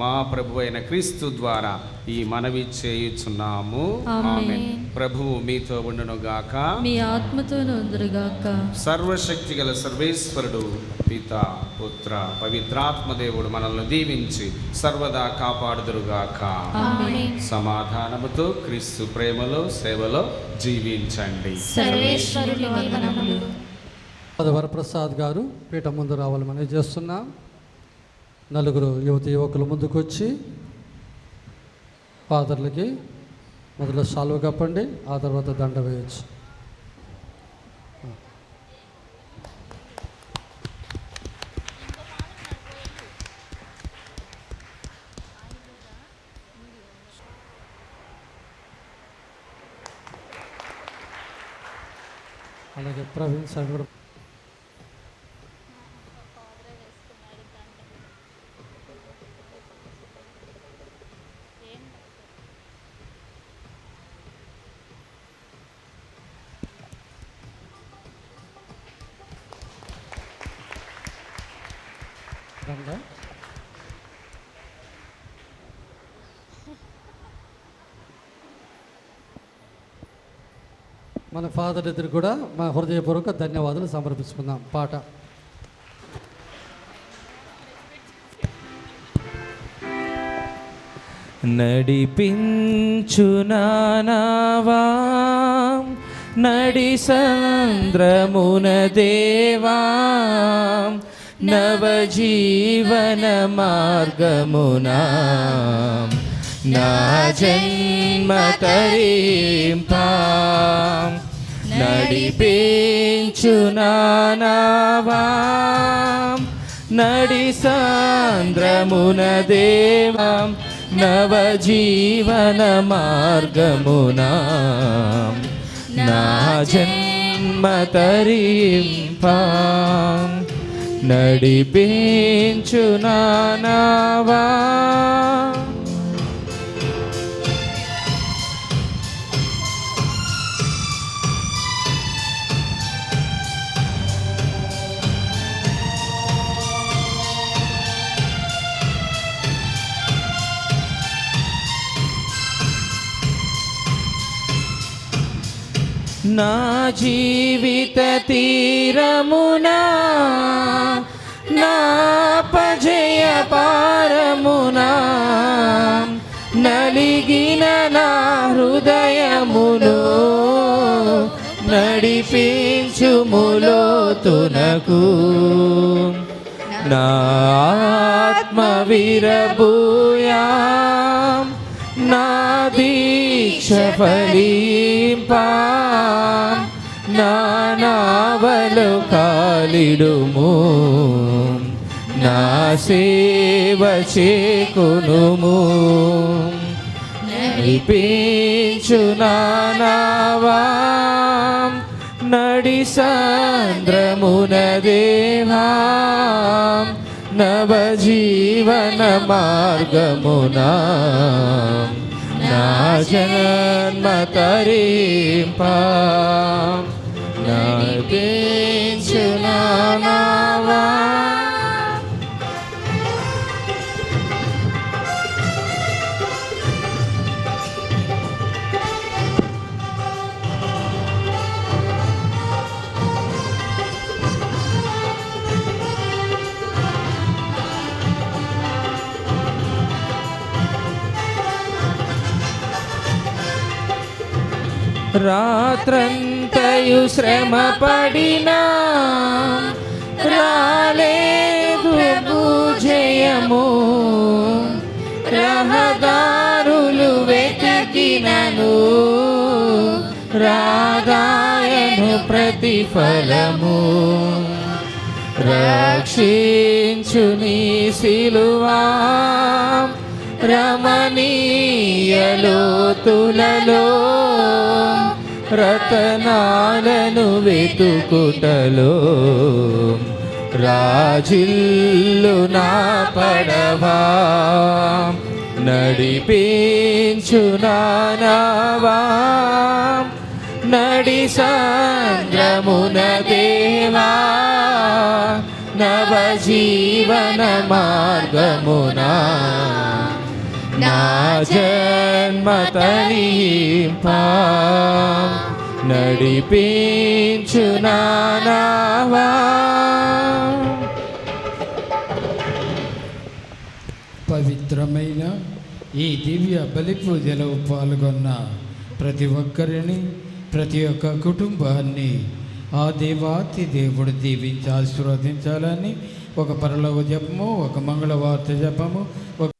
మా ప్రభు అయిన క్రీస్తు ద్వారా ఈ మనవి చేయుచున్నాము. ఆమేన్. ప్రభువు మీతో ఉండునుగాక, మీ ఆత్మతోను ఉండునుగాక. సర్వశక్తి గల సర్వేశ్వరుడు పిత, పుత్ర, పవిత్రాత్మ దేవుడు మనల్ని దీవించి సర్వదా కాపాడుదురుగాక. ఆమేన్. సమాధానముతో క్రీస్తు ప్రేమలో సేవలో జీవించండి. సర్వేశ్వరుని వందనములు. వరప్రసాద్ గారు పీఠం ముందు రావాలి మనం చేస్తున్నాం. నలుగురు యువకులు ముందుకు వచ్చి ఫాదర్లకి మొదలు సాల్వ కప్పండి, ఆ తర్వాత దండ వేయచ్చు. అలాగే ప్రవీణ్ సార్ కూడా మన ఫాదర్ ఇద్దరు కూడా మా హృదయపూర్వక ధన్యవాదాలు సమర్పించుకుందాం. పాట నడిపించు నానావా నడి సంద్రమున దేవా నవజీవన మార్గమునా నా జన్మ తరింపా నడిపించు నానావా నడి సంద్రమున దేవా నవజీవన మార్గమునా నా జన్మ తరింపా నడిపించు నానావా నా జీవిత తీరమునా నా పజయ పారమునా నలిగిన నా హృదయమును నడిపించుములోతునకు నా ఆత్మ విరబూయా నా దీక్ష ఫలింపా నా నావలు కాలిడుము నా సేవ చేకునుము నడిపించు నానావా నడి సంద్రమున దేవా నవజీవన మార్గమునా నా జన్మ తరింపా నడిపించు నానావా రాత్రంతయు శ్రమ పడినా రాలేదు భూజయము రహదారులు వెతికినను రాగాయను ప్రతిఫలము రక్షించు నీ సిలువా రమణీయలోతులలో రతనాలను వెతుకుటలో రాజిల్లు నా పడవా నడిపించు నానావా నడి సంద్రమున దేవా నవజీవన మార్గమునా నా జన్మ తరింపా నడిపించు నానావా పవిత్రమైన ఈ దివ్య బలి పూజలో పాల్గొన్న ప్రతి ఒక్కరిని ప్రతి ఒక్క కుటుంబాన్ని ఆ దేవాతి దేవుడు దీవించి ఆశీర్వదించాలని ఒక పరలోక జపము ఒక మంగళవార్త జపము ఒక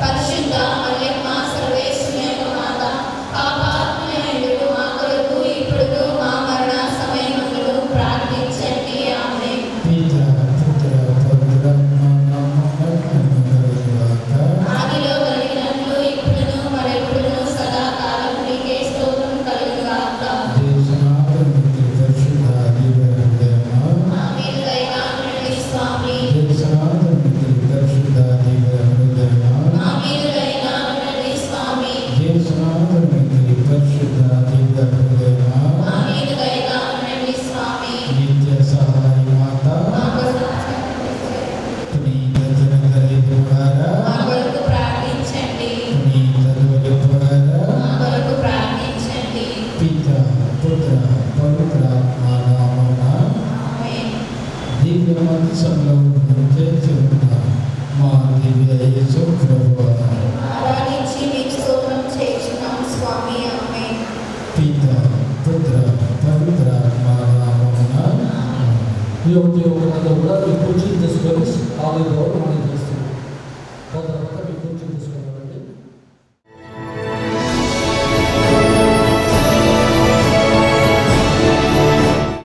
పరిశుద్ధ మరియమ్మ సర్వేశ్వరుని మాత the blood we put in the spirits, how we go